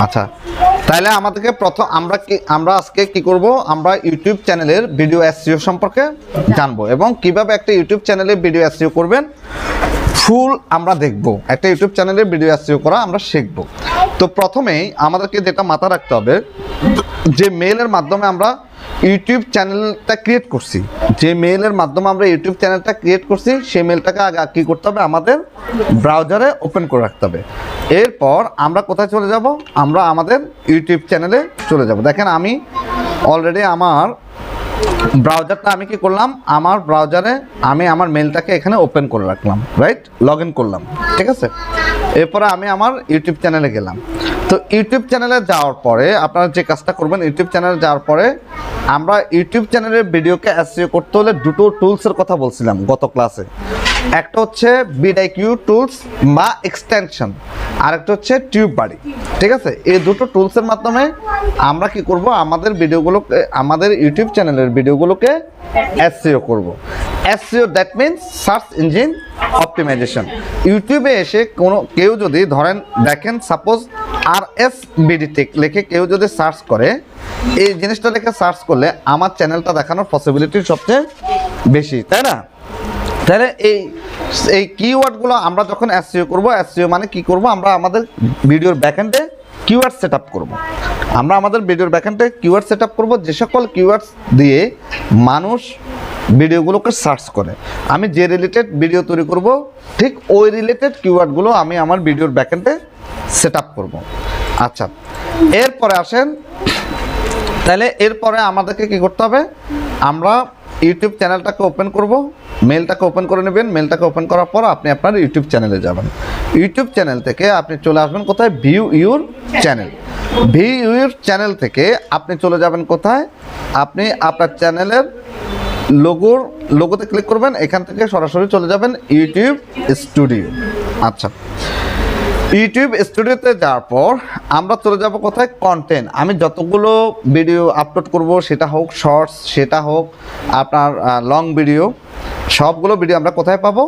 আচ্ছা, তাহলে আমাদেরকে প্রথম আমরা আজকে কি করব, আমরা ইউটিউব চ্যানেলের ভিডিও এসইও সম্পর্কে জানবো এবং কিভাবে একটা ইউটিউব চ্যানেলে ভিডিও এসইও করবেন ফুল আমরা দেখব। একটা ইউটিউব চ্যানেলে ভিডিও এসইও করা আমরা শিখব। তো প্রথমেই আমাদেরকে যেটা মাথায় রাখতে হবে, যে মেইলের মাধ্যমে আমরা ইউটিউব চ্যানেলটা ক্রিয়েট করছি, যে মেইলের মাধ্যমে আমরা ইউটিউব চ্যানেলটা ক্রিয়েট করছি, সেই মেইলটাকে আগে কী করতে হবে, আমাদের ব্রাউজারে ওপেন করে রাখতে হবে। এরপর আমরা কোথায় চলে যাব, আমরা আমাদের ইউটিউব চ্যানেলে চলে যাব। দেখেন আমি অলরেডি আমার ব্রাউজারটা আমি কি করলাম, আমার ব্রাউজারে আমি আমার মেইলটাকে এখানে ওপেন করে রাখলাম, রাইট, লগ ইন করলাম, ঠিক আছে। এরপরে আমি আমার ইউটিউব চ্যানেলে গেলাম। তো ইউটিউব চ্যানেলে যাওয়ার পরে আপনারা যে কাজটা করবেন, ইউটিউব চ্যানেলে যাওয়ার পরে আমরা ইউটিউব চ্যানেলের ভিডিওকে এসইও করতে হলে দুটো টুলসের কথা বলছিলাম গত ক্লাসে। একটা হচ্ছে vidIQ টুলস বা এক্সটেনশন, আরেকটা হচ্ছে টিউববাড়ি, ঠিক আছে। এই দুটো টুলসের মাধ্যমে আমরা কি করব, আমাদের ভিডিওগুলোকে, আমাদের ইউটিউব চ্যানেলের ভিডিওগুলোকে এসইও করব। SEO that means search engine optimisation. ইউটিউবে এসে কেউ যদি ধরেন দেখেন সাপোজ RSBD টেক লিখে কেউ যদি সার্চ করে, এই জিনিসটা লিখে সার্চ করলে আমার চ্যানেলটা দেখানোর পসিবিলিটি সবচেয়ে বেশি, তাই না? তাহলে এই কিওয়ার্ডগুলো আমরা যখন এসইও করব, এসইও মানে কি করব, আমরা আমাদের ভিডিওর ব্যাকএন্ডে কিওয়ার্ড সেট আপ করবো। আমরা আমাদের ভিডিওর ব্যাকএন্ডে কিওয়ার্ড সেট আপ করবো, যে সকল কিওয়ার্ডস দিয়ে মানুষ ভিডিওগুলোকে সার্চ করে। আমি যে রিলেটেড ভিডিও তৈরি করব, ঠিক ওই রিলেটেড কিওয়ার্ডগুলো আমি আমার ভিডিওর ব্যাকএন্ডে সেট আপ করবো। আচ্ছা, এরপরে আসেন, তাহলে এরপরে আমাদেরকে কি করতে হবে, আমরা ইউটিউব চ্যানেলটাকে ওপেন করব, মেলটাকে ওপেন করে নেবেন। মেলটাকে ওপেন করার পর আপনি আপনার ইউটিউব চ্যানেলে যাবেন। ইউটিউব চ্যানেল থেকে আপনি চলে আসবেন কোথায়, view your channel. View your channel থেকে আপনি চলে যাবেন কোথায়, আপনি আপনার চ্যানেলের লোগোতে ক্লিক করবেন, এখান থেকে সরাসরি চলে যাবেন ইউটিউব স্টুডিও। আচ্ছা, ইউটিউব স্টুডিওতে যাওয়ার পর আমরা চলে যাব কোথায়, কন্টেন্ট। আমি যতগুলো ভিডিও আপলোড করব, সেটা হোক শর্টস, সেটা হোক আপনার লং ভিডিও, সবগুলো ভিডিও আমরা কোথায় পাবো,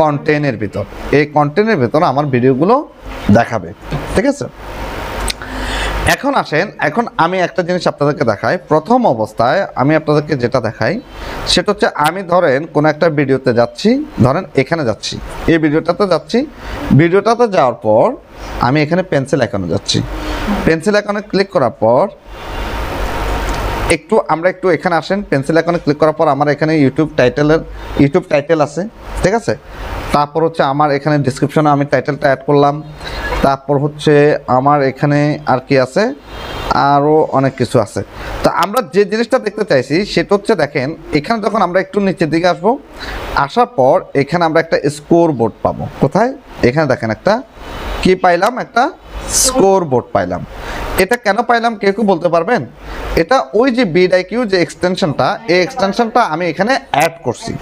কন্টেন্টের ভিতর। এই কন্টেন্টের ভিতর আমার ভিডিওগুলো দেখাবে, ঠিক আছে। এখন আসেন, এখন আমি একটা জিনিস আপনাদেরকে দেখাই। প্রথম অবস্থায় আমি আপনাদেরকে যেটা দেখাই সেটা হচ্ছে, আমি ধরেন কোনো একটা ভিডিওতে যাচ্ছি, ধরেন এখানে যাচ্ছি, এই ভিডিওটাতে যাচ্ছি। ভিডিওটাতে যাওয়ার পর আমি এখানে পেন্সিল আইকনে যাচ্ছি। পেন্সিল আইকনে ক্লিক করার পর আমরা একটু এখানে আসেন। পেন্সিল আইকনে ক্লিক করার পর আমার এখানে ইউটিউব টাইটেল আছে, ঠিক আছে। তারপর হচ্ছে আমার এখানে ডিসক্রিপশনে আমি টাইটেলটা অ্যাড করলাম। তারপর হচ্ছে আমার এখানে আর কি আছে, আরও অনেক কিছু আছে। তো আমরা যে জিনিসটা দেখতে চাইছি সেটা হচ্ছে, দেখেন এখানে যখন আমরা একটু নিচের দিকে আসবো, আসার পর এখানে আমরা একটা স্কোর বোর্ড পাবো। কোথায়, এখানে দেখেন একটা কি পাইলাম, একটা স্কোর বোর্ড পাইলাম। এটা কেন পাইলাম কেউ বলতে পারবেন? এটা ওই যে vidIQ যে এক্সটেনশনটা, এই এক্সটেনশনটা আমি এখানে অ্যাড করছি।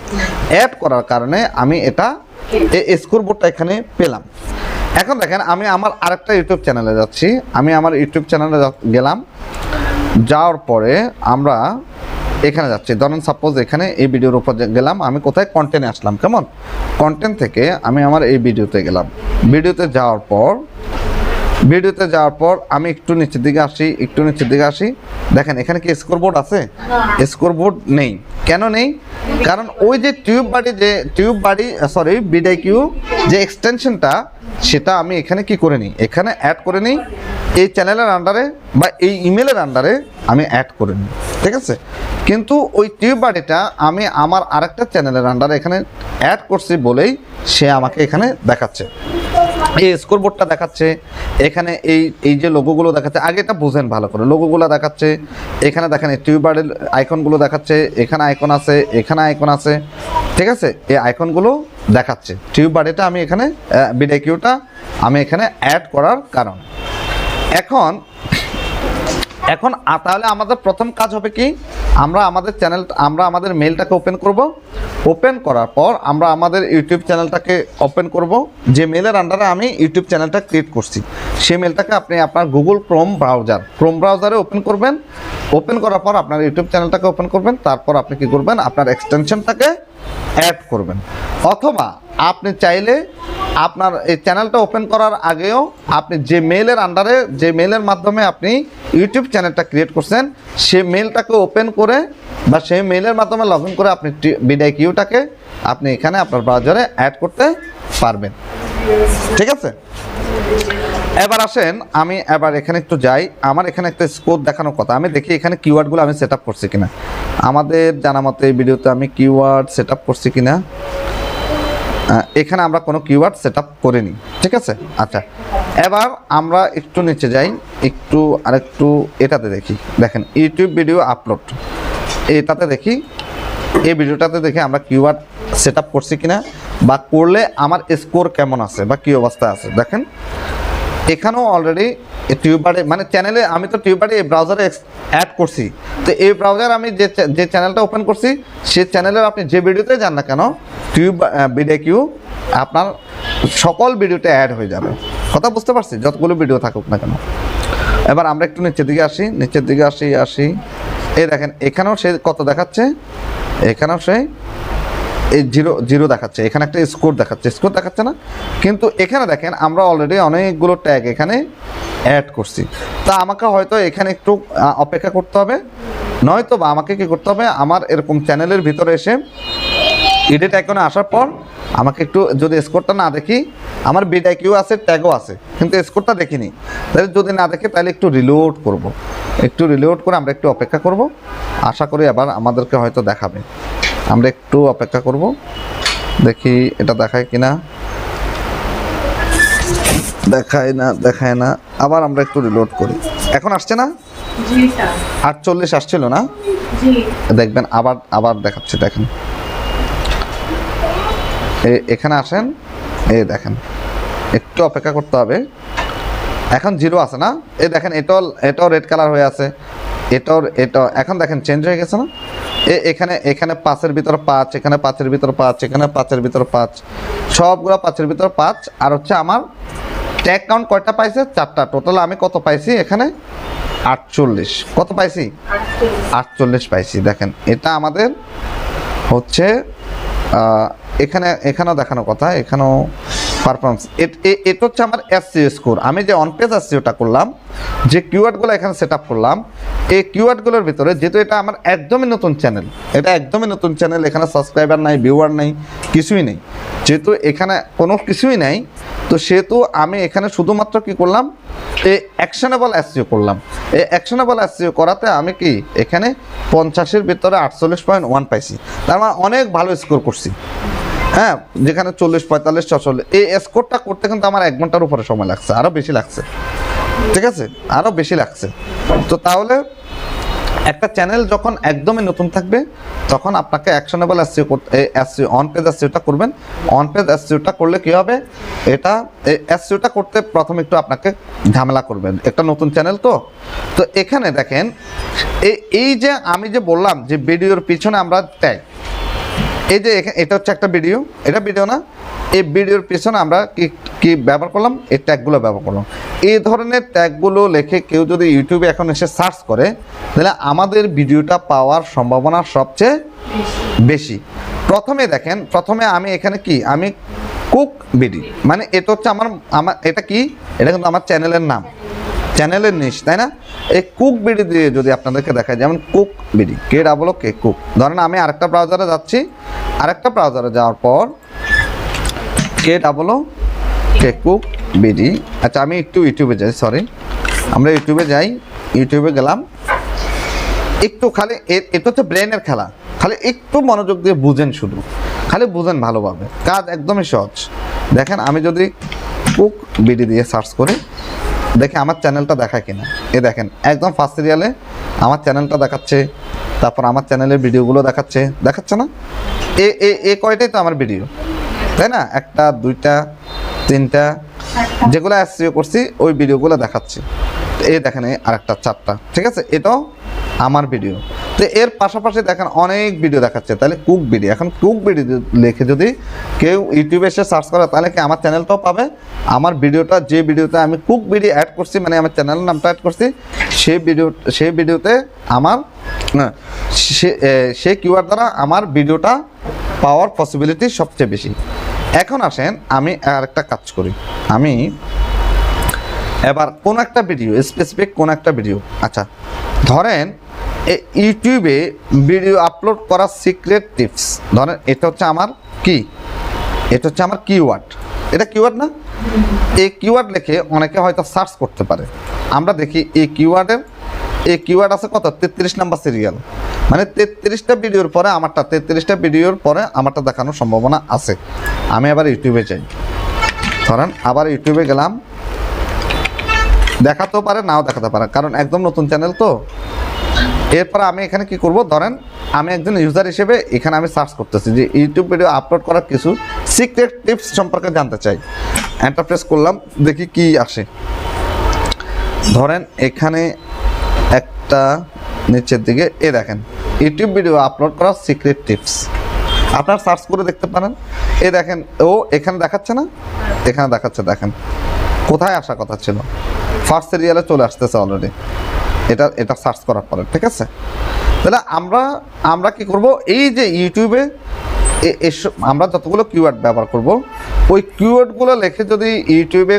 অ্যাড করার কারণে আমি এই স্কোর বোর্ডটা এখানে পেলাম। এখন দেখেন আমি আমার আরেকটা ইউটিউব চ্যানেলে যাচ্ছি। আমি আমার ইউটিউব চ্যানেলে গেলাম, যাওয়ার পরে আমরা এখানে যাচ্ছি। ধরেন সাপোজ এখানে এই ভিডিওর উপর গেলাম, আমি কোথায়, কন্টেন্টে আসলাম। কেমন, কন্টেন্ট থেকে আমি আমার এই ভিডিওতে গেলাম। ভিডিওতে যাওয়ার পর আমি একটু নিচের দিকে আসি। দেখেন এখানে কি স্কোর বোর্ড আছে? স্কোর বোর্ড নেই। কেন নেই? কারণ ওই যে vidIQ যে এক্সটেনশনটা, সেটা আমি এখানে কি করে নিই, এখানে অ্যাড করে নিই। এই চ্যানেলের আন্ডারে বা এই ইমেলের আন্ডারে আমি অ্যাড করে নিই, ঠিক আছে। কিন্তু ওই টিউববাড়িটা আমি আমার আরেকটা চ্যানেলের আন্ডারে এখানে অ্যাড করছি বলেই সে আমাকে এখানে দেখাচ্ছে, এই স্কোর বোর্ডটা দেখাচ্ছে। এখানে এই যে লোগোগুলো দেখাচ্ছে, আগে এটা বুঝেন ভালো করে, লোগোগুলো দেখাচ্ছে। এখানে দেখেন এই টিউববারের আইকনগুলো দেখাচ্ছে, এখানে আইকন আছে, এখানে আইকন আছে, ঠিক আছে। এই আইকনগুলো দেখাচ্ছে। টিউববারেটা আমি এখানে vidIQটা আমি এখানে অ্যাড করার কারণ। এখন তাহলে আমাদের প্রথম কাজ হবে কি, আমরা আমাদের মেইলটাকে ওপেন করব। ওপেন করার পর আমরা আমাদের ইউটিউব চ্যানেলটাকে ওপেন করব। যে মেইলের আন্ডারে আমি ইউটিউব চ্যানেলটা ক্রিয়েট করছি, সেই মেইলটাকে আপনি আপনার গুগল ক্রোম ব্রাউজারে ওপেন করবেন। ওপেন করার পর আপনার ইউটিউব চ্যানেলটাকে ওপেন করবেন। তারপর আপনি কি করবেন, আপনার এক্সটেনশনটাকে অ্যাড করবেন। অথবা আপনি চাইলে আপনার এই চ্যানেলটা ওপেন করার আগেও আপনি যে মেইলের আন্ডারে, যে মেইলের মাধ্যমে আপনি ইউটিউব চ্যানেলটা ক্রিয়েট করছেন, সেই মেইলটাকে ওপেন করে বা সেই মেইলের মাধ্যমে লগ ইন করে আপনি ভিডিকিউটাকে আপনি এখানে আপনার ব্রাউজারে অ্যাড করতে পারবেন। ঠিক আছে, এবার আসেন আমি এবার এখানে একটু যাই। আমার এখানে একটা স্কোর দেখানোর কথা, আমি দেখি এখানে কিওয়ার্ডগুলো আমি সেট আপ করছি কিনা। আমাদের জানা মতো এই ভিডিওতে আমি কিওয়ার্ড সেট আপ করছি কিনা, এখানে আমরা কোনো কিওয়ার্ড সেট আপ করিনি। ঠিক আছে, আচ্ছা এবার আমরা একটু নিচে যাই, একটু আরেকটু এটাতে দেখি। দেখেন ইউটিউব ভিডিও আপলোড, এটাতে দেখি, এই ভিডিওটাতে দেখি আমরা কিওয়ার্ড সেট আপ করছি কিনা বা করলে আমার স্কোর কেমন আছে বা কী অবস্থা আছে। দেখেন এখানেও অলরেডি টিউবারে মানে চ্যানেলে আমি তো টিউবারে এই ব্রাউজারে অ্যাড করছি। তো এই ব্রাউজার আমি যে চ্যানেলটা ওপেন করছি সেই চ্যানেলের আপনি যে ভিডিওতে যান না কেন ভিডিকিউ আপনার সকল ভিডিওতে অ্যাড হয়ে যাবে। কথা বুঝতে পারছি, যতগুলো ভিডিও থাকুক না কেন। এবার আমরা একটু নিচের দিকে আসি, নিচের দিকে আসি। এই দেখেন এখানেও সে কত দেখাচ্ছে, এখানেও সে এই জিরো দেখাচ্ছে, এখানে একটা স্কোর দেখাচ্ছে না। কিন্তু এখানে দেখেন আমরা অলরেডি অনেকগুলো ট্যাগ এখানে অ্যাড করছি। তা আমাকে হয়তো এখানে একটু অপেক্ষা করতে হবে, নয়তো বা আমাকে কি করতে হবে, আমার এরকম চ্যানেলের ভিতরে এসে এডিট আইকনে আসার পর আমাকে একটু যদি স্কোরটা না দেখি, আমার ভিডিকিউ আছে, ট্যাগও আছে, কিন্তু স্কোরটা দেখিনি, তাহলে যদি না দেখে তাহলে একটু রিলোড করব, একটু রিলোড করে আমরা একটু অপেক্ষা করব। আশা করি আবার আমাদেরকে হয়তো দেখাবে, আমরা একটু অপেক্ষা করব, দেখি এটা দেখায় কিনা। দেখায় না, আবার আমরা একটু রিলোড করি। এখন আসছে না? 48 আসছিল না? দেখবেন আবার দেখাচ্ছে। দেখেন এখানে আসেন, এই দেখেন একটু অপেক্ষা করতে হবে। এখন জিরো আছে না? এই দেখেন এটাও রেড কালার হয়ে আছে, এটাও এখন দেখেন চেঞ্জ হয়ে গেছে না? এখানে 5-এর ভিতর 5, এখানে 5-এর ভিতর 5, এখানে 5-এর ভিতর 5, সবগুলো 5-এর ভিতর 5। আর হচ্ছে আমার ট্যাগ কাউন্ট কয়টা পাইছে? 4টা। টোটাল আমি কত পাইছি এখানে? 48। কত পাইছি? 48 পাইছি। দেখেন এটা আমাদের হচ্ছে এখানেও দেখানো কথা, এখানেও পারফরমেন্স। এটা হচ্ছে আমার এসইও স্কোর। আমি যে অন পেজ এসইওটা করলাম, যে কিওয়ার্ডগুলো এখানে সেট আপ করলাম, এই কিওয়ার্ডগুলোর ভিতরে যেহেতু এটা আমার একদমই নতুন চ্যানেল, এখানে সাবস্ক্রাইবার নাই, ভিউয়ার নাই, কিছুই নেই, যেহেতু এখানে কোনো কিছুই নাই, তো সেহেতু আমি এখানে শুধুমাত্র কি করলাম, এই অ্যাকশনেবল এসইও করলাম। এই অ্যাকশনেবল এসইও করাতে আমি কি এখানে 50-এর ভিতরে 48.1 পাইছি। তার মানে অনেক ভালো স্কোর করছি। হ্যাঁ, যেখানে 40, 45, 46 এই স্কোরটা করতে কিন্তু আমার 1 ঘন্টার উপরে সময় লাগছে, আরও বেশি লাগছে। ঠিক আছে, আরও বেশি লাগছে। তো তাহলে একটা চ্যানেল যখন একদমই নতুন থাকবে তখন আপনাকে অ্যাকশনেবল এসইও অন পেজ এসইওটা করবেন। অন পেজ এসইওটা করলে কি হবে, এটা এসইওটা করতে প্রথমে একটু আপনাকে ঝামেলা করবেন, একটা নতুন চ্যানেল তো এখানে দেখেন এই যে আমি যে বললাম যে ভিডিওর পিছনে আমরা ট্যাগ, এই যে এটা হচ্ছে একটা ভিডিও, এটা ভিডিও না, এই ভিডিওর পিছনে আমরা কি ব্যবহার করলাম, এই ট্যাগগুলো ব্যবহার করলাম। এই ধরনের ট্যাগগুলো লিখে কেউ যদি ইউটিউবে এখন এসে সার্চ করে, তাহলে আমাদের ভিডিওটা পাওয়ার সম্ভাবনা সবচেয়ে বেশি। প্রথমে দেখেন, আমি এখানে আমি কুক বিডি, মানে এটা হচ্ছে আমার এটা কি, এটা কিন্তু আমার চ্যানেলের নাম, চ্যানেলের নিশ, তাই না? এই কুক বিডি দিয়ে যদি আপনাদেরকে দেখায়, যেমন কুক বিডি, কে কুক। ধরেন আমি আরেকটা ব্রাউজারে যাচ্ছি, আরেকটা ব্রাউজারে যাওয়ার পর কে কুক বিডি। আচ্ছা আমি একটু ইউটিউবে যাই, আমরা ইউটিউবে গেলাম। একটু খালি এটা হচ্ছে ব্রেনের খেলা, খালি একটু মনোযোগ দিয়ে বুঝেন, শুধু খালি বুঝেন ভালোভাবে, কাজ একদমই সহজ। দেখেন আমি যদি কুক বিডি দিয়ে সার্চ করি, দেখে আমার চ্যানেলটা দেখায় কিনা। দেখেন একদম ফার্স্ট সিরিয়ালে আমার চ্যানেলটা দেখাচ্ছে, তারপর আমার চ্যানেলের ভিডিওগুলো দেখাচ্ছে না? এ কয়টাই তো আমার ভিডিও, তাই না? 1টা 2টা 3টা যেগুলো এসইও করছি ওই ভিডিওগুলো দেখাচ্ছে। দেখেন আরেকটা 4টা, ঠিক আছে, এটাও আমার ভিডিও। তো এর পাশাপাশি দেখেন অনেক ভিডিও দেখাচ্ছে, তাহলে কুক ভিডিও। এখন কুক ভিডিও লিখে যদি কেউ ইউটিউবে এসে সার্চ করে, তাহলে কি আমার চ্যানেলটাও পাবে। আমার ভিডিওটা, যে ভিডিওতে আমি কুক ভিডিও অ্যাড করছি, মানে আমার চ্যানেলের নামটা অ্যাড করছি, সেই ভিডিওতে আমার সেই কিওয়ার্ড দ্বারা আমার ভিডিওটা পাওয়ার পসিবিলিটি সবচেয়ে বেশি। এখন আসেন আমি আরেকটা কাজ করি, আমি এবার কোন একটা ভিডিও স্পেসিফিক কোন একটা ভিডিও, আচ্ছা ধরেন ইউটিউবে ভিডিও আপলোড করার সিক্রেট টিপস, ধরেন এটা হচ্ছে আমার কি, এটা হচ্ছে আমার কিওয়ার্ড, এটা কিওয়ার্ড না? এই কিওয়ার্ড লিখে অনেকে হয়তো সার্চ করতে পারে। আমরা দেখি এই কিওয়ার্ড আছে কত, 33 নাম্বার সিরিয়াল, মানে 33টা ভিডিওর পরে আমারটা, 33টা ভিডিওর পরে আমারটা দেখানোর সম্ভাবনা আছে। আমি আবার ইউটিউবে যাই, ধরেন আবার ইউটিউবে গেলাম, দেখাতেও পারে নাও দেখাতে পারে, কারণ একদম নতুন চ্যানেল তো। এরপর আমি এখানে কি করব, ধরেন আমি একজন ইউজার হিসেবে এখানে আমি সার্চ করতেছি যে ইউটিউব ভিডিও আপলোড করার কিছু সিক্রেট টিপস সম্পর্কে জানতে চাই। এন্টার প্রেস করলাম, দেখি কি আসে। ধরেন এখানে একটা নিচের দিকে দেখেন ইউটিউব ভিডিও আপলোড করার সিক্রেট টিপস, আপনারা সার্চ করে দেখতে পারেন। দেখেন ও এখানে দেখাচ্ছে না, এখানে দেখাচ্ছে, দেখেন কোথায় আসার কথা ছিল, ফার্স্ট সিরিয়ালে চলে আসতেছে অলরেডি, এটা সার্চ করার পরে, ঠিক আছে? তাহলে আমরা কি করব, এই যে ইউটিউবে আমরা যতগুলো কিওয়ার্ড ব্যবহার করব, ওই কিওয়ার্ডগুলো লিখে যদি ইউটিউবে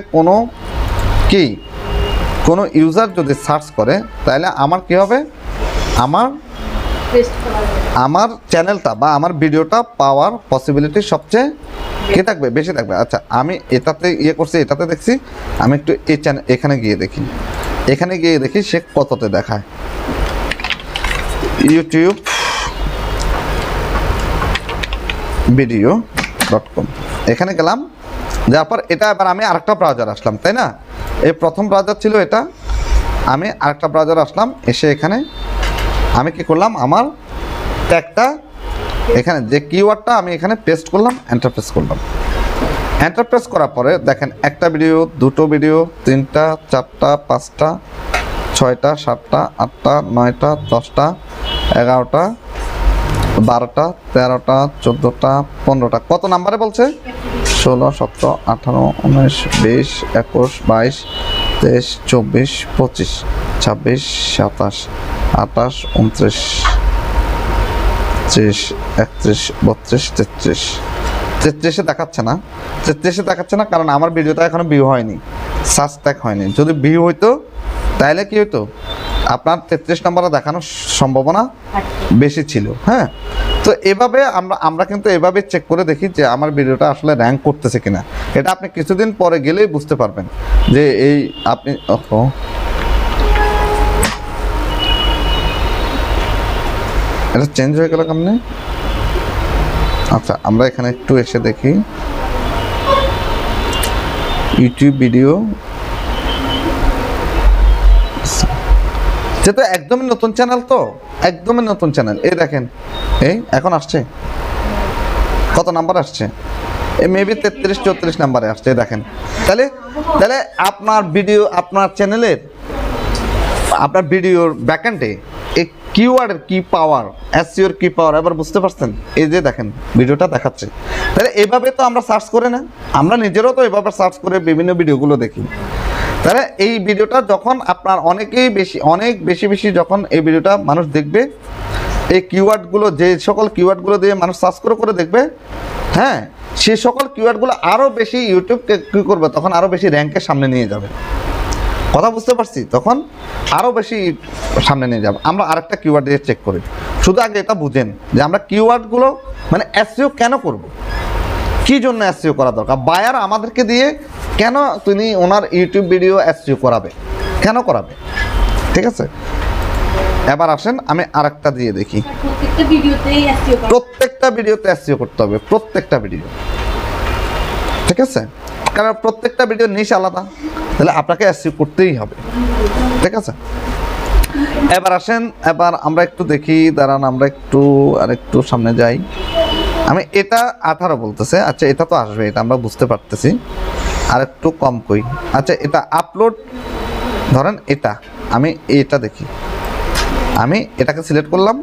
কোনো ইউজার যদি সার্চ করে, তাহলে আমার কি হবে, আমার চ্যানেলটা বা আমার ভিডিওটা পাওয়ার পসিবিলিটি সবচেয়ে কি থাকবে, বেশি থাকবে। আচ্ছা আমি এটাতে করছি, এটাতে দেখছি, আমি একটু এই চ্যানেল এখানে গিয়ে দেখি সে কততে দেখায়। ইউটিউব video.com এখানে গেলাম, যাওয়ার পর এটা এবার আমি আরেকটা ব্রাউজার আসলাম, তাই না? এই প্রথম ব্রাউজার ছিল এটা, আমি আরেকটা ব্রাউজার আসলাম, এসে এখানে আমি কি করলাম, আমার ট্যাগটা এখানে যে কিওয়ার্ডটা আমি এখানে পেস্ট করলাম, এন্টার প্রেস করলাম। এন্টার প্রেস করার পরে দেখেন একটা ভিডিও, দুটো ভিডিও, 3টা 4টা 5টা 6টা 7টা 8টা 9টা 10টা 11টা 12টা 13টা 14টা 15টা, কত নাম্বারে বলছে, 16 17 18 19 20 21 22 23 24 25 26 27 28 29 30 31 32 33 33-এ দেখাচ্ছে না, 33-এ দেখাচ্ছে না কারণ আমার ভিডিওটা এখনো ভিউ হয়নি, সার্চ ট্যাগ হয়নি। যদি ভিউ হইতো তাহলে কি হইতো, আপনার 33 নম্বরে দেখানোর সম্ভাবনা বেশি ছিল। হ্যাঁ, তো এভাবে আমরা কিন্তু এভাবে চেক করে দেখি যে আমার ভিডিওটা আসলে র্যাঙ্ক করতেছে কিনা। এটা আপনি কিছুদিন পরে গেলেই বুঝতে পারবেন যে এই আপনি এটা চেঞ্জ হয়ে গেল কেমনে। আচ্ছা আমরা এখানে একটু এসে দেখি ইউটিউব ভিডিও, যেটা একদমই নতুন চ্যানেল, তো একদমই নতুন চ্যানেল। এই দেখেন এই এখন আসছে, কত নাম্বার আসছে, এই মেবি 33 34 নাম্বারে আসছে, দেখেন। তাহলে আপনার ভিডিও, আপনার চ্যানেলের, আপনার ভিডিওর ব্যাকএন্ডে এই কিওয়ার্ডের কি পাওয়ার, এসইওর কি পাওয়ার, এবার বুঝতে পারছেন? এই যে দেখেন ভিডিওটা দেখাচ্ছে। তাহলে এইভাবে তো আমরা সার্চ করে না, আমরা নিজেরাও তো এইভাবে সার্চ করে বিভিন্ন ভিডিওগুলো দেখি। তাহলে এই ভিডিওটা যখন আপনার অনেক বেশি যখন এই ভিডিওটা মানুষ দেখবে, এই কিওয়ার্ডগুলো, যে সকল কিওয়ার্ডগুলো দিয়ে মানুষ সার্চ করে দেখবে, হ্যাঁ, সে সকল কিওয়ার্ডগুলো আরও বেশি ইউটিউবকে কী করবে, তখন আরও বেশি র্যাঙ্কের সামনে নিয়ে যাবে। কথা বুঝতে পারছি? তখন আরও বেশি সামনে নিয়ে যাবে। আমরা আরেকটা কিওয়ার্ড দিয়ে চেক করি, শুধু আগে এটা বুঝেন যে আমরা কিওয়ার্ডগুলো মানে এসইও কেন করব, কী জন্য এসইও করা দরকার, বায়ার আমাদেরকে দিয়ে কেন তিনি ওনার ইউটিউব ভিডিও এসইও করাবে, কেন করাবে, ঠিক আছে? এবার আসেন আমি আরেকটা দিয়ে দেখি। প্রত্যেকটা ভিডিওতে এসইও করতে হবে, প্রত্যেকটা ভিডিও, ঠিক আছে? কারণ প্রত্যেকটা ভিডিও নিশ আলাদা, তাহলে আপনাকে এসইও করতেই হবে, ঠিক আছে? এবার আসেন, এবার আমরা একটু দেখি, দাঁড়ান আমরা একটু আরেকটু সামনে যাই। আমি এটা 18 বলতেছে, আচ্ছা এটা তো আসবে, এটা আমরা বুঝতে পারতেছি, আর একটু কম কই। আচ্ছা এটা আপলোড, ধরেন এটা আমি এটা দেখি, আমি এটাকে সিলেক্ট করলাম,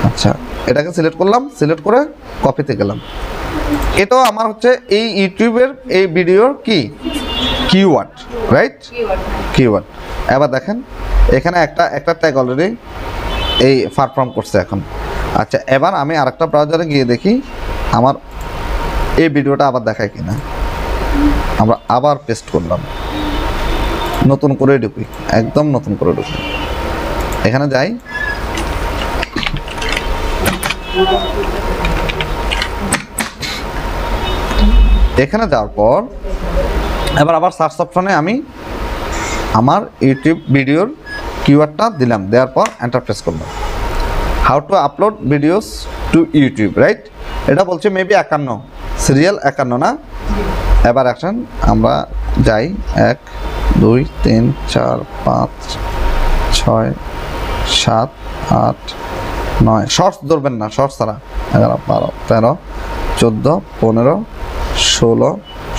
আচ্ছা এটাকে সিলেক্ট করলাম, সিলেক্ট করে কপিতে গেলাম। এটাও আমার হচ্ছে এই ইউটিউবের এই ভিডিওর কি কিওয়ার্ড, রাইট? কিওয়ার্ড। এবার দেখেন এখানে একটা ট্যাগ অলরেডি এই পারফর্ম করছে এখন। আচ্ছা, এবার আমি আরেকটা ব্রাউজারে গিয়ে দেখি আমার এই ভিডিওটা আবার দেখায় কিনা। আমরা আবার পেস্ট করলাম, নতুন করে ঢুকি, একদম নতুন করে ঢুকি, এখানে যাই। এখানে যাওয়ার পর এবার আবার সার্চ অপশনে আমি আমার ইউটিউব ভিডিওর কিওয়ার্ডটা দিলাম, দেওয়ার পর এন্টার প্রেস করলাম। How to upload videos two YouTube, right? এটা বলছে মেবি 51, সিরিয়াল 51 না? এবার অ্যাকশন আমরা যাই, 1 2 3 4 5 6 7 8 9, শর্টস ধরবেন না, শর্টস ছাড়া 11 12 13 14 15 16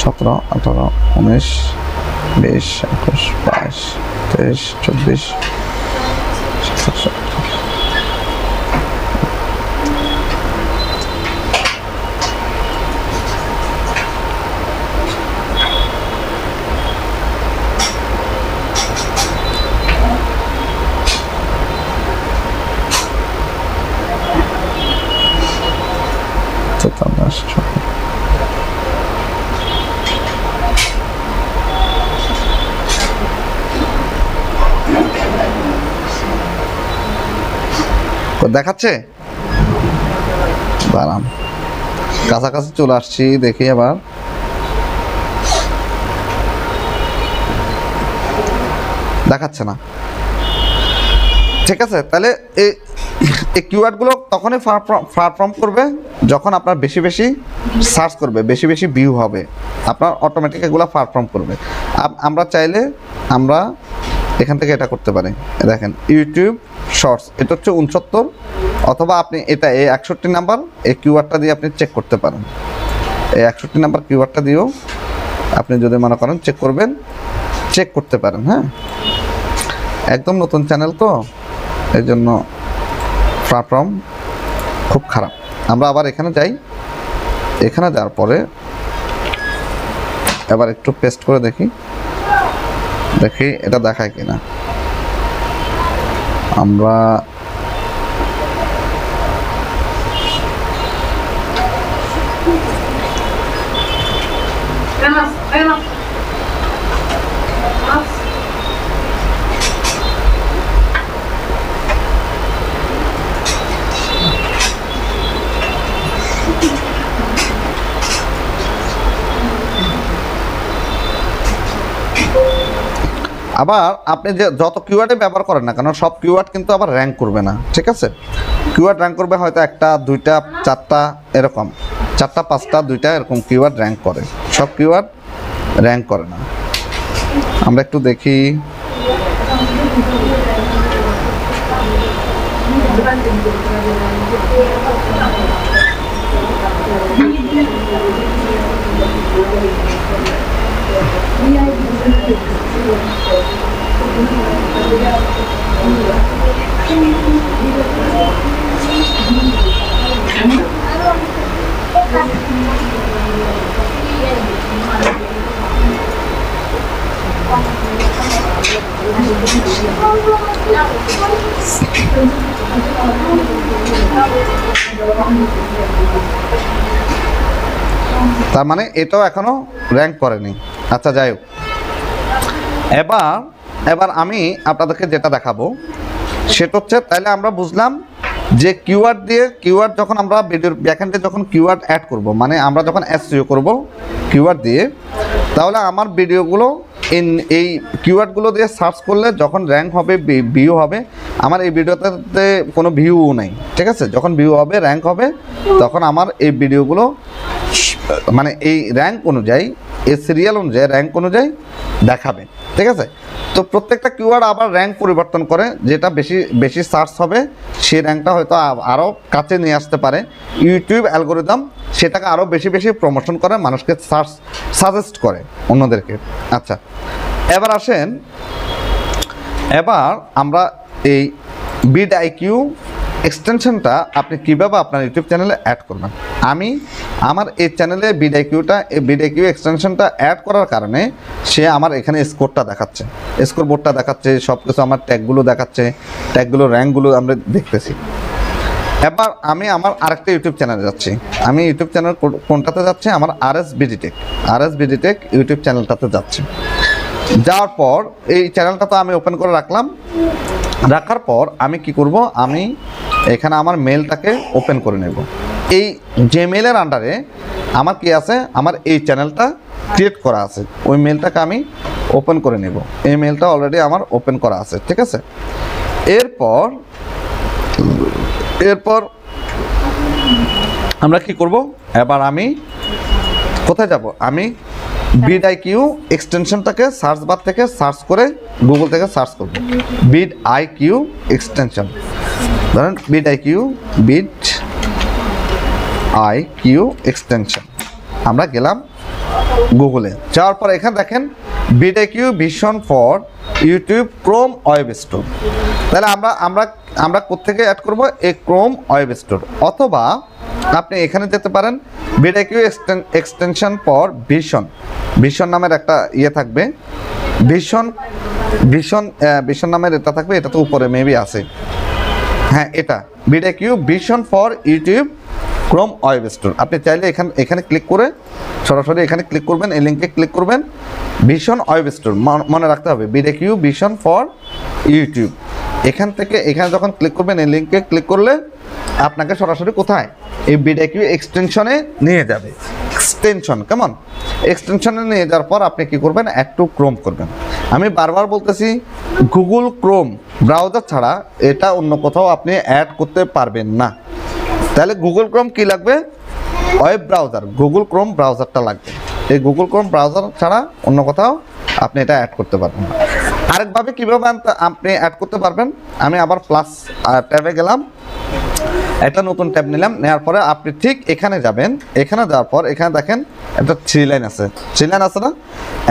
17 18 19 20 21 22 23 24 27 দেখাচ্ছে। দাঁড়ান, কাছাকাছি চলে আসছি, দেখি আবার। দেখাচ্ছে না, ঠিক আছে। তাহলে এই কিওয়ার্ডগুলো তখনই পারফর্ম করবে যখন আপনার বেশি বেশি সার্চ করবে, বেশি বেশি ভিউ হবে, আপনার অটোমেটিক এগুলো পারফর্ম করবে। আমরা চাইলে আমরা এখান থেকে এটা করতে পারি, দেখেন ইউটিউব শর্টস, এটা হচ্ছে 69, অথবা আপনি এটা এই 61 নাম্বার এই কিওয়ার্ডটা দিয়ে আপনি চেক করতে পারেন। এই 61 নাম্বার কিওয়ার্ডটা দিয়েও আপনি যদি মনে করেন চেক করবেন, চেক করতে পারেন। হ্যাঁ, একদম নতুন চ্যানেল তো, এই জন্য প্ল্যাটফর্ম খুব খারাপ। আমরা আবার এখানে যাই, এখানে যাওয়ার পরে এবার একটু পেস্ট করে দেখি, দেখি এটা দেখায় কিনা। আমরা আবার আপনি যে যত কিওয়ার্ডে ব্যবহার করেন না কেন, সব কিওয়ার্ড কিন্তু আবার র্যাঙ্ক করবে না, ঠিক আছে? কিওয়ার্ড র্যাঙ্ক করবে হয়তো 1টা 2টা 4টা এরকম, 4টা 5টা 2টা এরকম কিওয়ার্ড র্যাঙ্ক করে, সব কিওয়ার্ড র্যাঙ্ক করে না। আমরা একটু দেখি, তার মানে এটাও এখনো র্যাঙ্ক করেনি। আচ্ছা, যাই হোক, এবার আমি আপনাদেরকে যেটা দেখাবো সেটা হচ্ছে, তাহলে আমরা বুঝলাম যে কিওয়ার্ড দিয়ে, কিওয়ার্ড যখন আমরা ভিডিওর ব্যাকএন্ডে যখন কিওয়ার্ড অ্যাড করব, মানে আমরা যখন এসইও করব কিওয়ার্ড দিয়ে, তাহলে আমার ভিডিওগুলো এই কিওয়ার্ডগুলো দিয়ে সার্চ করলে যখন র্যাঙ্ক হবে, ভিউ হবে, আমার এই ভিডিওতে কোনো ভিউ নেই, ঠিক আছে? যখন ভিউ হবে, র্যাঙ্ক হবে, তখন আমার এই ভিডিওগুলো মানে এই র্যাঙ্ক অনুযায়ী, এই সিরিয়াল অনুযায়ী, র্যাঙ্ক অনুযায়ী দেখাবে, ঠিক আছে? তো প্রত্যেকটা কিওয়ার্ড আবার র্যাঙ্ক পরিবর্তন করে, যেটা বেশি বেশি সার্চ হবে সেই র্যাঙ্কটা হয়তো আরও কাছে নিয়ে আসতে পারে। ইউটিউব অ্যালগোরিদম সেটাকে আরও বেশি বেশি প্রমোশন করে, মানুষকে সাজেস্ট করে অন্যদেরকে। আচ্ছা, এবার আসেন, এবার আমরা এই vidIQ এক্সটেনশনটা আপনি কীভাবে আপনার ইউটিউব চ্যানেলে অ্যাড করবেন। আমি আমার এই চ্যানেলে vidIQ এক্সটেনশনটা অ্যাড করার কারণে সে আমার এখানে স্কোরটা দেখাচ্ছে, স্কোর বোর্ডটা দেখাচ্ছে, সব কিছু আমার ট্যাগগুলো দেখাচ্ছে, ট্যাগগুলো র্যাঙ্কগুলো আমরা দেখতেছি। এবার আমি আমার আরেকটা ইউটিউব চ্যানেলে যাচ্ছি। আমি ইউটিউব চ্যানেল কোনটাতে যাচ্ছি? আমার RS BD Tech ইউটিউব চ্যানেলটাতে যাচ্ছি। যাওয়ার পর এই চ্যানেলটা তো আমি ওপেন করে রাখলাম। রাখার পর আমি কি করব? আমি এখানে আমার মেলটাকে ওপেন করে নেব। এই জিমেইলের আন্ডারে আমার কি আছে? আমার এই চ্যানেলটা ক্রিয়েট করা আছে। ওই মেলটাকে আমি ওপেন করে নেব। এই মেলটা অলরেডি আমার ওপেন করা আছে, ঠিক আছে? এরপর আমরা কি করব? এবার আমি কোথায় যাব? আমি BidIQ এক্সটেনশনটাকে সার্চ বার থেকে সার্চ করে গুগল থেকে সার্চ করব। BidIQ এক্সটেনশন, ধরেন BidIQ এক্সটেনশন। আমরা গেলাম গুগলে। যাওয়ার পর এখানে দেখেন BidIQ vision for YouTube Chrome web store. তাহলে আমরা কোত্থেকে অ্যাড করব? এই ক্রোম ওয়েব স্টোর। অথবা আপনি এখানে যেতে পারেন BidIQ এক্সটেনশন ফর ভিশন নামের একটা ইয়ে থাকবে। ভিশন নামের এটা থাকবে, এটা তো উপরে মেবি আছে। হ্যাঁ, এটা BidIQ vision for YouTube Chrome web store. আপনি চাইলে এখানে ক্লিক করে সরাসরি এখানে ক্লিক করবেন, এই লিঙ্কে ক্লিক করবেন। ভিশন ওয়েব স্টোর মনে রাখতে হবে, BidIQ ভিশন ফর ইউটিউব। এখানে যখন ক্লিক করবেন, এই লিঙ্কে ক্লিক করলে আপনাকে সরাসরি কোথায়? এই BidIQ এক্সটেনশনে নিয়ে যাবে। কেমন? এক্সটেনশনে নিয়ে যাওয়ার পর আপনি কি করবেন? অ্যাড টু ক্রোম করবেন। আমি বারবার বলতেছি, গুগল ক্রোম ব্রাউজার ছাড়া এটা অন্য কোথাও আপনি অ্যাড করতে পারবেন না। তাহলে গুগল ক্রোম কি লাগবে? ওয়েব ব্রাউজার, গুগল ক্রোম ব্রাউজারটা লাগবে। এই গুগল ক্রোম ব্রাউজার ছাড়া অন্য কোথাও আপনি এটা অ্যাড করতে পারবেন না। আরেকভাবে কীভাবে আপনি অ্যাড করতে পারবেন? আমি আবার প্লাস ট্যাবে গেলাম, একটা নতুন ট্যাব নিলাম। নেওয়ার পরে আপনি ঠিক এখানে যাবেন। এখানে যাওয়ার পর এখানে দেখেন একটা 3 লাইন আছে না?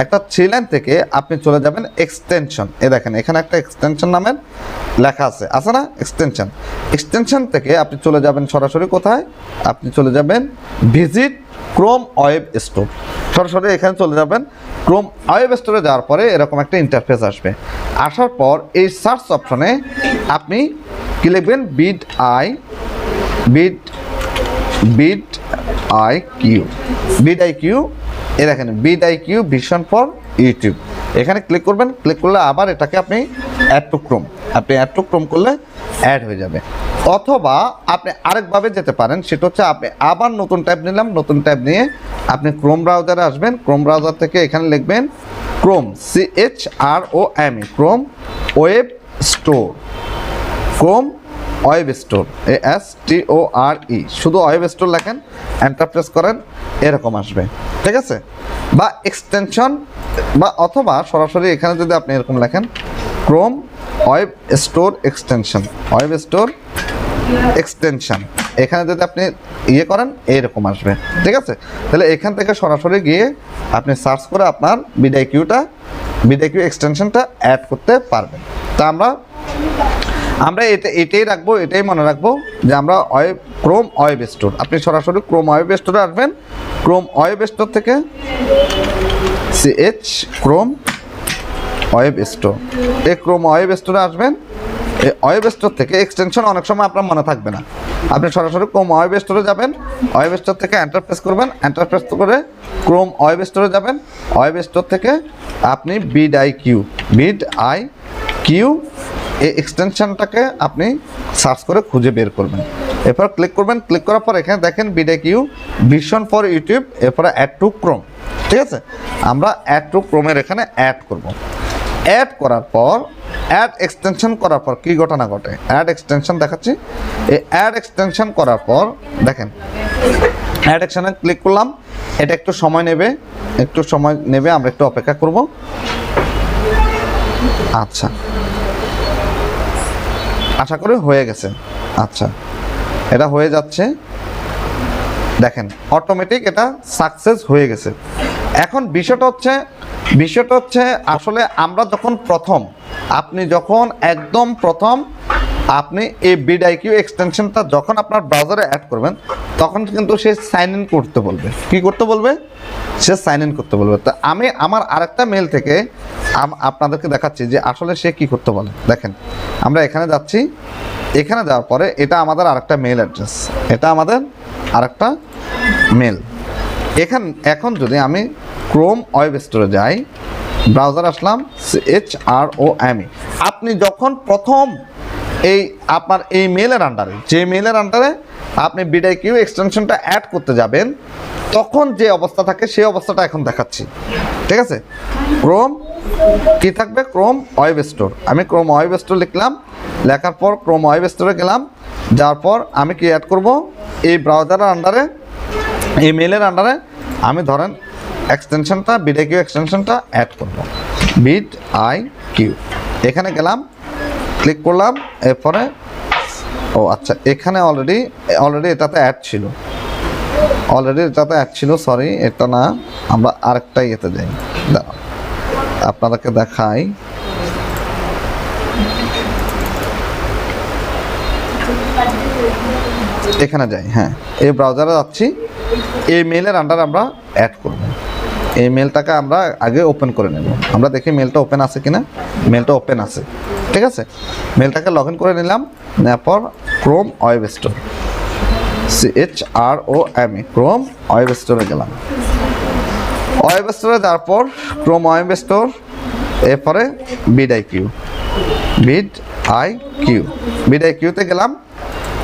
একটা 3 লাইন থেকে আপনি চলে যাবেন এক্সটেনশন। দেখেন এখানে একটা এক্সটেনশন নামের লেখা আছে না? এক্সটেনশন থেকে আপনি চলে যাবেন সরাসরি কোথায়? আপনি চলে যাবেন ভিজিট ক্রোম ওয়েব স্টোর। সরাসরি এখানে চলে যাবেন। ক্রোম ওয়েব স্টোরে যাওয়ার পরে এরকম একটা ইন্টারফেস আসবে। আসার পর এই সার্চ অপশনে আপনি কি লিখবেন? BidIQ দেখেন BidIQ ভিশন ফর ইউটিউব। এখানে ক্লিক করবেন। ক্লিক করলে আবার এটাকে আপনি অ্যাড টু ক্রোম করলে অ্যাড হয়ে যাবে। অথবা আপনি আরেকভাবে যেতে পারেন, সেটা হচ্ছে আপনি আবার নতুন ট্যাব নিলাম। নতুন ট্যাব নিয়ে আপনি ক্রোম ব্রাউজারে আসবেন। ক্রোম ব্রাউজার থেকে এখানে লিখবেন Chrome CHROME Chrome web store, Chrome web store STORE, শুধু ওয়েব স্টোর লেখেন, এন্টার প্রেস করেন, এরকম আসবে, ঠিক আছে? বা এক্সটেনশন বা অথবা সরাসরি এখানে যদি আপনি এরকম লেখেন ক্রোম ওয়েব স্টোর এক্সটেনশন, এখানে যদি আপনি ইয়ে করেন এইরকম আসবে, ঠিক আছে? তাহলে এখান থেকে সরাসরি গিয়ে আপনি সার্চ করে আপনার BidIQ এক্সটেনশনটা অ্যাড করতে পারবেন। তা আমরা এটাই রাখবো, এটাই মনে রাখবো যে আমরা ক্রোম ওয়েব স্টোর। আপনি সরাসরি ক্রোম ওয়েব স্টোরে আসবেন। ক্রোম ওয়েব স্টোর থেকে ক্রোম ওয়েব স্টোর, এই ক্রোম ওয়েব স্টোরে আসবেন। এই ওয়েব স্টোর থেকে এক্সটেনশন অনেক সময় আপনার মনে থাকবে না। আপনি সরাসরি ক্রোম ওয়েব স্টোরে যাবেন। ওয়েব স্টোর থেকে এন্টার প্রেস করবেন। এন্টার প্রেস করে ক্রোম ওয়েব স্টোরে যাবেন। ওয়েব স্টোর থেকে আপনি BidIQ এই এক্সটেনশনটাকে আপনি সার্চ করে খুঁজে বের করবেন। এরপর ক্লিক করবেন। ক্লিক করার পর এখানে দেখেন BidIQ ভিশন ফর ইউটিউব, এরপরে অ্যাড টু ক্রোম, ঠিক আছে? আমরা অ্যাড টু ক্রোমের এখানে অ্যাড করব। অ্যাড করার পর এক্সটেনশন করার পর কী ঘটনা ঘটে? অ্যাড এক্সটেনশন দেখাচ্ছি। এই অ্যাড এক্সটেনশন করার পর দেখেন অ্যাড এক্সটেনশনে ক্লিক করলাম। এটা একটু সময় নেবে, আমরা একটু অপেক্ষা করব। আচ্ছা, আশা করি হয়ে গেছে। আচ্ছা, এটা হয়ে যাচ্ছে, দেখেন অটোমেটিক এটা সাকসেস হয়ে গেছে। এখন বিষয়টা হচ্ছে আসলে আমরা যখন আপনি এই BidIQ এক্সটেনশনটা যখন আপনার ব্রাউজারে অ্যাড করবেন, তখন কিন্তু সে সাইন ইন করতে বলবে। কি করতে বলবে? সে সাইন ইন করতে বলবে। তো আমি আমার আরেকটা মেল থেকে আপনাদেরকে দেখাচ্ছি যে আসলে সে কি করতে বলে। দেখেন আমরা এখানে যাচ্ছি, এখানে যাওয়ার পরে এটা আমাদের আরেকটা মেল অ্যাড্রেস, এটা আমাদের আরেকটা মেল। এখন যদি আমি ক্রোম ওয়েব স্টোরে যাই, ব্রাউজার আসলাম, CHROME, আপনি যখন প্রথম এই আপনার এই মেলের আন্ডারে, যে মেলের আন্ডারে আপনি বিডাইকিউ এক্সটেনশনটা অ্যাড করতে যাবেন, তখন যে অবস্থা থাকে সেই অবস্থাটা এখন দেখাচ্ছি, ঠিক আছে? ক্রোম কি থাকবে? Chrome web store. আমি ক্রোম ওয়েব স্টোর লিখলাম, লেখার পর ক্রোম ওয়েব স্টোরে গেলাম, যাওয়ার পর আমি কি অ্যাড করব? এই ব্রাউজারের আন্ডারে, এই মেলের আন্ডারে আমি ধরেন এক্সটেনশনটা, বিডাইকিউ এক্সটেনশনটা অ্যাড করব, বিডআইকিউ। এখানে গেলাম, ক্লিক করলাম, এরপরে আচ্ছা, এখানে অলরেডি এটাতে অ্যাড ছিল, সরি, এটা না, আমরা আরেকটা ইয়েতে যাই, আপনাদেরকে দেখাই। এখানে যাই, হ্যাঁ, এই ব্রাউজারে যাচ্ছি, এই মেলের আন্ডারে আমরা অ্যাড করব। এই মেলটাকে আমরা আগে ওপেন করে নেব, আমরা দেখি মেলটা ওপেন আছে কিনা। মেলটা ওপেন আছে, ঠিক আছে? মেলটাকে লগ ইন করে নিলাম, নেওয়ার পর Chrome web store, CHROME, Chrome web স্টোরে গেলাম। ওয়েব স্টোরে যাওয়ার পর ক্রোম ওয়েব স্টোর, এরপরে বিডআইকিউতে গেলাম।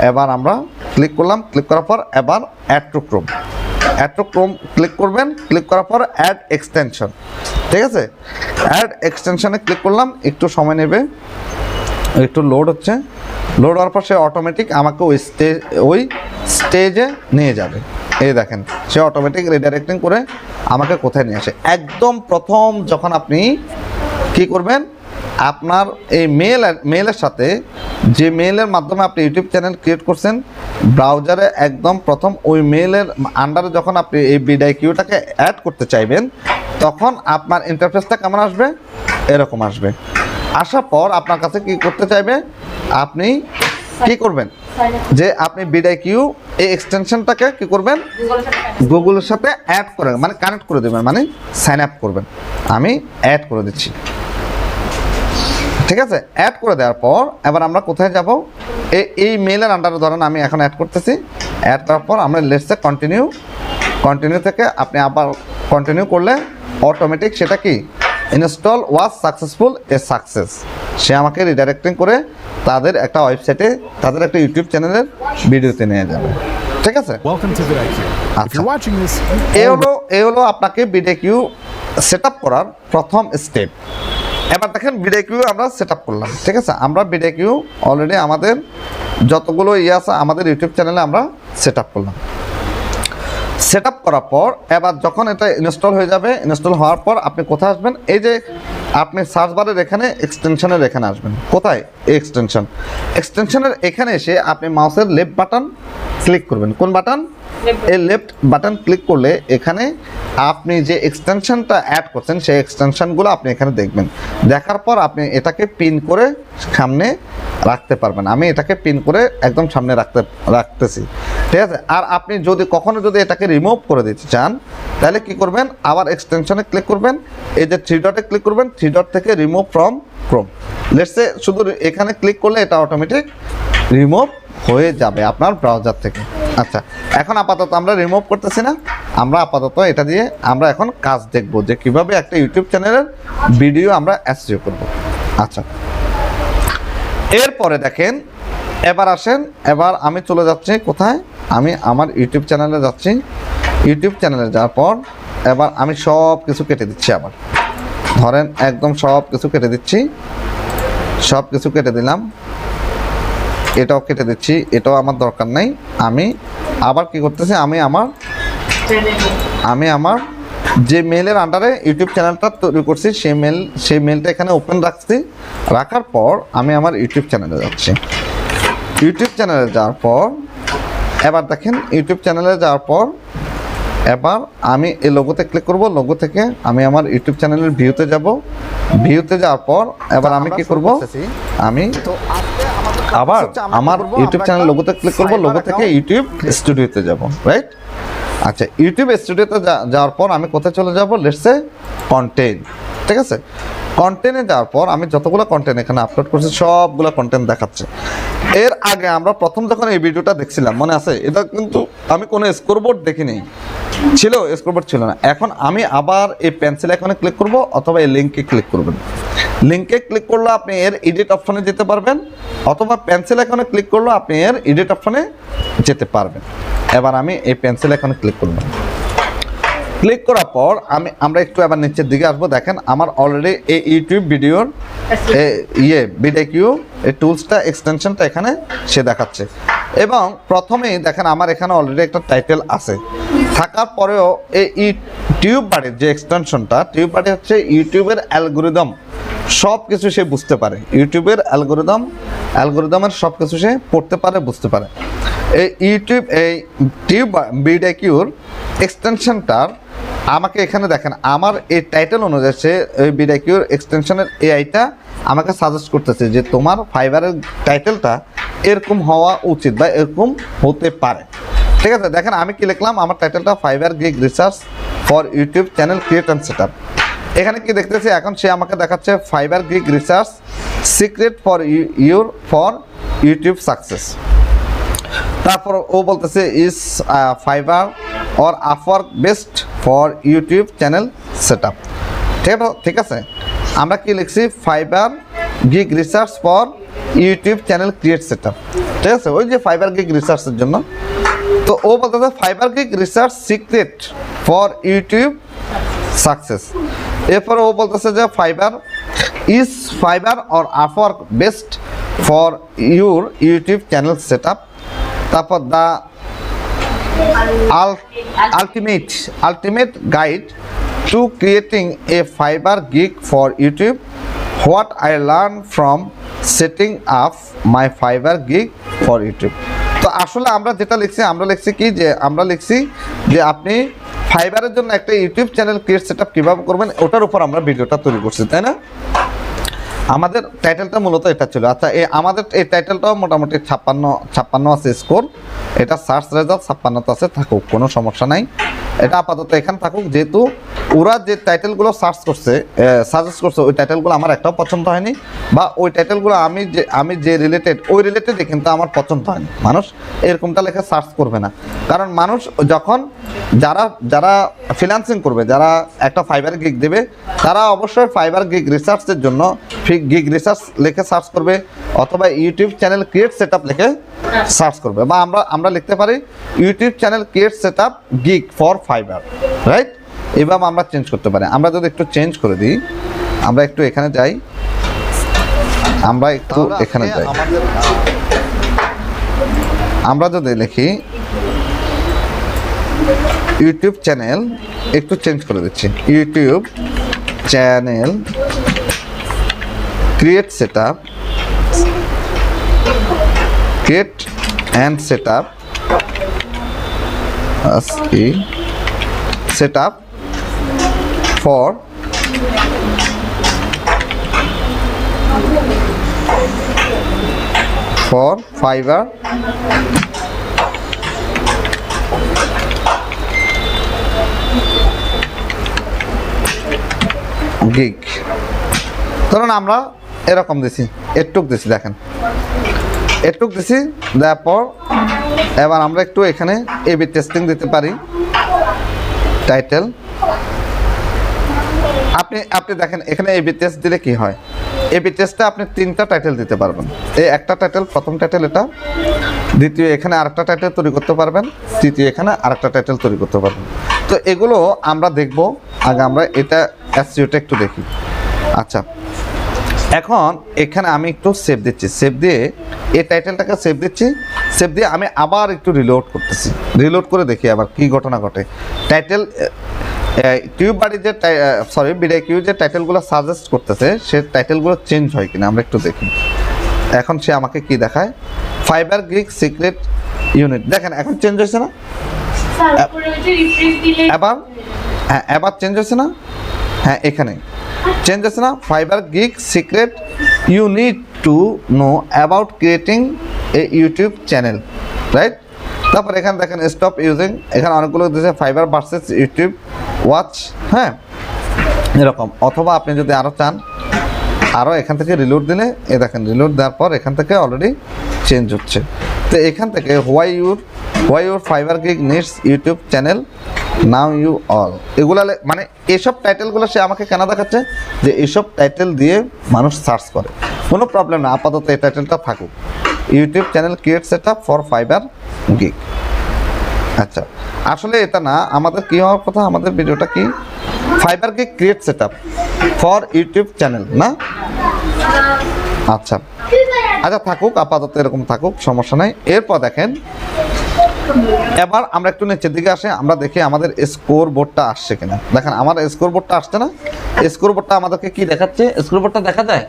এবার আমরা ক্লিক করলাম, ক্লিক করার পর এবার অ্যাড টু ক্রোম ক্লিক করবেন, ক্লিক করার পর অ্যাড এক্সটেনশন, ঠিক আছে? অ্যাড এক্সটেনশনে ক্লিক করলাম, একটু সময় নেবে, একটু লোড হচ্ছে। লোড হওয়ার পর সে অটোমেটিক আমাকে ওই স্টেজে নিয়ে যাবে। এই দেখেন, সে অটোমেটিক রিডাইরেক্টিং করে আমাকে কোথায় নিয়ে আসে। একদম প্রথম যখন আপনি কি করবেন, আপনার এই মেলের সাথে, যে মেলের মাধ্যমে আপনি ইউটিউব চ্যানেল ক্রিয়েট করছেন, ব্রাউজারে একদম প্রথম ওই মেলের আন্ডারে যখন আপনি এই বিডআইকিউটাকে অ্যাড করতে চাইবেন, তখন আপনার ইন্টারফেসটা কেমন আসবে? এরকম আসবে। আসার পর আপনার কাছে কি করতে চাইবে, আপনি কি করবেন, যে আপনি বিডআইকিউ এই এক্সটেনশনটাকে কি করবেন, গুগলের সাথে অ্যাড করে, মানে কানেক্ট করে দেবেন, মানে সাইন আপ করবেন। আমি অ্যাড করে দিচ্ছি, ঠিক আছে? অ্যাড করে দেওয়ার পর এবার আমরা কোথায় যাব? এই মেলের আন্ডারে ধরেন আমি এখন অ্যাড করতেছি। অ্যাড করার পর আমরা লেটসে কন্টিনিউ থেকে আপনি আবার কন্টিনিউ করলে অটোমেটিক সেটা কি, ইনস্টল ওয়াজ সাকসেসফুল, সাকসেস, সে আমাকে রিডাইরেক্টিং করে তাদের একটা ওয়েবসাইটে, তাদের একটা ইউটিউব চ্যানেলের ভিডিওতে নিয়ে যাবে, ঠিক আছে? এই হলো আপনাকে বিডআইকিউ সেট আপ করার প্রথম স্টেপ। এবার দেখেন বিডআইকিউ আমরা সেট আপ করলাম, ঠিক আছে? আমরা বিডআইকিউ অলরেডি আমাদের যতগুলো আছে আমাদের ইউটিউব চ্যানেলে আমরা সেট আপ করলাম। সেট আপ করার পর এবার যখন এটা ইনস্টল হয়ে যাবে, ইনস্টল হওয়ার পর আপনি কোথায় আসবেন? এই যে আপনি সার্চ বারের এখানে এক্সটেনশনের এখানে আসবেন। কোথায়? এক্সটেনশনের এখানে এসে আপনি মাউসের লেফট বাটন ক্লিক করবেন। কোন বাটন? এই লেফট বাটন ক্লিক করলে এখানে আপনি যে এক্সটেনশনটা অ্যাড করছেন সেই এক্সটেনশনগুলো আপনি এখানে দেখবেন। দেখার পর আপনি এটাকে পিন করে সামনে রাখতে পারবেন। আমি এটাকে পিন করে একদম সামনে রাখতেছি, ঠিক আছে? আর আপনি কখনো যদি এটাকে রিমুভ করে দিতে চান, তাহলে কি করবেন? আবার এক্সটেনশনে ক্লিক করবেন, এই যে 3 ডটে ক্লিক করবেন, 3 ডট থেকে রিমুভ ফ্রম ক্রোম, লেটসে শুধু এখানে ক্লিক করলে এটা অটোমেটিক রিমুভ হয়ে যাবে আপনার ব্রাউজার থেকে। আচ্ছা, এখন আপাতত আমরা রিমুভ করতেছি না, আমরা আপাতত এটা দিয়ে আমরা এখন কাজ দেখব যে কিভাবে একটা ইউটিউব চ্যানেলের ভিডিও আমরা এসইও করব। আচ্ছা, এরপরে দেখেন, এবার আসেন, এবার আমি চলে যাচ্ছি কোথায়? আমি আমার ইউটিউব চ্যানেলে যাচ্ছি। ইউটিউব চ্যানেলে যাওয়ার পর এবার আমি সব কিছু কেটে দিচ্ছি। আবার ধরেন একদম সব কিছু কেটে দিচ্ছি, সব কিছু কেটে দিলাম, এটাও কেটে দিচ্ছি, এটাও আমার দরকার নেই। আমি আবার কি করতেছি, আমি আমার যে মেলের আন্ডারে ইউটিউব চ্যানেলটা তৈরি করছি সেই মেলটা এখানে ওপেন রাখছি। রাখার পর আমি আমার ইউটিউব চ্যানেলে যাচ্ছি। ইউটিউব চ্যানেলে যাওয়ার পর এবার দেখেন, ইউটিউব চ্যানেলে যাওয়ার পর এবার আমি এই লোগোতে ক্লিক করব। লোগো থেকে আমি আমার ইউটিউব চ্যানেলের ভিউতে যাব। ভিউতে যাওয়ার পর এবার আমি কি করব, আমি আবার আমার ইউটিউব চ্যানেল লোগোতে ক্লিক করব। লোগো থেকে ইউটিউব স্টুডিওতে যাব, রাইট? আচ্ছা, ইউটিউব স্টুডিওতে যাওয়ার পর আমি কোথায় চলে যাব? লেটস সে কন্টেন্ট, ঠিক আছে। কন্টেন্টে যাওয়ার পর আমি যতগুলো কন্টেন্ট এখানে আপলোড করছি সবগুলো কন্টেন্ট দেখাচ্ছে। এর আগে আমরা প্রথম যখন এই ভিডিওটা দেখছিলাম মনে আছে, এটা কিন্তু আমি কোনো স্কোরবোর্ড দেখিনি, ছিল স্কোরবোর্ড ছিল না। এখন আমি আবার এই পেন্সিল আইকনে ক্লিক করব অথবা এই লিঙ্কে ক্লিক করবেন। লিঙ্কে ক্লিক করলে আপনি এর এডিট অপশনে যেতে পারবেন, অথবা পেন্সিল আইকনে ক্লিক করলে আপনি এর এডিট অপশনে যেতে পারবেন। এবার আমি এই পেন্সিল আইকনে ক্লিক করব। ক্লিক করার পর আমরা একটু আবার নিচের দিকে আসবো। দেখেন আমার অলরেডি এই ইউটিউব ভিডিওর ভিডিও এই টুলসটা এক্সটেনশনটা এখানে সে দেখাচ্ছে। এবং প্রথমেই দেখেন আমার এখানে অলরেডি একটা টাইটেল আছে, থাকার পরেও এই ইউটিউব বাড়ির যে এক্সটেনশনটা, টিউব বাড়ি হচ্ছে ইউটিউবের অ্যালগোরিদম সব কিছু সে বুঝতে পারে। ইউটিউবের অ্যালগোরিদমের সব কিছু সে পড়তে পারে, বুঝতে পারে। এই টিউব ভিডিওর এক্সটেনশনটার আমাকে এখানে দেখেন আমার এই টাইটেল অনুযায়ী সে এই ভিডিওর এক্সটেনশনের এআইটা আমাকে সাজেস্ট করতেছে যে তোমার ফাইবারের টাইটেলটা এরকম হওয়া উচিত বা এরকম হতে পারে। ঠিক আছে, দেখেন আমি কি লিখলাম, আমার টাইটেলটা fibre gig research for YouTube channel create and set up. এখানে কি দেখতেছি, এখন সে আমাকে দেখাচ্ছে fibre gig research secret for YouTube success. তারপর ও বলতেছে is fibre or Upwork best for YouTube channel set up. ঠিক আছে, আমরা কি লিখছি, fibre gig research for YouTube channel create set up. ঠিক আছে, ওই যে ফাইবার গিগ রিসার্চের জন্য। তো ও বলতেছে Fiverr gig research secret for YouTube success. এরপরে ও বলতেছে যে Fiverr or Upwork best for your YouTube channel set up. তারপর the ultimate guide to creating a Fiverr gig for YouTube, what I learn from setting up my Fiverr gig for YouTube. তো আসলে আমরা যেটা লিখছি, আমরা লিখছি যে আপনি ফাইবারের জন্য একটা YouTube channel create set up কীভাবে করবেন ওটার উপর আমরা ভিডিওটা তৈরি করছি, তাই না? আমাদের টাইটেলটা মূলত এটা ছিল। আচ্ছা, আমাদের এই টাইটেলটাও মোটামুটি 56 আছে স্কোর। এটা সার্চ রেজাল্ট 56 আছে, থাকুক, কোনো সমস্যা নাই, এটা আপাতত এখানে থাকুক। যেহেতু ওরা যে টাইটেলগুলো সাজেস্ট করছে ওই টাইটেলগুলো আমার একটাও পছন্দ হয়নি, বা ওই টাইটেলগুলো আমি যে রিলেটেডে কিন্তু আমার পছন্দ হয়নি। মানুষ এরকমটা লেখা সার্চ করবে না, কারণ মানুষ যখন যারা ফ্রিল্যান্সিং করবে, যারা একটা ফাইবার গিগ দেবে, তারা অবশ্যই ফাইবার গিগ রিসার্চের জন্য গিগ রিসার্চ লিখে সার্চ করবে, অথবা YouTube channel create set up লিখে সার্চ করবে, বা আমরা লিখতে পারি YouTube channel create set up gig for fibre, right? এভাবে আমরা চেঞ্জ করতে পারি। আমরা যদি একটু চেঞ্জ করে দিই, আমরা একটু এখানে যাই, আমরা যদি লিখি ইউটিউব চ্যানেল, একটু চেঞ্জ করে দিচ্ছি, YouTube channel create and set up for Fiverr gig. ধরুন আমরা এরকম দিছি, এটুক দিছি, দেখেন এটুক দিছি, দেওয়ার পর এবার আমরা একটু এখানে এবি টেস্টিং দিতে পারি। টাইটেল আপনি দেখেন এখানে এবি টেস্ট দিলে কি হয়, এবি টেস্টে আপনি 3টা টাইটেল দিতে পারবেন। এই একটা টাইটেল, প্রথম টাইটেল এটা, দ্বিতীয় এখানে আরেকটা টাইটেল তৈরি করতে পারবেন, তৃতীয় এখানে আরেকটা টাইটেল তৈরি করতে পারবেন। তো এগুলো আমরা দেখব, আগে আমরা এটা এসইওটা একটু দেখি। আচ্ছা, এখন এখানে আমি একটু সেভ দিচ্ছি, সেভ দিয়ে এই টাইটেলটাকে সেভ দিচ্ছি, সেভ দিয়ে আমি আবার একটু রিলোড করতেছি, রিলোড করে দেখি আবার কি ঘটনা ঘটে। টাইটেল ভিডিও যে টাইটেলগুলো সাজেস্ট করতেছে সে টাইটেলগুলো চেঞ্জ হয় কিনা আমরা একটু দেখি। এখন সে আমাকে কি দেখায়, ফাইবার গিগ সিক্রেট ইউনিট, দেখেন এখন চেঞ্জ হয়েছে না? এবার চেঞ্জ হয়েছে না? হ্যাঁ, এখানে চেঞ্জ হয়েছে না? Fiverr gig secret you need to know about creating a YouTube channel, right? তারপর এখানে দেখেন স্টপ ইউজিং, এখানে অনেকগুলো দিয়েছে ফাইবার ভার্সেস ইউটিউব ওয়াচ। হ্যাঁ, এরকম। অথবা আপনি যদি আরও চান, আরও এখান থেকে রিলোড দিলে দেখেন রিলোড দেওয়ার পর এখান থেকে অলরেডি চেঞ্জ হচ্ছে। তো এখান থেকে why your Fiverr gig needs YouTube channel now you all, এগুলা মানে এইসব টাইটেলগুলো সে আমাকে কেন দেখাচ্ছে যে এইসব টাইটেল দিয়ে মানুষ সার্চ করে। কোনো প্রবলেম না, আপাতত এই টাইটেলটা থাকুক, YouTube channel create set up for Fiverr gig. আচ্ছা, আসলে এটা না, আমাদের কী হওয়ার কথা, আমাদের ভিডিওটা কি fibre gig create set up for YouTube channel না? আচ্ছা আচ্ছা থাকুক, আপাতত এরকম থাকুক, সমস্যা নাই। এরপর দেখেন, এবার আমরা একটু নিচের দিকে আসে, আমরা দেখি আমাদের স্কোর বোর্ডটা আসছে কিনা। দেখেন আমার স্কোর বোর্ডটা আসছে না? স্কোর বোর্ডটা আমাদেরকে কি দেখাচ্ছে? স্কোর বোর্ডটা দেখা যায়?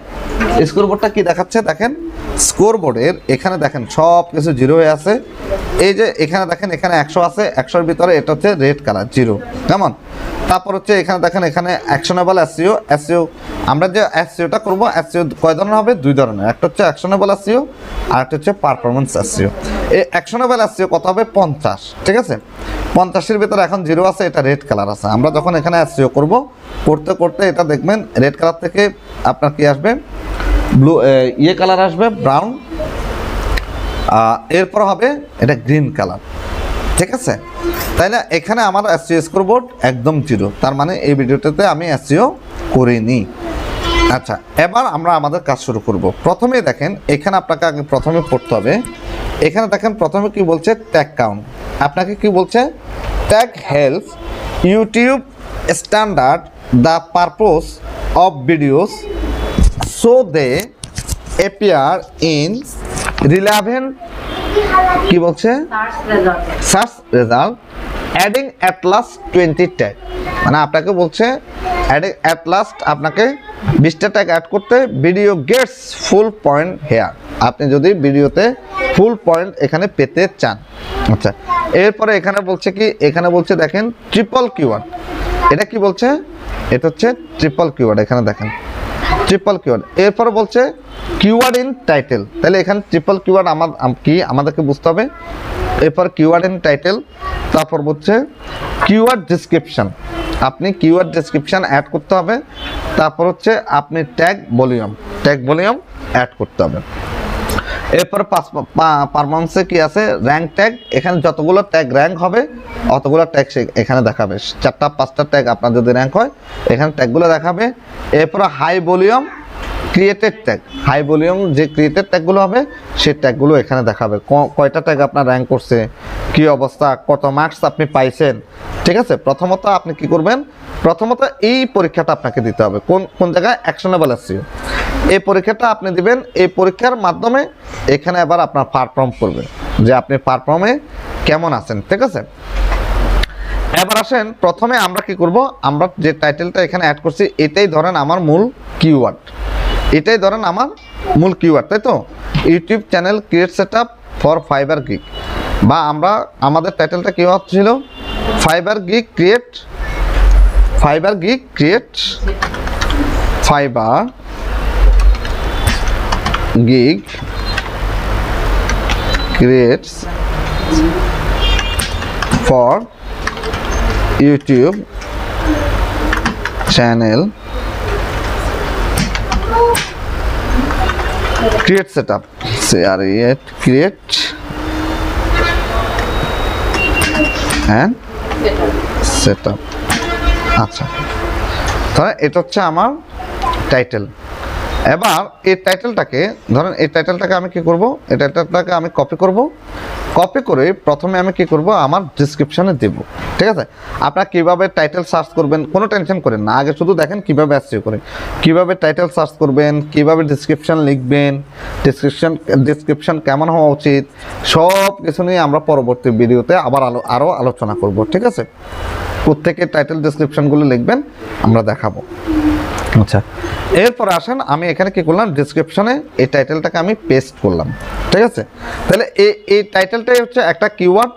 স্কোর বোর্ডটা কি দেখাচ্ছে দেখেন, স্কোর বোর্ডের এখানে দেখেন সব কিছু জিরো হয়ে আছে। এই যে এখানে দেখেন, এখানে 100 আছে, 100-এর ভিতরে এটা হচ্ছে রেড কালার জিরো, কেমন? তারপর হচ্ছে এখানে দেখেন, এখানে অ্যাকশনেবল এসইও, আমরা যে এসইওটা করবো, এসইও কয় ধরনের হবে? 2 ধরনের, একটা হচ্ছে অ্যাকশনেবল এসইও আর একটা হচ্ছে পারফরমেন্স এসইও। এই অ্যাকশনেবল এসইও কত হবে? 50, ঠিক আছে? 50-এর ভিতরে এখন জিরো আছে, এটা রেড কালার আছে। আমরা যখন এখানে এসইও করবো, করতে করতে এটা দেখবেন রেড কালার থেকে আপনার কি আসবে, ব্লু কালার আসবে, ব্রাউন, এরপর হবে এটা গ্রিন কালার, ঠিক আছে? তাইলে এখানে আমার এসইও স্কোর বোর্ড একদম জিরো, তার মানে এই ভিডিওটাতে আমি এসইও করিনি। আচ্ছা, এবার আমরা আমাদের কাজ শুরু করব। প্রথমে দেখেন, এখানে আপনাকে আগে প্রথমে পড়তে হবে। এখানে দেখেন প্রথমে কি বলছে, ট্যাগ কাউন্ট। আপনাকে কি বলছে? Tag help YouTube standard the purpose of videos so they appear in relevant, কি বলছে, search result, adding at last 20 tag. মানে আপনাকে বলছে অ্যাডিং অ্যাট লাস্ট আপনাকে 20টা ট্যাগ অ্যাড করতে, video gets full point here. আপনি যদি ভিডিওতে ফুল পয়েন্ট এখানে পেতে চান। আচ্ছা, এরপরে এখানে বলছে কি, এখানে বলছে দেখেন ট্রিপল কিওয়ার্ড। এটা কি বলছে? এটা হচ্ছে ট্রিপল কিওয়ার্ড, এখানে দেখেন ট্রিপল কিওয়ার্ড। এরপরে বলছে কিওয়ার্ড ইন টাইটেল। তাহলে এখানে ট্রিপল কিওয়ার্ড কি আমাদেরকে বুঝতে হবে। এরপর কিওয়ার্ড ইন টাইটেল, তারপর বলছে কিওয়ার্ড ডিসক্রিপশন, আপনি কিওয়ার্ড ডিসক্রিপশন অ্যাড করতে হবে। তারপর হচ্ছে আপনি ট্যাগ ভলিউম অ্যাড করতে হবে। এরপর পারফরম্যান্সে কি আছে, র্যাঙ্ক ট্যাগ। এখানে যতগুলো ট্যাগ র্যাঙ্ক হবে অতগুলো ট্যাগ এখানে দেখাবে। 4-5টা ট্যাগ আপনার যদি র্যাঙ্ক হয় এখানে ট্যাগগুলো দেখাবে। এরপর high volume created tag, high volume যে ক্রিয়েটেড ট্যাগগুলো হবে সেই ট্যাগগুলো এখানে দেখাবে। কয়টা ট্যাগ আপনার র্যাঙ্ক করছে, কি অবস্থা, কত মার্কস আপনি পাইছেন, ঠিক আছে? প্রথমত আপনি কি করবেন, প্রথমত এই পরীক্ষাটা আপনাকে দিতে হবে। কোন জায়গায়? Actionable SEO. এই পরীক্ষাটা আপনি দিবেন। এই পরীক্ষার মাধ্যমে এখানে আবার আপনার পারফর্ম করবে যে আপনি পারফর্মে কেমন আছেন, ঠিক আছে? এবার আসেন, প্রথমে আমরা কি করব, আমরা যে টাইটেলটা এখানে অ্যাড করছি এটাই ধরেন আমার মূল কিওয়ার্ড, এটাই ধরেন আমার মূল কিওয়ার্ড, তাই তো? YouTube channel create set up for Fiverr gig, বা আমরা আমাদের টাইটেলটা কি ছিল, fibre gig create for YouTube channel create setup, create and setup. আচ্ছা, তাহলে এটা হচ্ছে আমার টাইটেল। এবার এই টাইটেলটাকে ধরেন, এই টাইটেলটাকে আমি কি করব, এই টাইটেলটাকে আমি কপি করে প্রথমে আমি কি করব, আমার ডিসক্রিপশনে দেব, ঠিক আছে? আপনারা কিভাবে টাইটেল সার্চ করবেন কোনো টেনশন করেন না, আগে শুধু দেখেন কিভাবে এসইও করে, কিভাবে টাইটেল সার্চ করবেন, কিভাবে ডিসক্রিপশন লিখবেন, ডিসক্রিপশন কেমন হওয়া উচিত, সব কিছু নিয়ে আমরা পরবর্তী ভিডিওতে আবার আরও আলোচনা করব, ঠিক আছে? প্রত্যেকের টাইটেল ডিসক্রিপশনগুলো লিখবেন, আমরা দেখাবো। আচ্ছা, এরপর আসেন, আমি এখানে কি করলাম, ডিসক্রিপশনে এই টাইটেলটাকে আমি পেস্ট করলাম, ঠিক আছে? তাহলে এই টাইটেলটাই হচ্ছে একটা কিওয়ার্ড,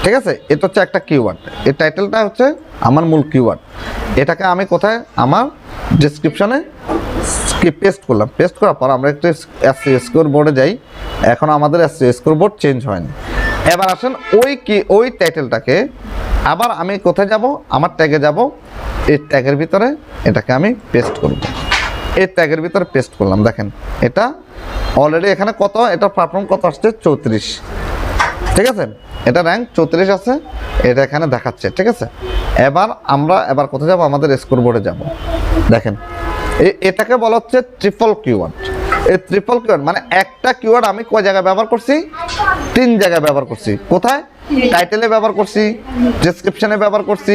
ঠিক আছে? এটা হচ্ছে একটা কিওয়ার্ড, এই টাইটেলটা হচ্ছে আমার মূল কিওয়ার্ড। এটাকে আমি কোথায়, আমার ডিসক্রিপশনে পেস্ট করলাম। পেস্ট করার পর আমরা একটু এসইও স্কোর বোর্ডে যাই। এখন আমাদের এসইও স্কোর বোর্ড চেঞ্জ হয়নি। এবার আসেন ওই টাইটেলটাকে আবার আমি কোথায় যাব, আমার ট্যাগে যাব, এই ট্যাগের ভিতরে এটাকে আমি পেস্ট করব। এই ট্যাগের ভিতরে পেস্ট করলাম, দেখেন এটা অলরেডি এখানে কত, এটা পারফর্ম কত আসছে 34, ঠিক আছে, এটা র্যাঙ্ক 34 আছে, এটা এখানে দেখাচ্ছে, ঠিক আছে। এবার কোথায় যাব, আমাদের স্কোর বোর্ডে যাব। দেখেন এটাকে বলা হচ্ছে ট্রিপল কিওয়ার্ড। এই ট্রিপল কিওয়ার্ড মানে একটা কিওয়ার্ড আমি কয় জায়গায় ব্যবহার করছি, 3 জায়গায় ব্যবহার করছি। কোথায়? টাইটেলে ব্যবহার করছি, ডেসক্রিপশনে ব্যবহার করছি,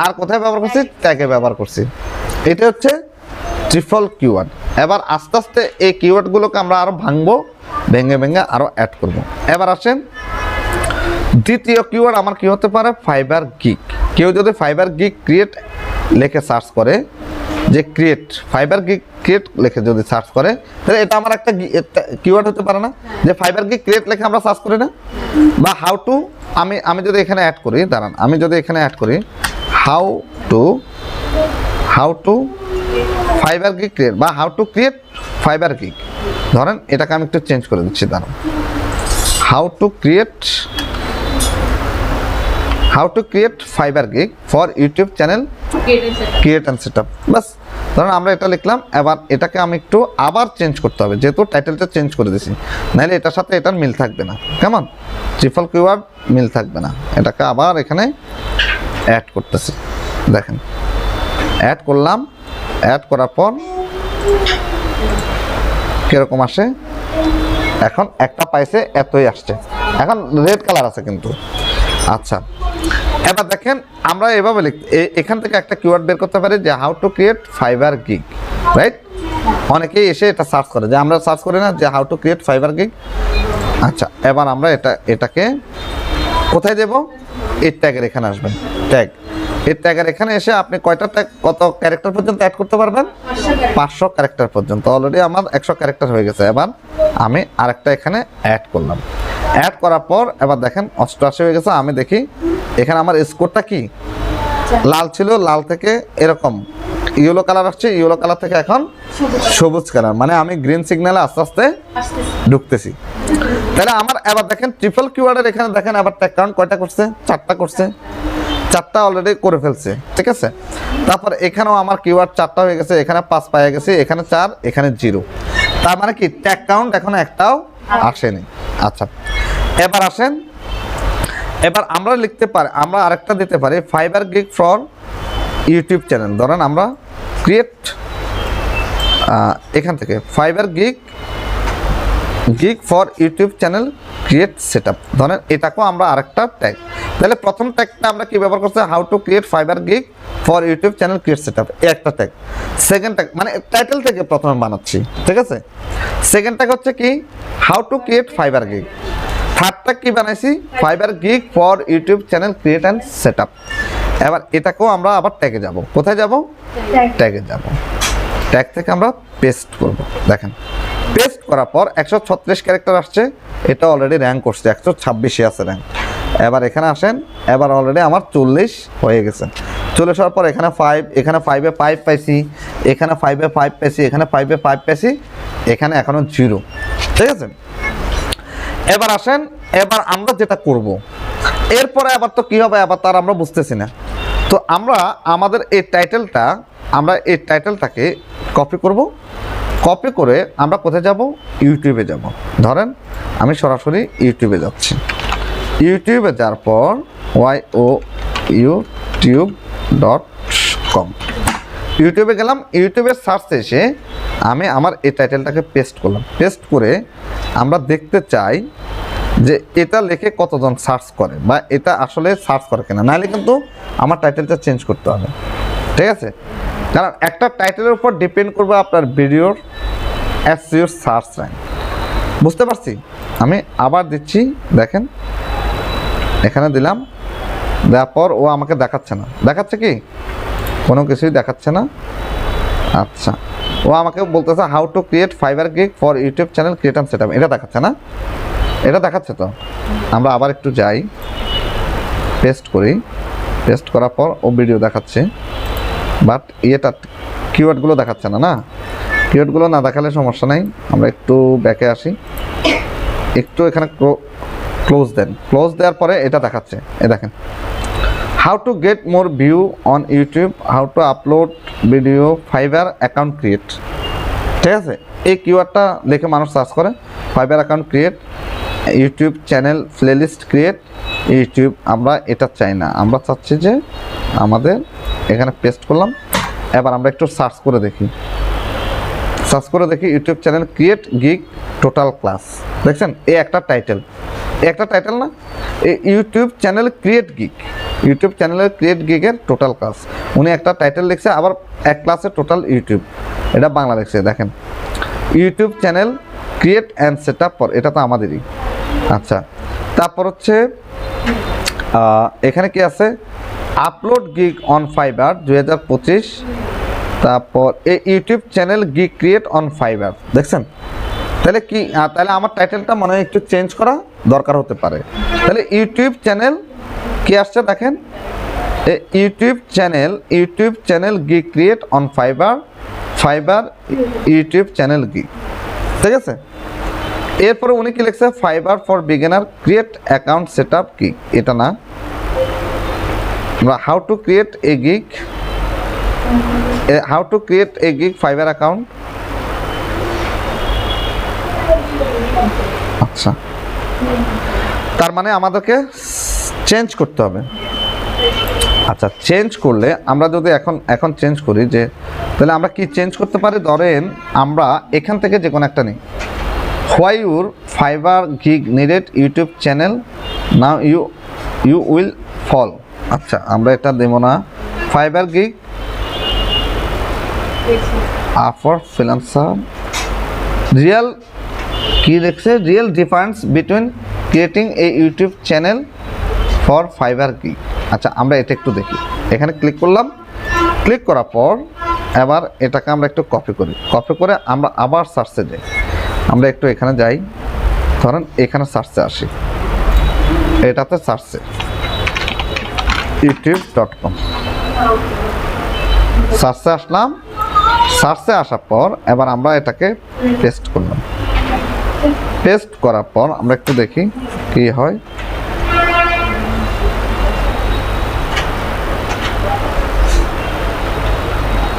আর কোথায় ব্যবহার করছি, ট্যাগে ব্যবহার করছি। এটা হচ্ছে ট্রিপল কিওয়ার্ড। এবার আস্তে আস্তে এই কিওয়ার্ডগুলোকে আমরা আরো ভাঙবো, ভেঙে আরো অ্যাড করব। এবার আসেন দ্বিতীয় কিওয়ার্ড আমার কি হতে পারে, ফাইবার গিগ। কেউ যদি ফাইবার গিগ ক্রিয়েট লিখে সার্চ করে, যে ক্রিয়েট ফাইবার গিগ ক্রিয়েট লিখে যদি সার্চ করে, তাহলে এটা আমার একটা কিওয়ার্ড হতে পারে না, যে ফাইবার গিগ ক্রিয়েট লিখে আমরা সার্চ করি না। বা হাউ টু, আমি যদি এখানে অ্যাড করি, দাঁড়ান, আমি যদি এখানে অ্যাড করি how to Fiverr gig create বা how to create Fiverr gig, ধরেন এটাকে আমি একটু চেঞ্জ করে দিচ্ছি, দাঁড়ান, how to create Fiverr gig for YouTube channel create and setup. বাস, ধরুন আমরা এটা লিখলাম। এবার এটাকে আমি একটু আবার চেঞ্জ করতে হবে, যেহেতু টাইটেলটা চেঞ্জ করে দিয়েছি, নাহলে এটার সাথে এটার মিল থাকবে না। কেমন? ট্রিপল কিওয়ার্ড মিল থাকবে না। এটাকে আবার এখানে অ্যাড করতেছি, দেখেন অ্যাড করলাম। অ্যাড করার পর কিরকম আসে, এখন একটা পাইছে এতই আসছে, এখন রেড কালার আছে কিন্তু। আচ্ছা, এবার দেখেন আমরা এভাবে এখান থেকে একটা কিওয়ার্ড বের করতে পারি, যে how to create Fiverr gig, right? অনেকেই এসে এটা সার্চ করে, যে আমরা সার্চ করি না যে how to create Fiverr gig. আচ্ছা, এবার আমরা এটাকে কোথায় দেব, এই ট্যাগের এখানে আসবেন, ট্যাগ। এই ট্যাগের এখানে এসে আপনি কয়টা ট্যাগ, কত ক্যারেক্টার পর্যন্ত অ্যাড করতে পারবেন? 500 ক্যারেক্টার পর্যন্ত। অলরেডি আমার 100 ক্যারেক্টার হয়ে গেছে। এবার আমি আরেকটা এখানে অ্যাড করলাম। অ্যাড করার পর এবার দেখেন 88 হয়ে গেছে। আমি দেখি এখানে আমার স্কোরটা কি, লাল ছিল, লাল থেকে এরকম ইয়েলো কালার আসছে, ইয়েলো কালার থেকে এখন সবুজ কালার, মানে আমি গ্রিন সিগন্যালে আস্তে আস্তে ঢুকতেছি। তাহলে আমার এবার দেখেন ট্রিপল কিওয়ার্ডের এখানে দেখেন আবার ট্যাগ কাউন্ট কয়টা করছে, 4টা করছে, 4টা অলরেডি করে ফেলছে, ঠিক আছে। তারপর এখানেও আমার কিওয়ার্ড 4টা হয়ে গেছে, এখানে 5 পাওয়া গেছে, এখানে 4, এখানে 0। তার মানে কি ট্যাগ কাউন্ট এখন একটাও আসেনি। আচ্ছা, এবার আসেন, এবার আমরা লিখতে পারি, আমরা আরেকটা দিতে পারি fibre gig for YouTube channel. ধরেন আমরা ক্রিয়েট এখান থেকে fibre gig for YouTube channel create setup, ধরেন এটাকেও আমরা আরেকটা ট্যাগ। তাহলে প্রথম ট্যাগটা আমরা কি ব্যবহার করছি, how to create Fiverr gig for YouTube channel create setup, একটা ট্যাগ। সেকেন্ড ট্যাগ মানে টাইটেল থেকে প্রথমে বানাচ্ছি, ঠিক আছে। সেকেন্ড ট্যাগ হচ্ছে কি, how to create Fiverr gig. থার্ডটা কি বানাইছি, Fiverr gig for YouTube channel create and setup. এবার এটাকেও আমরা আবার ট্যাগে যাব, কোথায় যাব, ট্যাগে যাব। ট্যাগ থেকে আমরা পেস্ট করব, দেখেন পেস্ট করার পর 136 ক্যারেক্টার আসছে, এটা অলরেডি র্যাঙ্ক করছে, 126-এ আছে র্যাঙ্ক। এবার এখানে আসেন, এবার অলরেডি আমার 40 হয়ে গেছে। 40 হওয়ার পর এখানে 5, এখানে 5-এ 5 পাইছি, এখানে 5-এ 5 পাইছি, এখানে 5-এ 5 পাইছি, এখানে এখনো 0, ঠিক আছে। এবার আসেন, এবার আমরা যেটা করব, এরপরে আবার তো কি হবে আবার তার আমরা বুঝতেছি না। তো আমরা আমাদের এই টাইটেলটাকে কপি করব। কপি করে আমরা কোথায় যাব, ইউটিউবে যাব। ধরেন আমি সরাসরি ইউটিউবে যাচ্ছি। ইউটিউবে যাওয়ার পর youtube.com ইউটিউবে গেলাম। ইউটিউবের সার্চে এসে আমি আমার এই টাইটেলটাকে পেস্ট করলাম। পেস্ট করে আমরা দেখতে চাই যে এটা লিখে কতজন সার্চ করে, বা এটা আসলে সার্চ করে কিনা, নাহলে কিন্তু আমার টাইটেলটা চেঞ্জ করতে হবে, ঠিক আছে। কারণ একটা টাইটেলের উপর ডিপেন্ড করবে আপনার ভিডিওর এসইও সার্চ র্যাঙ্ক। বুঝতে পারছি? আমি আবার দিচ্ছি, দেখেন এখানে দিলাম, দেওয়ার পর ও আমাকে দেখাচ্ছে না, দেখাচ্ছে কি কোনো কিছুই দেখাচ্ছে না। আচ্ছা, ও আমাকে বলতেছে how to create Fiverr gig for YouTube channel create and setup, এটা দেখাচ্ছে না, এটা দেখাচ্ছে তো। আমরা আবার একটু যাই, পেস্ট করি, পেস্ট করার পর ও ভিডিও দেখাচ্ছে, বাট এটা কিওয়ার্ডগুলো দেখাচ্ছে না। না, কিওয়ার্ডগুলো না দেখালে সমস্যা নেই, আমরা একটু ব্যাকে আসি, একটু এখানে ক্লোজ দেন। ক্লোজ দেওয়ার পরে এটা দেখাচ্ছে, এ দেখেন how to get more view on YouTube, how to upload video, fibre account create. ঠিক আছে, এই কিওয়ার্ডটা লিখে মানুষ সার্চ করে, fibre account create, YouTube channel playlist create, YouTube. আমরা এটা চাই না, আমরা চাচ্ছি যে আমাদের এখানে পেস্ট করলাম। এবার আমরা একটু সার্চ করে দেখি, YouTube channel create gig total class. দেখছেন, এই একটা টাইটেল না, এই YouTube channel create gig, YouTube চ্যানেলের ক্রিয়েট গিগের টোটাল ক্লাস। উনি একটা টাইটেল লিখছে, আবার এক ক্লাসে টোটাল ইউটিউব, এটা বাংলা লিখছে। দেখেন, YouTube channel create and set up for, এটা তো আমাদেরই। আচ্ছা, তারপর হচ্ছে এখানে কি আছে, আপলোড গিগ অন ফাইবার 2025। তারপর এই YouTube channel gig create on fibre. দেখছেন, তাহলে কি, তাহলে আমার টাইটেলটা মনে হয় একটু চেঞ্জ করা দরকার হতে পারে। তাহলে ইউটিউব চ্যানেল কি আসছে দেখেন, YouTube channel gig create on fibre YouTube channel gig. ঠিক আছে, এরপরে উনি কি লিখছে, fibre for beginner create account set up কি, এটা না, how to create a gig, fibre account. আচ্ছা, তার মানে আমাদেরকে চেঞ্জ করতে হবে। আচ্ছা, চেঞ্জ করলে আমরা যদি এখন চেঞ্জ করি, যে তাহলে আমরা কি চেঞ্জ করতে পারি, ধরেন আমরা এখান থেকে যে কোনো একটা নিই, why your Fiverr gig needed YouTube channel now you will fall. আচ্ছা, আমরা এটা দেবো না, Fiverr gig for freelancer, real কি দেখছে, real difference between creating a YouTube channel for Fiverr gig. আচ্ছা, আমরা এটা একটু দেখি, এখানে ক্লিক করলাম, ক্লিক করার পর এবার এটাকে আমরা একটু কপি করে আমরা আবার সার্চে যাই। আমরা একটু এখানে যাই, ধরেন এখানে সার্চে আসি, এটাতে সার্চে youtube.com সার্চে আসলাম। সার্চে আসার পর এবার আমরা এটাকে পেস্ট করলাম, পেস্ট করার পর আমরা একটু দেখি কি হয়।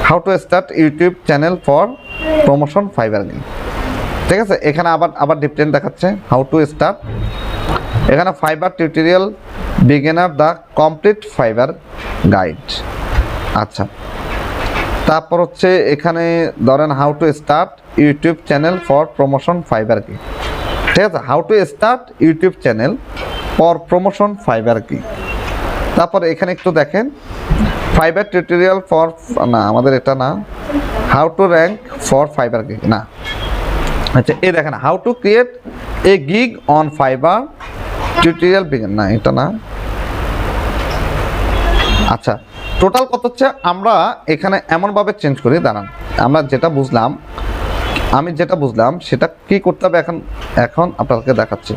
How to start YouTube channel for promotion fibre gig. ঠিক আছে, এখানে আবার ডিফারেন্ট দেখাচ্ছে, হাউ টু স্টার্ট, এখানে fibre tutorial beginner the complete fibre guide. আচ্ছা, তারপর হচ্ছে এখানে ধরেন how to start YouTube channel for promotion fibre gig. ঠিক আছে, how to start YouTube channel for promotion fibre gig. তারপর এখানে একটু দেখেন, ফাইবার টিউটোরিয়াল ফর, না আমাদের এটা না, how to rank for Fiverr gig না। আচ্ছা, এই দেখেন, how to create a gig on fibre tutorial begin, না এটা না। আচ্ছা, টোটাল কত হচ্ছে, আমরা এখানে এমনভাবে চেঞ্জ করি, দাঁড়ান, আমরা আমি যেটা বুঝলাম সেটা কি করতে হবে, এখন আপনাদেরকে দেখাচ্ছি।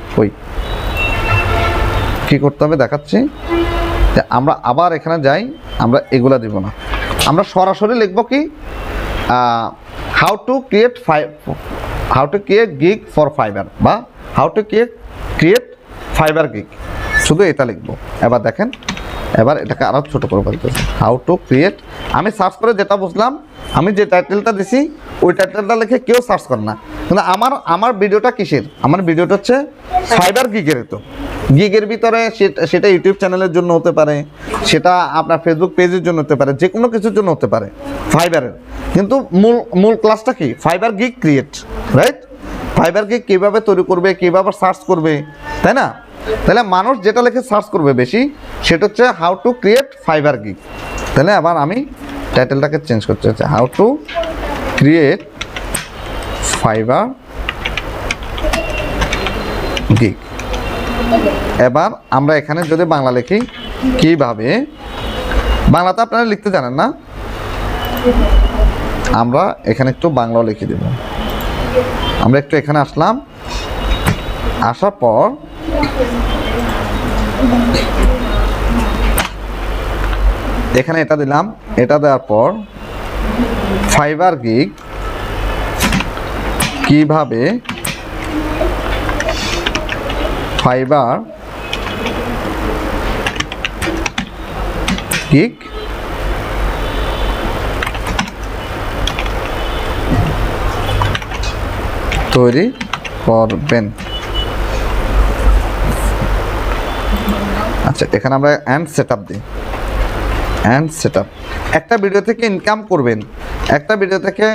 কি করতে হবে দেখাচ্ছি, যে আমরা আবার এখানে যাই, আমরা এগুলা দিব না, আমরা সরাসরি লিখব কি, how to create gig for Fiverr, বা how to create Fiverr gig, শুধু এটা লিখবো। এবার দেখেন, এবার এটাকে আরও ছোটো করে বলতেছি, হাউ টু ক্রিয়েট। আমি সার্চ করে যেটা বুঝলাম, আমি যে টাইটেলটা দিছি ওই টাইটেলটা লিখে কেউ সার্চ করে না, কিন্তু আমার ভিডিওটা কিসের, আমার ভিডিওটা হচ্ছে ফাইবার গিগের। তো গিগের ভিতরে সেটা ইউটিউব চ্যানেলের জন্য হতে পারে, সেটা আপনার ফেসবুক পেজের জন্য হতে পারে, যে কোনো কিছুর জন্য হতে পারে ফাইবারের, কিন্তু মূল ক্লাসটা কি, fibre gig create, right? Fibre gig কীভাবে তৈরি করবে, কীভাবে সার্চ করবে, তাই না? তাহলে মানুষ যেটা লিখে সার্চ করবে বেশি, সেটা হচ্ছে how to create Fiverr gig. তাহলে আবার আমি টাইটেলটাকে চেঞ্জ করতে চাচ্ছি, how to create Fiverr gig. এবার আমরা এখানে যদি বাংলা লিখি, কিভাবে, বাংলাতে আপনারা লিখতে জানেন না, আমরা এখানে একটু বাংলাও লিখে দেব। আমরা একটু এখানে আসলাম, আসার পর এখানে এটা দিলাম, এটা দেওয়ার পর ফাইবার গিগ কিভাবে ফাইবার গিগ তৈরি করবেন। আচ্ছা, এখানে আমরা অ্যান্ড সেটআপ দিই, অ্যান্ড সেটআপ। একটা ভিডিও থেকে ইনকাম করবেন, একটা ভিডিও থেকে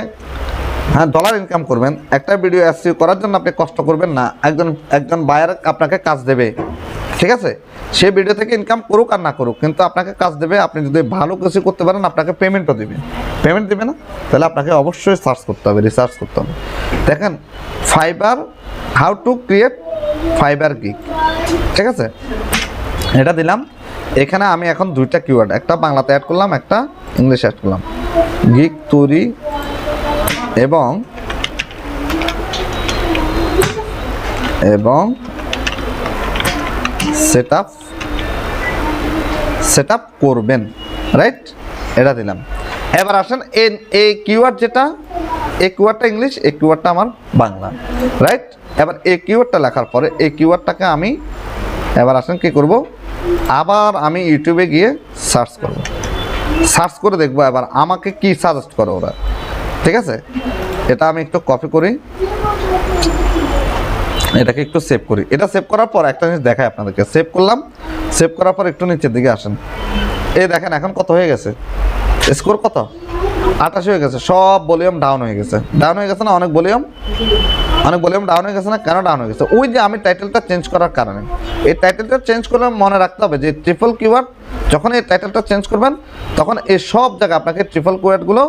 ডলার ইনকাম করবেন। একটা ভিডিও এসইও করার জন্য আপনি কষ্ট করবেন না, একজন বায়ার আপনাকে কাজ দেবে, ঠিক আছে? সে ভিডিও থেকে ইনকাম করুক আর না করুক, কিন্তু আপনাকে কাজ দেবে। আপনি যদি ভালো কিছু করতে পারেন আপনাকে পেমেন্টও দেবে। পেমেন্ট দেবে না? তাহলে আপনাকে অবশ্যই সার্চ করতে হবে, রিসার্চ করতে হবে। দেখেন fibre, how to create Fiverr gig, ঠিক আছে? এটা দিলাম। এখানে আমি এখন দুইটা কিওয়ার্ড, একটা বাংলাতে অ্যাড করলাম, একটা ইংলিশে অ্যাড করলাম। গিগ তৈরি এবং সেটআপ করবেন, রাইট? এটা দিলাম। এবার আসেন এই কিওয়ার্ড যেটা, এই কিওয়ার্ডটা ইংলিশ, এই কিওয়ার্ডটা আমার বাংলা, রাইট? এবার এই কিওয়ার্ডটা লেখার পরে এই কিওয়ার্ডটাকে আমি এবার আসেন কি করব, আবার আমি ইউটিউবে গিয়ে সার্চ করব, সার্চ করে দেখব এবার আমাকে কি সাজেস্ট করে ওরা, ঠিক আছে? এটা আমি একটু কপি করি, এটাকে একটু সেভ করি। এটা সেভ করার পর একটা জিনিস দেখাই আপনাদেরকে। সেভ করলাম, সেভ করার পর একটু নিচের দিকে আসেন। এই দেখেন এখন কত হয়ে গেছে, স্কোর কত? 28 হয়ে গেছে। সব ভলিউম ডাউন হয়ে গেছে। ডাউন হয়ে গেছে না? অনেক ভলিউম ডাউন হয়ে গেছে না? কেন ডাউন হয়ে গেছে? ওই যে আমি টাইটেলটা চেঞ্জ করার কারণে। এই টাইটেলটা চেঞ্জ করলে মনে রাখতে হবে যে ট্রিপল কিওয়ার্ড, যখন এই টাইটেলটা চেঞ্জ করবেন তখন এই সব জায়গায় আপনাকে ট্রিপল কিওয়ার্ডগুলো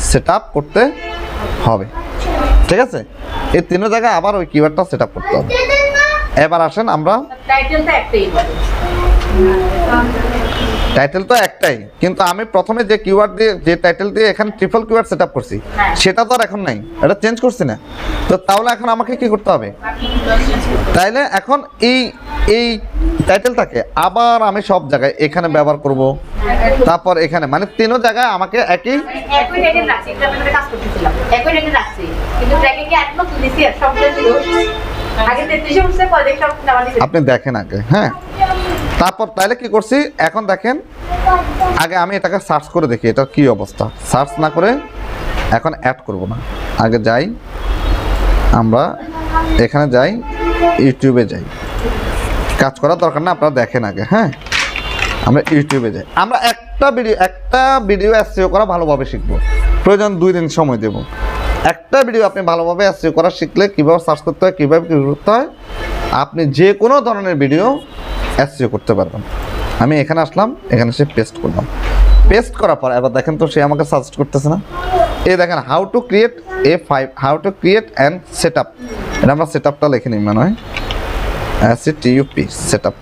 সেট আপ করতে হবে, ঠিক আছে? এই তিনটা জায়গায় আবার ওই কিওয়ার্ডটা সেট আপ করতে হবে। এবার আসেন আমরা টাইটেল তো একটাই, কিন্তু আমি প্রথমে যে কিওয়ার্ড দিয়ে, যে টাইটেল দিয়ে এখানে ট্রিপল কিওয়ার্ড সেটআপ করছি, সেটা তো আর এখন নাই, এটা চেঞ্জ করছি না। তো তাহলে এখন আমাকে কি করতে হবে? তাইলে এখন এই টাইটেলটাকে আবার আমি সব জায়গায় এখানে ব্যবহার করব, তারপর এখানে, মানে তিনও জায়গায় আমাকে একই টাইটেল রাখছি। এটা আমি কাজ করতেছিলাম, একই টাইটেল রাখছি, কিন্তু ট্র্যাকে কি একদম তুলিছি আর সবগুলো ছিল আগে 33 হচ্ছে, পরে দেখলাম নামার দিছি। আপনি দেখেন আগে, হ্যাঁ? তারপর তাইলে কি করছি এখন দেখেন, আগে আমি এটাকে সার্চ করে দেখি এটা কি অবস্থা। সার্চ না করে এখন অ্যাড করব না, আগে যাই, আমরা এখানে যাই, ইউটিউবে যাই। কাজ করার দরকার না, আপনারা দেখেন আগে, হ্যাঁ? আমরা ইউটিউবে যাই। আমরা একটা ভিডিও এসইও করা ভালোভাবে শিখবো, প্রয়োজন 2 দিন সময় দেব। একটা ভিডিও আপনি ভালোভাবে এসইও করা শিখলে কীভাবে সার্চ করতে হয়, কীভাবে কী করতে হয়, আপনি যে কোনো ধরনের ভিডিও এসইও করতে পারবেন। আমি এখানে আসলাম, এখানে সে পেস্ট করলাম। পেস্ট করার পর এবার দেখেন তো সে আমাকে সাজেস্ট করতেছে না? এই দেখেন how to create and set up. এটা আমরা সেট আপটা লিখে নিই, মনে হয় SETUP, set up.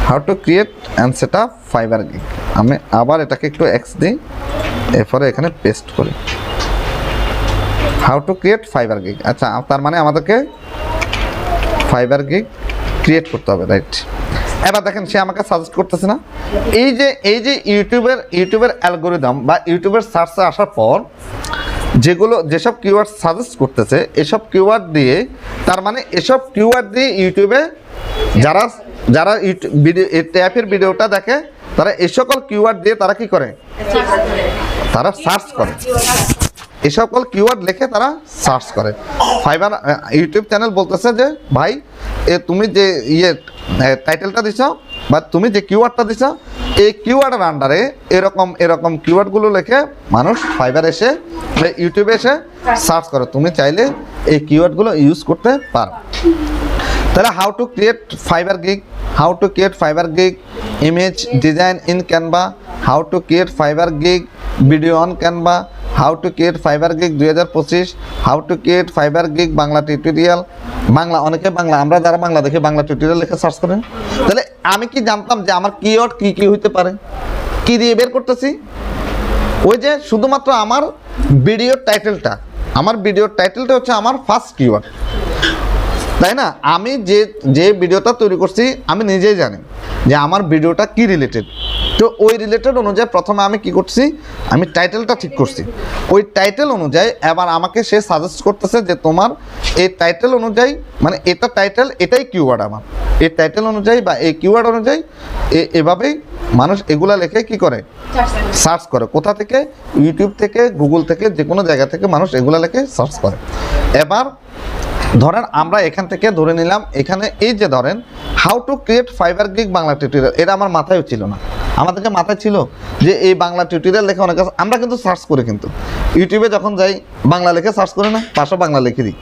How to create and set up fibre gig. আমি আবার এটাকে একটু এক্স দিই, এরপরে এখানে পেস্ট করি, how to create Fiverr gig. আচ্ছা, তার মানে আমাদেরকে ফাইবার গিগ ক্রিয়েট করতে হবে, রাইট? এবার দেখেন সে আমাকে সাজেস্ট করতেছে না? এই যে ইউটিউবের অ্যালগোরিদম বা ইউটিউবের সার্চে আসার পর যেসব কিওয়ার্ড সাজেস্ট করতেছে, এসব কিওয়ার্ড দিয়ে, তার মানে এসব কিওয়ার্ড দিয়ে ইউটিউবে যারা ভিডিও ট্যাপের ভিডিওটা দেখে, তারা এই সকল কিওয়ার্ড দিয়ে তারা কি করে? তারা সার্চ করে। এই সকল কিওয়ার্ড লিখে তারা সার্চ করে। ফাইবার ইউটিউব চ্যানেল বলতেছে যে ভাই, তুমি যে টাইটেলটা দিছ বা তুমি যে কিওয়ার্ডটা দিছ, এই কিওয়ার্ডের আন্ডারে এরকম কিওয়ার্ডগুলো লিখে মানুষ ফাইবার এসে, ইউটিউবে এসে সার্চ করে। তুমি চাইলে এই কিওয়ার্ডগুলো ইউজ করতে পারো। তাহলে how to create Fiverr gig, image design in Canva, how to create Fiverr gig video on Canva, how to create Fiverr gig 2025, how to create Fiverr gig Bangla tutorial. Bangla, অনেকে বাংলা, আমরা যারা বাংলা দেখি বাংলা টিউটোরিয়াল লিখে সার্চ করেন। তাহলে আমি কি জানতাম যে আমার কিওয়ার্ড কি হইতে পারে? কি দিয়ে বের করতেছি? ওই যে শুধুমাত্র আমার ভিডিওর টাইটেলটা হচ্ছে আমার ফার্স্ট কিওয়ার্ড। তাই না? আমি যে ভিডিওটা তৈরি করছি আমি নিজেই জানি যে আমার ভিডিওটা কি রিলেটেড। তো ওই রিলেটেড অনুযায়ী প্রথমে আমি কি করছি, আমি টাইটেলটা ঠিক করছি। ওই টাইটেল অনুযায়ী এবার আমাকে সে সাজেস্ট করতেছে যে তোমার এই টাইটেল অনুযায়ী, মানে এটা টাইটেল, এটাই কিওয়ার্ড আমার, এই টাইটেল অনুযায়ী বা এই কিওয়ার্ড অনুযায়ী এভাবেই মানুষ এগুলা লেখে কি করে, সার্চ করে। কোথা থেকে? ইউটিউব থেকে, গুগল থেকে, যে কোনো জায়গা থেকে মানুষ এগুলা লেখে সার্চ করে। এবার ধরেন আমরা এখান থেকে ধরে নিলাম, এখানে এই যে ধরেন how to create Fiverr gig Bangla tutorial, এটা আমার মাথায়ও ছিল না। আমাদেরকে মাথায় ছিল যে এই বাংলা টিউটোরিয়াল লেখা অনেক আছে, আমরা কিন্তু সার্চ করি, কিন্তু ইউটিউবে যখন যাই বাংলা লেখে সার্চ করি না, পাশে বাংলা লিখে দিই,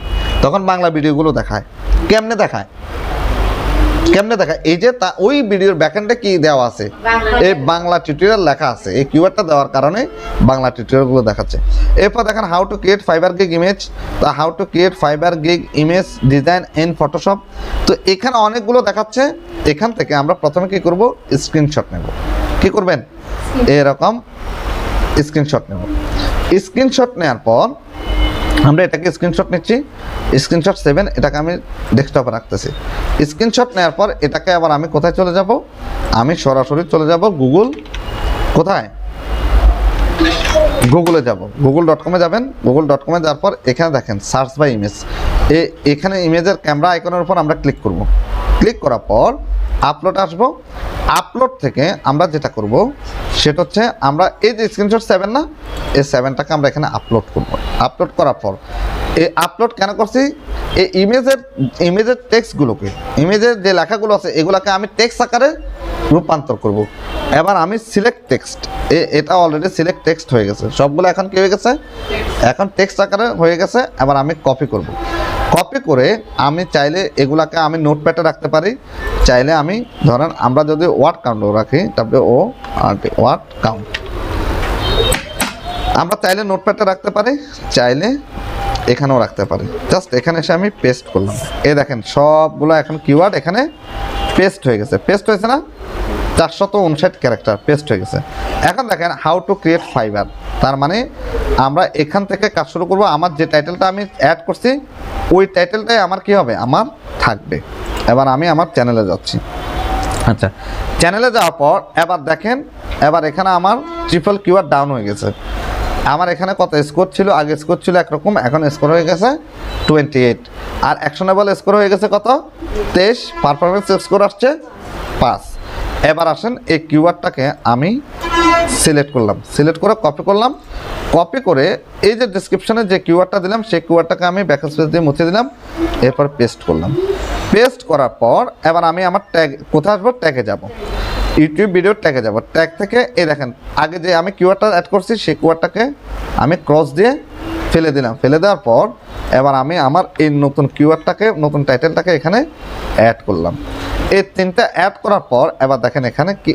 তখন বাংলা ভিডিওগুলো দেখায়। কেমনে দেখায়? এই যে ওই ভিডিওর ব্যাকএন্ডে কি দেওয়া আছে, এই বাংলা টিউটোরিয়াল লেখা আছে, এই কিওয়ার্ডটা দেওয়ার কারণে বাংলা টিউটোরিয়ালগুলো দেখাচ্ছে। এরপর দেখেন how to create Fiverr gig image, তো how to create Fiverr gig image design in Photoshop. তো এখানে অনেকগুলো দেখাচ্ছে। এখান থেকে আমরা প্রথমে কি করব, স্ক্রিনশট নেব। কি করবেন? এরকম স্ক্রিনশট নেব। স্ক্রিনশট নেওয়ার পর আমরা এটাকে স্ক্রিনশট নিচ্ছি, স্ক্রিনশট 7, এটাকে আমি ডেস্কটপে রাখতেছি। স্ক্রিনশট নেওয়ার পর এটাকে আবার আমি কোথায় চলে যাব, আমি সরাসরি চলে যাব গুগল, কোথায়, গুগলে যাব, google.com-এ যাবেন। google.com-এ যাওয়ার পর এখানে দেখেন সার্চ বাই ইমেজ, এখানে ইমেজের ক্যামেরা আইকনের উপর আমরা ক্লিক করব। ক্লিক করার পর আপলোড আসবো। আপলোড থেকে আমরা যেটা করব সেটা হচ্ছে আমরা এই যে স্ক্রিনশট 7 না, এই 7টাকে আমরা এখানে আপলোড করব। আপলোড করার পর এই আপলোড কেন করছি, এই ইমেজের টেক্সটগুলোকে, ইমেজের যে লেখাগুলো আছে এগুলোকে আমি টেক্সট আকারে রূপান্তর করব। এবার আমি সিলেক্ট টেক্সট, এটা অলরেডি সিলেক্ট টেক্সট হয়ে গেছে, সবগুলো এখন কি হয়ে গেছে, এখন টেক্সট আকারে হয়ে গেছে। এবার আমি কপি করব। কপি করে আমি চাইলে এগুলাকে আমি নোটপ্যাডে রাখতে পারি, চাইলে আমি ধরেন আমরা যদি ওয়ার্ড কাউন্টও রাখি, WORD ওয়ার্ড কাউন্ট, আমরা চাইলে নোটপ্যাডে রাখতে পারি, চাইলে এখানেও রাখতে পারি। জাস্ট এখানে এসে আমি পেস্ট করলাম। দেখেন সবগুলো এখন কিওয়ার্ড এখানে পেস্ট হয়ে গেছে। পেস্ট হয়েছে না? 459 ক্যারেক্টার পেস্ট হয়ে গেছে। এখন দেখেন হাউ টু ক্রিয়েট ফাইবার, তার মানে আমরা এখান থেকে কাজ শুরু করব। আমার যে টাইটেলটা আমি অ্যাড করছি ওই টাইটেলটাই আমার কি হবে, আমার থাকবে। এবার আমি আমার চ্যানেলে যাচ্ছি। আচ্ছা, চ্যানেলে যাওয়ার পর এবার দেখেন, এবার এখানে আমার ট্রিপল কিওয়ার্ড ডাউন হয়ে গেছে। আমার এখানে কত স্কোর ছিল, আগে স্কোর ছিল একরকম, এখন স্কোর হয়ে গেছে 28, আর অ্যাকশনেবল স্কোর হয়ে গেছে কত, 23, পারফরমেন্স স্কোর আসছে 5। এবার আসেন এই কিওয়ার্ডটাকে আমি সিলেক্ট করলাম, সিলেক্ট করে কপি করলাম। কপি করে এই যে ডেসক্রিপশনে যে কিওয়ার্ডটা দিলাম সেই কিওয়ার্ডটাকে আমি ব্যাকস্পেস দিয়ে মুছে দিলাম। এরপর পেস্ট করলাম। পেস্ট করার পর এবার আমি আমার ট্যাগ, কোথায় আসবো, ট্যাগে যাব, ইউটিউব ভিডিওর ট্যাগে যাব। ট্যাগ থেকে এই দেখেন আগে যে আমি কিওয়ার্ডটা অ্যাড করছি সেই কিওয়ার্ডটাকে আমি ক্রস দিয়ে ফেলে দিলাম। ফেলে দেওয়ার পর এবার আমি আমার এই নতুন কিওয়ার্ডটাকে, নতুন টাইটেলটাকে এখানে অ্যাড করলাম। এই 3টা অ্যাড করার পর এবার দেখেন এখানে কি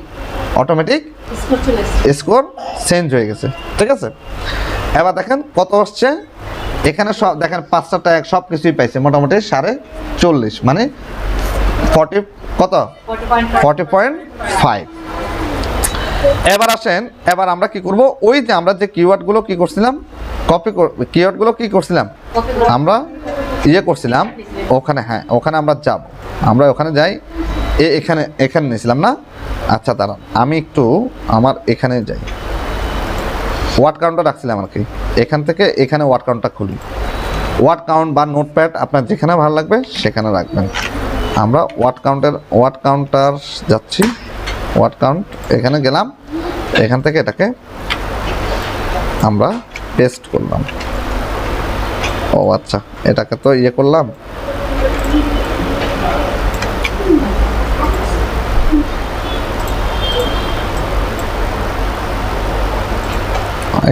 অটোমেটিক স্কোর চেঞ্জ হয়ে গেছে, ঠিক আছে। এবার দেখেন কত আসছে, এখানে সব দেখেন 5টা ট্যাগ সব কিছুই পাইছে মোটামুটি 40.5, মানে 40.5। এবার আসেন, এবার আমরা কি করব, ওই যে আমরা যে কিওয়ার্ডগুলো কি করছিলাম, কিওয়ার্ডগুলো কি করছিলাম, আমরা করছিলাম ওখানে, হ্যাঁ ওখানে আমরা যাব, আমরা ওখানে যাই। এখানে নিয়েছিলাম না, আচ্ছা দাঁড়ান আমি একটু আমার এখানে যাই, ওয়ার্ড কাউন্টটা রাখছিলাম আর কি, এখান থেকে এখানে ওয়ার্ড কাউন্টটা খুলি। ওয়ার্ড কাউন্ট বা নোটপ্যাড আপনার যেখানে ভালো লাগবে সেখানে রাখবেন। আমরা ওয়ার্ড কাউন্টার যাচ্ছি, ওয়ার্ড কাউন্ট এখানে গেলাম, এখান থেকে এটাকে আমরা পেস্ট করলাম। ও আচ্ছা, এটাকে তো করলাম,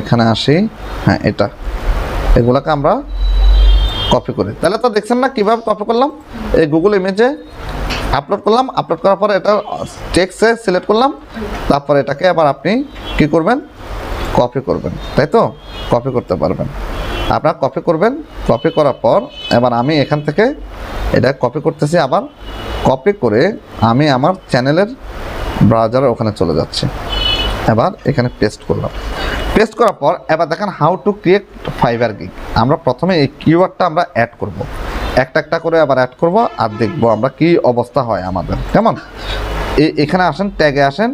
এখানে আসি, হ্যাঁ এগুলাকে আমরা কপি করি। তাহলে তো দেখছেন না কিভাবে কপি করলাম, এই গুগল ইমেজে আপলোড করলাম। আপলোড করার পরে এটা টেক্সটে সিলেক্ট করলাম, তারপর এটাকে আবার আপনি কি করবেন, কপি করবেন, তাই তো, কপি করতে পারবেন। আপনারা কপি করবেন। কপি করার পর এবার আমি এখান থেকে এটা কপি করতেছি, আবার কপি করে আমি আমার চ্যানেলের ব্রাউজারে ওখানে চলে যাচ্ছি। এবার এখানে পেস্ট করলাম। পেস্ট করার পর এবার দেখেন how to create Fiverr gig. আমরা প্রথমে এই কিওয়ার্ডটা আমরা অ্যাড করব। একটা একটা করে আবার অ্যাড করব আর দেখব আমরা কি অবস্থা হয় আমাদের। কেমন? এখানে আসেন, ট্যাগে আসেন।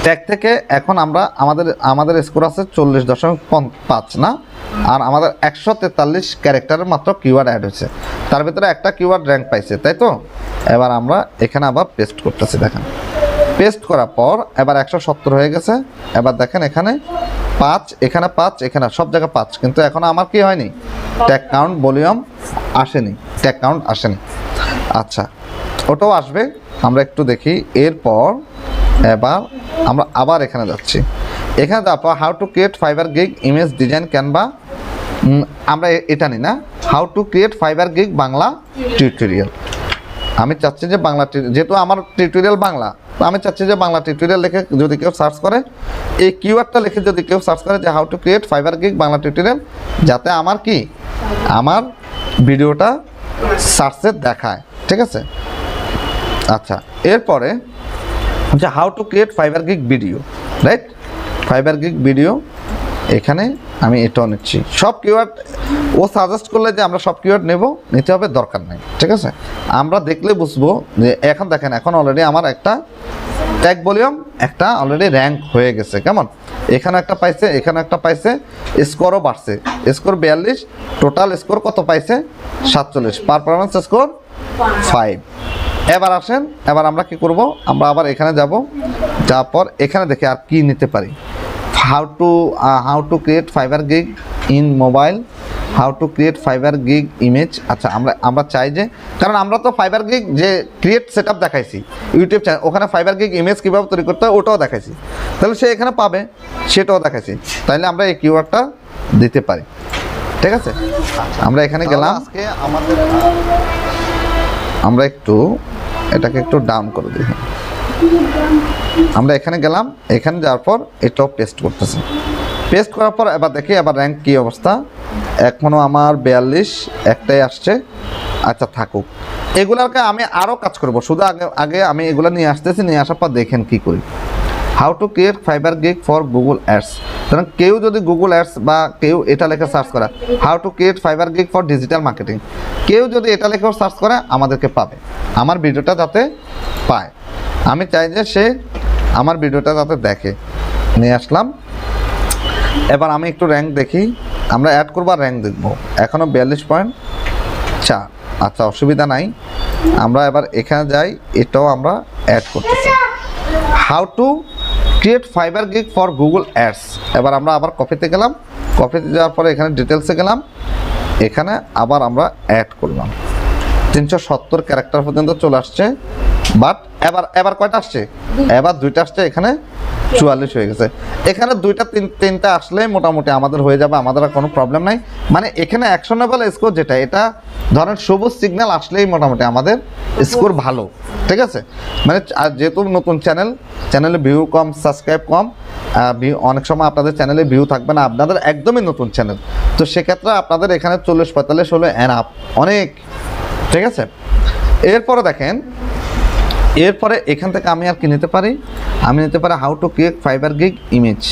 ট্যাগ থেকে এখন আমরা আমাদের স্কোর আছে 40.5 না, আর আমাদের 143 ক্যারেক্টারের মাত্র কিওয়ার্ড অ্যাড হয়েছে, তার ভিতরে একটা কিওয়ার্ড র্যাঙ্ক পাইছে, তাই তো? এবার আমরা এখানে আবার পেস্ট করতেছি। দেখেন পেস্ট করার পর এবার 170 হয়ে গেছে। এবার দেখেন এখানে 5, এখানে 5, এখানে সব জায়গায় 5, কিন্তু এখন আমার কি হয়নি, ট্যাগ কাউন্ট ভলিউম আসেনি, ট্যাগ কাউন্ট আসেনি। আচ্ছা, ওটাও আসবে, আমরা একটু দেখি। এরপর এবার আমরা আবার এখানে যাচ্ছি। এখানে তারপর how to create Fiverr gig image design Canva, আমরা এটা নিই না, how to create Fiverr gig Bangla tutorial. আমি চাচ্ছি যে বাংলা, যেহেতু আমার টিউটোরিয়াল বাংলা, তো আমি চাচ্ছি যে বাংলা টিউটোরিয়াল লিখে যদি কেউ সার্চ করে, এই কিওয়ার্ডটা লিখে যদি কেউ সার্চ করে যে how to create Fiverr gig Bangla tutorial, যাতে আমার কি, আমার ভিডিওটা সার্চে দেখায়। ঠিক আছে? আচ্ছা, এরপরে যে how to create Fiverr gig video, right? Fibre gig video, এখানে আমি এটাও নিচ্ছি। সব কিওয়ার্ড ও সাজেস্ট করলে যে আমরা সব কিওয়ার্ড নিতে হবে দরকার নেই। ঠিক আছে? আমরা দেখলে বুঝবো যে এখন দেখেন, এখন অলরেডি আমার একটা ট্যাগ ভলিউম একটা অলরেডি র্যাঙ্ক হয়ে গেছে। কেমন? এখানে একটা পাইছে, এখানে একটা পাইছে, স্কোরও বাড়ছে, স্কোর 42, টোটাল স্কোর কত পাইছে? 47, পারফরমেন্স স্কোর 5। এবার আসেন, এবার আমরা কি করব, আমরা আবার এখানে যাব, যাওয়ার পর এখানে দেখে আর কি নিতে পারি। How to create Fiverr gig in mobile, how to create Fiverr gig image. আচ্ছা, আমরা চাই যে, কারণ আমরা তো ফাইবার গিগ যে ক্রিয়েট সেটআপ দেখাইছি ইউটিউব চ্যানেল, ওখানে ফাইবার গিগ ইমেজ কীভাবে তৈরি করতে হয় ওটাও দেখাইছি, তাহলে সে এখানে পাবে, সেটাও দেখাইছি, তাইলে আমরা এই কিওয়ার্ডটা দিতে পারি। ঠিক আছে? আমরা এখানে গেলাম, আজকে আমাদের আমরা একটু এটাকে একটু ডাউন করে দিই। আমরা এখানে গেলাম, এখানে যাওয়ার পর এটাও পেস্ট করতেছি। পেস্ট করার পর এবার দেখি এবার র্যাঙ্ক কী অবস্থা। এখনও আমার 42 একটাই আসছে। আচ্ছা থাকুক, এগুলাকে আমি আরও কাজ করব, শুধু আগে আমি এগুলো নিয়ে আসতেছি, নিয়ে আসার পর দেখেন কী করি। How to create Fiverr gig for Google ads, কারণ কেউ যদি গুগল অ্যাডস বা কেউ এটা লেখে সার্চ করে how to create Fiverr gig for digital marketing, কেউ যদি এটা লেখেও সার্চ করে আমাদেরকে পাবে, আমার ভিডিওটা যাতে পায়। আমি চাই যে সে আমার ভিডিওটা যাতে দেখে। নিয়ে আসলাম, এবার আমি একটু র্যাঙ্ক দেখি, আমরা অ্যাড করবো আর র্যাঙ্ক দেখবো। এখনও 42.4। আচ্ছা, অসুবিধা নাই, আমরা এবার এখানে যাই, এটাও আমরা অ্যাড করতেছি। How to create Fiverr gig for Google ads, এবার আমরা আবার কপিতে গেলাম, কপিতে যাওয়ার পরে এখানে ডিটেলসে গেলাম, এখানে আবার আমরা অ্যাড করলাম। 370 ক্যারেক্টার পর্যন্ত চলে আসছে, বাট এবার কয়টা আসছে? এবার 2টা আসছে, এখানে 44 হয়ে গেছে। এখানে 2টা 3টা আসলে মোটামুটি আমাদের হয়ে যাবে, আমাদের আর কোনো প্রবলেম নাই। মানে এখানে অ্যাকশনেবল স্কোর যেটা, এটা ধরেন সবুজ সিগন্যাল আসলেই মোটামুটি আমাদের স্কোর ভালো। ঠিক আছে? মানে যেহেতু নতুন চ্যানেলে ভিউ কম, সাবস্ক্রাইব কম, অনেক সময় আপনাদের চ্যানেলে ভিউ থাকবে না, আপনাদের একদমই নতুন চ্যানেল, তো সেক্ষেত্রে আপনাদের এখানে 40-45 হলো এনাফ, অনেক। ঠিক আছে? এরপরে দেখেন, এরপরে এখান থেকে আমি আর কি নিতে পারি, আমি নিতে পারি how to create Fiverr gig image.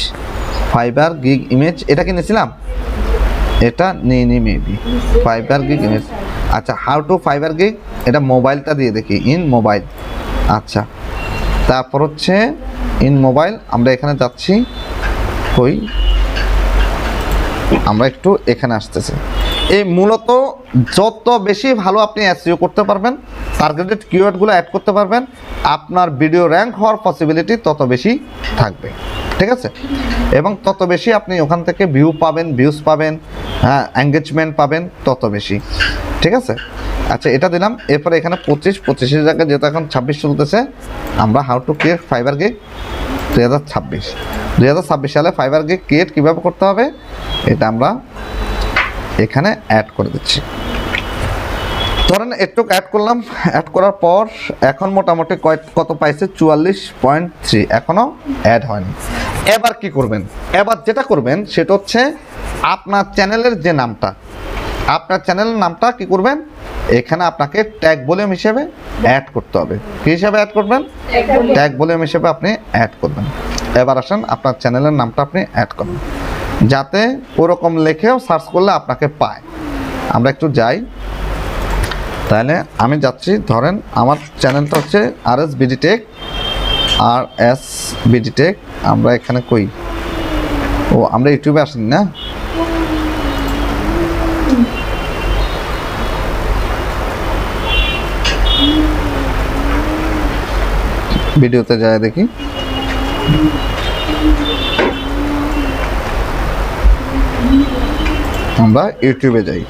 Fibre gig image এটা কি নিয়েছিলাম, এটা নিয়ে মেবি ফাইবার গিগ ইমেজ। আচ্ছা, হাউ টু ফাইবার গিগ, এটা মোবাইলটা দিয়ে দেখি, ইন মোবাইল। আচ্ছা, তারপর হচ্ছে ইন মোবাইল, আমরা এখানে যাচ্ছি, কই আমরা একটু এখানে আসতেছি। এই মূলত যত বেশি ভালো আপনি এসইও করতে পারবেন, টার্গেটেড কিওয়ার্ডগুলো অ্যাড করতে পারবেন, আপনার ভিডিও র্যাঙ্ক হওয়ার পসিবিলিটি তত বেশি থাকবে। ঠিক আছে? এবং তত বেশি আপনি ওখান থেকে ভিউজ পাবেন, হ্যাঁ, এঙ্গেজমেন্ট পাবেন তত বেশি। ঠিক আছে? আচ্ছা, এটা দিলাম। এরপরে এখানে 25-25-এর জায়গায় যেহেতু এখন 26 চলতেছে, আমরা how to create Fiverr gig 2026 সালে ফাইবার গিগ ক্রিয়েট কীভাবে করতে হবে এটা আমরা এখানে অ্যাড করে দিচ্ছি। ধরেন একটু অ্যাড করলাম, অ্যাড করার পর এখন মোটামুটি কত পাইছে? 44.3, এখনও অ্যাড হয়নি। এবার কি করবেন? এবার যেটা করবেন সেটা হচ্ছে আপনার চ্যানেলের যে নামটা, আপনার চ্যানেলের নামটা কি করবেন, এখানে আপনাকে ট্যাগ ভলিউম হিসেবে অ্যাড করতে হবে। কী হিসেবে অ্যাড করবেন? ট্যাগ ভলিউম হিসেবে আপনি অ্যাড করবেন। এবার আসেন, আপনার চ্যানেলের নামটা আপনি অ্যাড করবেন, যাতে ওরকম লেখেও সার্চ করলে আপনাকে পায়। আমরা একটু যাই, তাহলে আমি যাচ্ছি, ধরেন আমার চ্যানেলটা হচ্ছে RS BD Tech, RS BD Tech। আমরা এখানে কই, ও আমরা ইউটিউবে আসিনি না, ভিডিওতে যায় দেখি। আমরা ইউটিউবে যাই,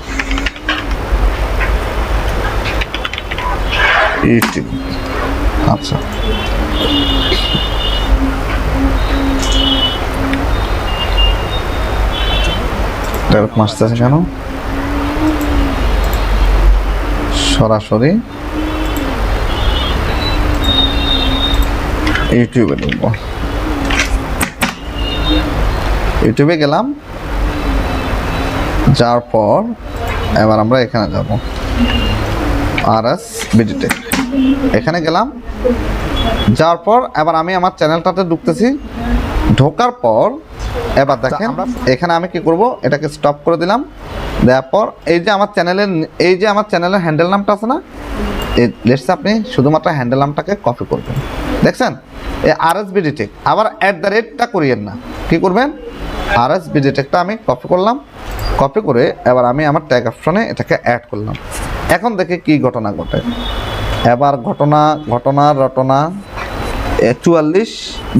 ইউটিউব। আচ্ছা, এরকম আসতেছে কেন? সরাসরি ইউটিউবে ঢুকবো। ইউটিউবে গেলাম, যাওয়ার পর এবার আমরা এখানে যাব, RS BD Tech। এখানে গেলাম, যাওয়ার পর এবার আমি আমার চ্যানেলটাতে ঢুকতেছি। ঢোকার পর এবার দেখেন এখানে আমি কি করব, এটাকে স্টপ করে দিলাম। দেওয়ার পর এই যে আমার চ্যানেলের হ্যান্ডেল নামটা আছে না, এই লেটস আপনি শুধুমাত্র হ্যান্ডেল নামটাকে কপি করবেন। দেখছেন এই RS BD Tech, আবার @টা করিয়েন না, কি করবেন, RS BD Techটা আমি কপি করলাম। কপি করে এবার আমি আমার ট্যাগ অপশনে এটাকে অ্যাড করলাম। এখন দেখে কি ঘটনা ঘটে। এবার ঘটনা 44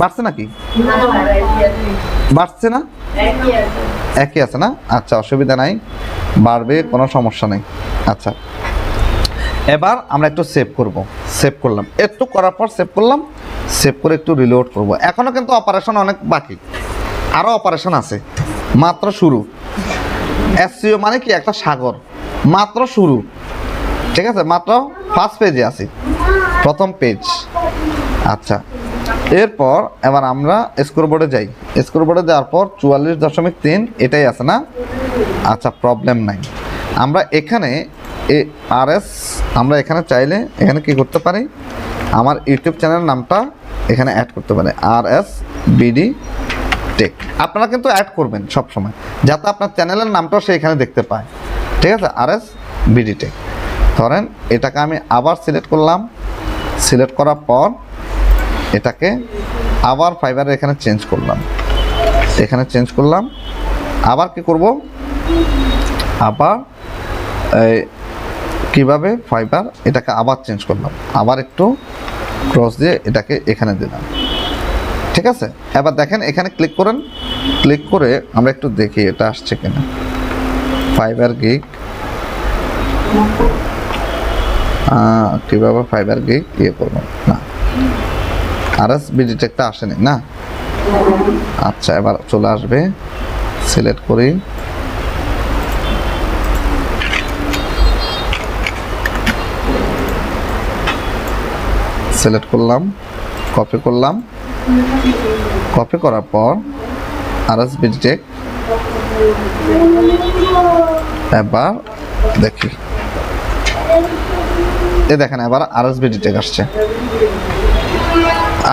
বাড়ছে নাকি, বাড়ছে না, একই আছে না? আচ্ছা, অসুবিধা নাই, বাড়বে, কোনো সমস্যা নেই। আচ্ছা, এবার আমরা একটু সেভ করব। সেভ করলাম, একটু করার পর সেভ করলাম, সেভ করে একটু রিলোড করব। এখনও কিন্তু অপারেশন অনেক বাকি, আরও অপারেশন আছে, মাত্র শুরু। SEO মানে কি একটা সাগর, মাত্র শুরু, ঠিক আছে, মাত্র ফার্স্ট পেজে আছি, প্রথম পেজ। আচ্ছা, এরপর এবার আমরা স্কোরবোর্ডে যাই। স্কোরবোর্ডে যাওয়ার পর 44.3 এটাই আছে না? আচ্ছা, প্রবলেম নাই। আমরা এখানে RS, আমরা এখানে চাইলে এখানে কি করতে পারি, আমার ইউটিউব চ্যানেলের নামটা এখানে অ্যাড করতে পারি, RS BD Tech। আপনারা কিন্তু অ্যাড করবেন সব সময়, যাতে আপনার চ্যানেলের নামটাও সে এখানে দেখতে পায়, ঠিক আছে, RS BD Tech। ধরেন এটাকে আমি আবার সিলেক্ট করলাম। সিলেক্ট করার পর এটাকে আবার ফাইবারে এখানে চেঞ্জ করলাম, এখানে চেঞ্জ করলাম। আবার কি করব, আবার কিভাবে ফাইবার, এটাকে আবার চেঞ্জ করলাম, আবার একটু ক্রস দিয়ে এটাকে এখানে দিলাম, ঠিক আছে। এবার দেখেন এখানে ক্লিক করেন, ক্লিক করে আমরা একটু দেখি এটা আসছে কিনা। ফাইবার গিগ, কীভাবে ফাইবার গিগ ইয়ে করবো না, RS BD Techটা আসেনি না। আচ্ছা, এবার চলে আসবে, সিলেক্ট করি, সিলেক্ট করলাম, কপি করলাম। কপি করার পর RS BD Tech, এবার দেখি, এ দেখেন এবার RS BD Tech আসছে।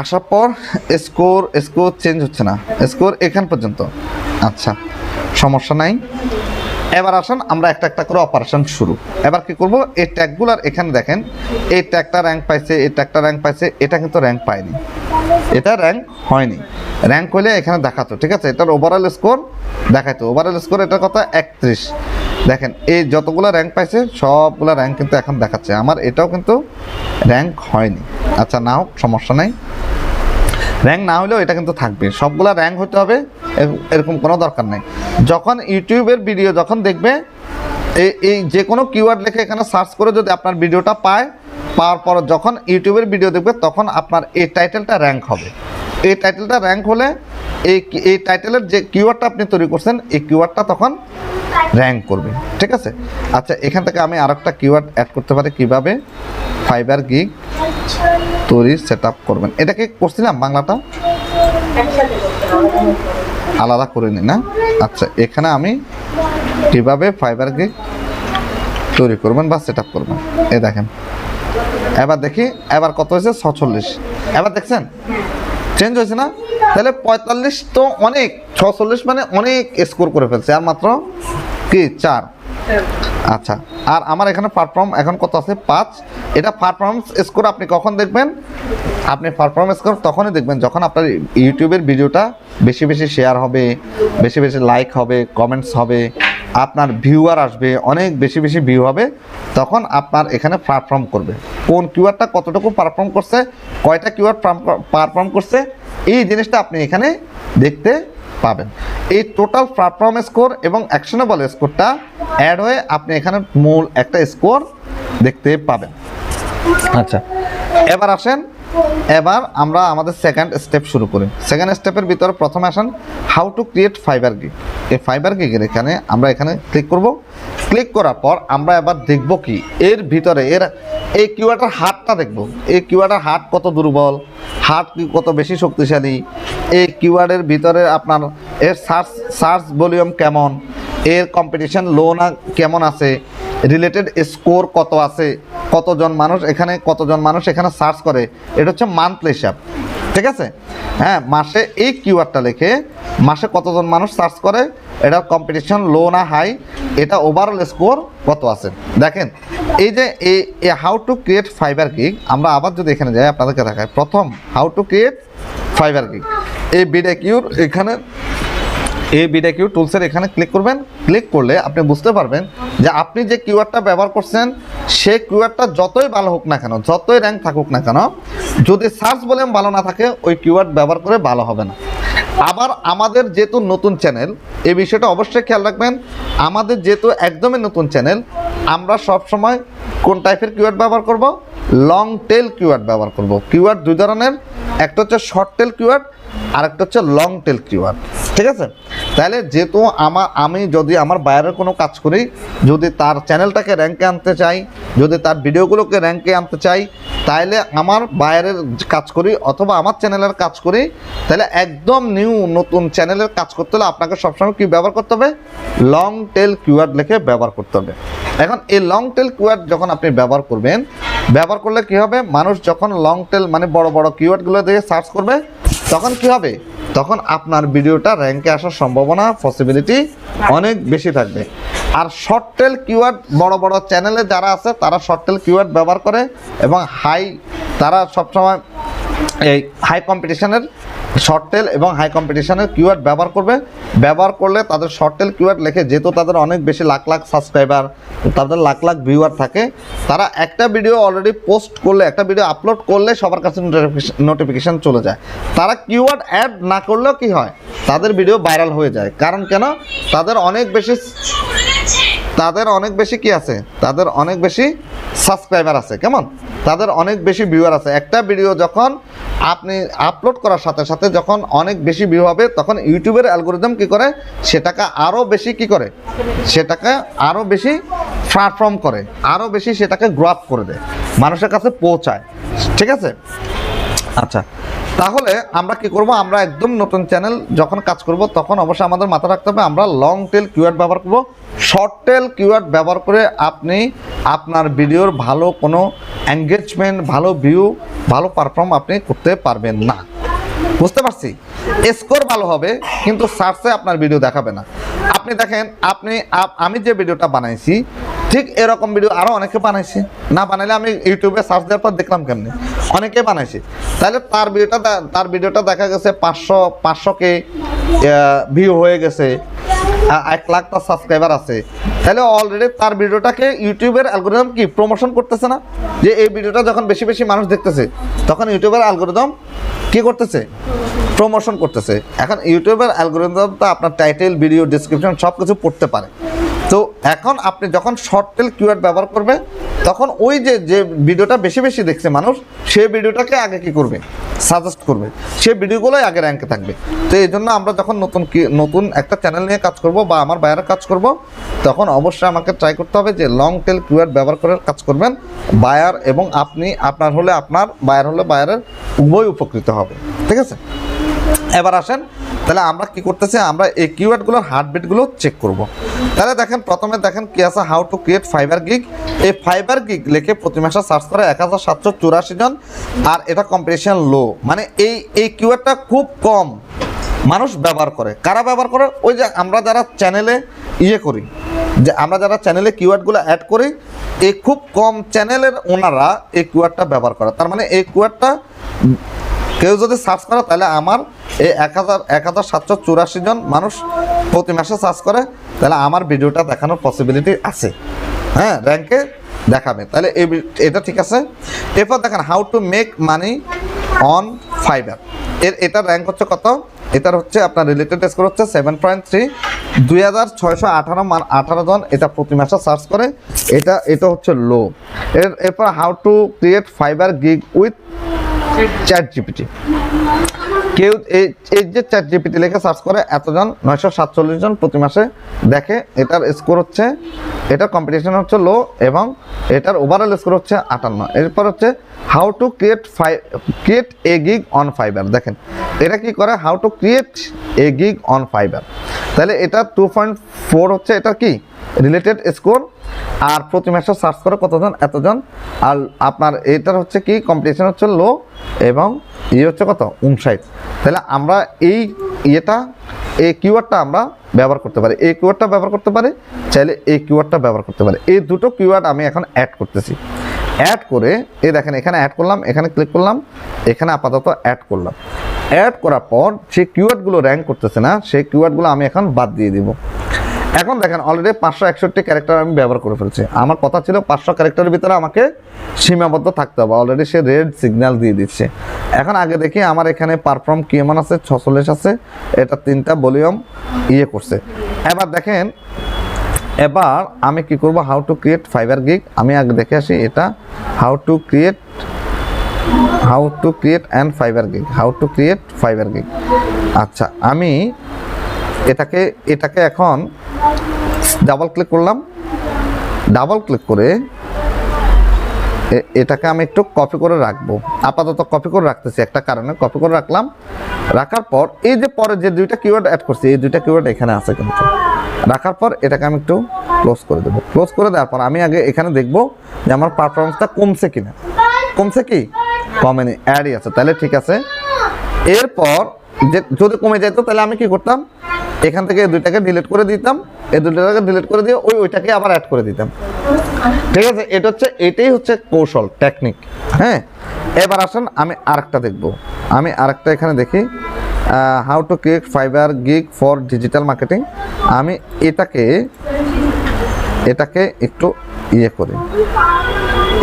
আসার পর স্কোর চেঞ্জ হচ্ছে না, স্কোর এখান পর্যন্ত। আচ্ছা, সমস্যা নাই। এবার আসুন আমরা একটা একটা করে অপারেশন শুরু। এবার কি করব, এই ট্যাগগুলার এখানে দেখেন, এই ট্যাগটা র্যাঙ্ক পাইছে, এই ট্যাগটা র্যাঙ্ক পাইছে, এটা কিন্তু র্যাঙ্ক পায়নি, এটা র্যাঙ্ক হয়নি। র্যাঙ্ক হলে এখানে দেখাতো, ঠিক আছে, এটার ওভারঅল স্কোর দেখাইতো। ওভারঅল স্কোর এটার কথা 31। দেখেন এই যতগুলো র্যাঙ্ক পাইছে সবগুলো র্যাঙ্ক কিন্তু এখন দেখাচ্ছে, আমার এটাও কিন্তু র্যাঙ্ক হয়নি। আচ্ছা, না হোক, সমস্যা নাই, র্যাঙ্ক না হলেও এটা কিন্তু থাকবে, সবগুলা র্যাঙ্ক হতে হবে এরকম কোনো দরকার নেই। যখন ইউটিউবের ভিডিও যখন দেখবে, এই যে কোনো কিওয়ার্ড লিখে এখানে সার্চ করে যদি আপনার ভিডিওটা পাওয়ার পর যখন ইউটিউবের ভিডিও দেখবে, তখন আপনার এই টাইটেলটা র্যাঙ্ক হবে। এই টাইটেলটা র্যাঙ্ক হলে এই টাইটেলের যে কিওয়ার্ডটা আপনি তৈরি করছেন, এই কিওয়ার্ডটা তখন র্যাঙ্ক করবে, ঠিক আছে। আচ্ছা, এখান থেকে আমি আরেকটা কিওয়ার্ড অ্যাড করতে পারি, কিভাবে, ফাইবার গিগ তৈরি সেট আপ করবেন। এটা কি করছিলাম, বাংলাটা আলাদা করে নি না। আচ্ছা, এখানে আমি কিভাবে ফাইবার গিগ তৈরি করবেন বা সেট আপ করবেন, এ দেখেন। এবার দেখি, এবার কত হয়েছে, 46। এবার দেখছেন চেঞ্জ হয়েছে না? তাহলে 45 তো অনেক, 46 মানে অনেক স্কোর করে ফেলছে, আর মাত্র কি 4। আচ্ছা, আর আমার এখানে পারফর্ম এখন কত আছে 5। এটা পারফরমেন্স স্কোর আপনি কখন দেখবেন? আপনি পারফরমেন্স স্কোর তখনই দেখবেন যখন আপনার ইউটিউবের ভিডিওটা বেশি বেশি শেয়ার হবে, বেশি বেশি লাইক হবে, কমেন্টস হবে, আপনার ভিউয়ার আসবে, অনেক বেশি বেশি ভিউ হবে, তখন আপনার এখানে পারফর্ম করবে। কোন কিওয়ার্ডটা কতটুকু পারফর্ম করছে, কয়টা কিওয়ার্ড পারফর্ম করছে, এই জিনিসটা আপনি এখানে দেখতে পাবেন। এই টোটাল পারফরমেন্স স্কোর এবং অ্যাকশনেবল স্কোরটা অ্যাড হয়ে আপনি এখানে মূল একটা স্কোর দেখতে পাবেন। আচ্ছা, এবার আসেন, এবার আমরা আমাদের সেকেন্ড স্টেপ শুরু করি। সেকেন্ড স্টেপের ভিতরে প্রথমে আসেন how to create Fiverr gig. এই ফাইবার গিগের এখানে আমরা এখানে ক্লিক করব। ক্লিক করার পর আমরা এবার দেখব কি এর ভিতরে এই কিওয়ার্ডের হারটা দেখব। এই কিওয়ার্ডের হার কত দুর্বল, হার কত বেশি শক্তিশালী, এই কিওয়ার্ডের ভিতরে আপনার এর সার্চ ভলিউম কেমন, এর কম্পিটিশন লো না কেমন আছে, রিলেটেড স্কোর কত আছে, কতজন মানুষ এখানে সার্চ করে, এটা হচ্ছে মান্থলি হিসাব। ঠিক আছে, হ্যাঁ, মাসে এই কিওয়ার্ডটা লিখে মাসে কতজন মানুষ সার্চ করে, এটার কম্পিটিশন লো না হাই, এটা ওভারঅল স্কোর কত আছে। দেখেন এই যে এই how to create Fiverr gig, আমরা আবার যদি এখানে যাই আপনাদেরকে দেখাই। প্রথম how to create Fiverr gig, এই বিডেকিউর এখানে এই বিডেকিউ টুলসের এখানে ক্লিক করবেন। ক্লিক করলে আপনি বুঝতে পারবেন যে আপনি যে কিওয়ার্ডটা ব্যবহার করছেন সেই কিওয়ার্ডটা যতই ভালো হোক না কেন, যতই র্যাঙ্ক থাকুক না কেন, যদি সার্চ ভলিউম ভালো না থাকে ওই কিওয়ার্ড ব্যবহার করে ভালো হবে না। আবার আমাদের যেহেতু নতুন চ্যানেল, এই বিষয়টা অবশ্যই খেয়াল রাখবেন, আমাদের যেহেতু একদমই নতুন চ্যানেল, আমরা সব সময় কোন টাইপের কিওয়ার্ড ব্যবহার করব? লং টেল কিওয়ার্ড ব্যবহার করব। কিওয়ার্ড দুই ধরনের, একটা হচ্ছে শর্ট টেল কিওয়ার্ড আর একটা হচ্ছে লং টেল কিওয়ার্ড। ঠিক আছে, তাহলে যেহেতু আমি যদি আমার বায়ারের কোনো কাজ করি, যদি তার চ্যানেলটাকে র্যাঙ্কে আনতে চাই, যদি তার ভিডিওগুলোকে র্যাঙ্কে আনতে চাই, তাহলে আমার বায়ারের কাজ করি অথবা আমার চ্যানেলের কাজ করি, তাহলে একদম নতুন চ্যানেলের কাজ করতে হলে আপনাকে সবসময় কী ব্যবহার করতে হবে? লং টেল কিওয়ার্ড লিখে ব্যবহার করতে হবে। এখন এই লং টেল কিওয়ার্ড যখন আপনি ব্যবহার করবেন, ব্যবহার করলে কী হবে? মানুষ যখন লং টেল মানে বড় বড় কিওয়ার্ডগুলো দিয়ে সার্চ করবে, তখন কি হবে? তখন আপনার ভিডিওটা র্যাঙ্কে আসার সম্ভাবনা, পসিবিলিটি অনেক বেশি থাকবে। আর শর্ট টেল কিওয়ার্ড বড় বড় চ্যানেলে যারা আছে তারা শর্ট টেল কিওয়ার্ড ব্যবহার করে এবং তারা সবসময় এই হাই কম্পিটিশনের শর্ট টেল এবং হাই কম্পিটিশনের কিওয়ার্ড ব্যবহার করবে। ব্যবহার করলে তাদের শর্ট টেল কিওয়ার্ড লেখে, যেহেতু তাদের অনেক বেশি লাখ লাখ সাবস্ক্রাইবার, তাদের লাখ লাখ ভিউয়ার থাকে, তারা একটা ভিডিও অলরেডি পোস্ট করলে, একটা ভিডিও আপলোড করলে সবার কাছে নোটিফিকেশান চলে যায়। তারা কিওয়ার্ড অ্যাড না করলেও কি হয়? তাদের ভিডিও ভাইরাল হয়ে যায়। কারণ কেন? তাদের অনেক বেশি কি আছে? তাদের অনেক বেশি সাবস্ক্রাইবার আছে। কেমন? তাদের অনেক বেশি ভিউয়ার আছে। একটা ভিডিও যখন আপনি আপলোড করার সাথে সাথে যখন অনেক বেশি ভিউ হবে, তখন ইউটিউবের অ্যালগোরিদম কি করে? সেটাকে আরও বেশি কি করে? সেটাকে আরও বেশি প্ল্যাটফর্ম করে, আরও বেশি সেটাকে গ্রো আপ করে দেয়, মানুষের কাছে পৌঁছায়। ঠিক আছে, আচ্ছা, তাহলে আমরা কি করব? আমরা একদম নতুন চ্যানেল যখন কাজ করব তখন অবশ্যই আমাদের মাথায় রাখতে হবে আমরা লং টেল কিওয়ার্ড ব্যবহার করব। শর্ট টেল কিওয়ার্ড ব্যবহার করে আপনি আপনার ভিডিওর ভালো কোনো এঙ্গেজমেন্ট, ভালো ভিউ, ভালো পারফর্ম আপনি করতে পারবেন না। বুঝতে পারছি? স্কোর ভালো হবে কিন্তু সার্চে আপনার ভিডিও দেখাবে না। আপনি দেখেন, আমি যে ভিডিওটা বানাইছি ঠিক এরকম ভিডিও আরও অনেকে বানাইছে। না বানাইলে আমি ইউটিউবে সার্চ দেওয়ার পর দেখলাম কেমনি অনেকে বানাইছে। তাহলে তার ভিডিওটা দেখা গেছে 500K ভিউ হয়ে গেছে, 1 লাখ তার সাবস্ক্রাইবার আছে। তাহলে অলরেডি তার ভিডিওটাকে ইউটিউবের অ্যালগোরিদম কি প্রমোশন করতেছে না? যে এই ভিডিওটা যখন বেশি বেশি মানুষ দেখতেছে, তখন ইউটিউবের অ্যালগোরিদম কি করতেছে? প্রমোশন করতেছে। এখন ইউটিউবের অ্যালগোরিদম তো আপনার টাইটেল, ভিডিও ডেসক্রিপশন সব কিছু পড়তে পারে। তো এখন আপনি যখন শর্ট টেল কিওয়ার্ড ব্যবহার করবে, তখন ওই যে ভিডিওটা বেশি বেশি দেখছে মানুষ, সেই ভিডিওটাকে আগে কি করবে? সাজেস্ট করবে, সেই ভিডিওগুলোই আগে র্যাঙ্কে থাকবে। তো এই জন্য আমরা যখন নতুন একটা চ্যানেল নিয়ে কাজ করব বা আমার বায়ারের কাজ করব, তখন অবশ্যই আমাকে ট্রাই করতে হবে যে লং টেল কিওয়ার্ড ব্যবহার করে কাজ করবেন। বায়ার এবং আপনার হলে আপনার, বায়ার হলে বায়ারের, উভয় উপকৃত হবে। ঠিক আছে, এবার আসেন, তাহলে আমরা কি করতেছি? আমরা এই কিওয়ার্ডগুলোর হার্টবিটগুলো চেক করব। তাহলে দেখেন, প্রথমে দেখেন কি আছে, how to create Fiverr gig. এই ফাইবার গিগ লিখে প্রতি মাসে সার্চ করে 1784 জন, আর এটা কম্পিটিশন লো, মানে এই কিওয়ার্ডটা খুব কম। মানুষ ব্যবহার করে। কারা ব্যবহার করে? ওই যে আমরা যারা চ্যানেলে করি, যে আমরা যারা চ্যানেলে কিওয়ার্ডগুলো অ্যাড করি, এই খুব কম চ্যানেলের ওনারা এই কিওয়ার্ডটা ব্যবহার করে। তার মানে এই কিওয়ার্ডটা কেউ যদি সার্চ করে তাহলে আমার এই 1784 জন মানুষ প্রতি মাসে সার্চ করে, তাহলে আমার ভিডিওটা দেখানোর পসিবিলিটি আছে, হ্যাঁ, র্যাঙ্কে দেখাবে। তাহলে এটা ঠিক আছে। এরপর দেখেন how to make money on fibre, এটা র্যাঙ্ক হচ্ছে কত? এটার হচ্ছে আপনার রিলেটেড স্কোর হচ্ছে 7.3, 2618 জন এটা প্রতি মাসে সার্চ করে, এটা হচ্ছে লো। এরপর how to create Fiverr gig with chat GPT, কেউ এই যে চ্যাট জিপিটি লিখে সার্চ করে এতজন 947 জন প্রতি মাসে দেখে, এটার স্কোর হচ্ছে, এটার কম্পিটিশন হচ্ছে লো এবং এটার ওভারঅল স্কোর হচ্ছে 58। এরপর হচ্ছে how to create a gig on fibre, দেখেন এটা কি করে, how to create a gig on fibre. তাহলে এটা 2.4 হচ্ছে এটা কি রিলেটেড স্কোর, আর প্রতি মাসে সার্চ করে কতজন? এতজন। আর আপনার এটার হচ্ছে কি কম্পিটিশন হচ্ছে লো এবং হচ্ছে কত? 59। তাহলে আমরা এই কিওয়ার্ডটা আমরা ব্যবহার করতে পারি, এই কিওয়ার্ডটা ব্যবহার করতে পারি, চাইলে এই কিওয়ার্ডটা ব্যবহার করতে পারি। এই দুটো কিওয়ার্ড আমি এখন অ্যাড করতেছি। অ্যাড করে এই দেখেন এখানে অ্যাড করলাম, এখানে ক্লিক করলাম, এখানে আপাতত অ্যাড করলাম। অ্যাড করার পর যে কিওয়ার্ডগুলো র্যাঙ্ক করতেছে না সেই কিওয়ার্ডগুলো আমি এখন বাদ দিয়ে দিব। এখন দেখেন অলরেডি 561 ক্যারেক্টার আমি ব্যবহার করে ফেলছি। আমার কথা ছিল 500 ক্যারেক্টারের ভিতরে আমাকে সীমাবদ্ধ থাকতে হবে, অলরেডি সে রেড সিগন্যাল দিয়ে দিচ্ছে। এখন আগে দেখি আমার এখানে পারফর্ম কেমন আছে, 46 আছে, এটা 3টা ভলিউম করছে। এবার দেখেন, এবার আমি কি করব, how to create Fiverr gig, আমি আগে দেখে আসি এটা how to create and fibre gig, how to create Fiverr gig. আচ্ছা, আমি এটাকে এখন ডাবল ক্লিক করলাম, ডাবল ক্লিক করে এটাকে আমি একটু কপি করে রাখবো, আপাতত কপি করে রাখতেছি একটা কারণে কপি করে রাখলাম। রাখার পর এই যে পরে যে দুইটা কিওয়ার্ড অ্যাড করছি, এই দুইটা কিওয়ার্ড এখানে আছে কিন্তু। রাখার পর এটাকে আমি একটু ক্লোজ করে দেবো। ক্লোজ করে দেওয়ার পর আমি আগে এখানে দেখবো যে আমার পারফরমেন্সটা কমছে কিনা। কমছে কি? কমেনি, অ্যাডই আছে, তাহলে ঠিক আছে। এরপর যদি কমে যেত তাহলে আমি কি করতাম, এখান থেকে এই দুইটাকে ডিলিট করে দিতাম, এই দুইটাকে ডিলিট করে দিয়ে ওইটাকে আবার অ্যাড করে দিতাম। ঠিক আছে, এটাই হচ্ছে কৌশল, টেকনিক। হ্যাঁ, এবার আসেন আমি আরেকটা দেখব। আমি আরেকটা এখানে দেখি how to create Fiverr gig for digital marketing. আমি এটাকে একটু করি,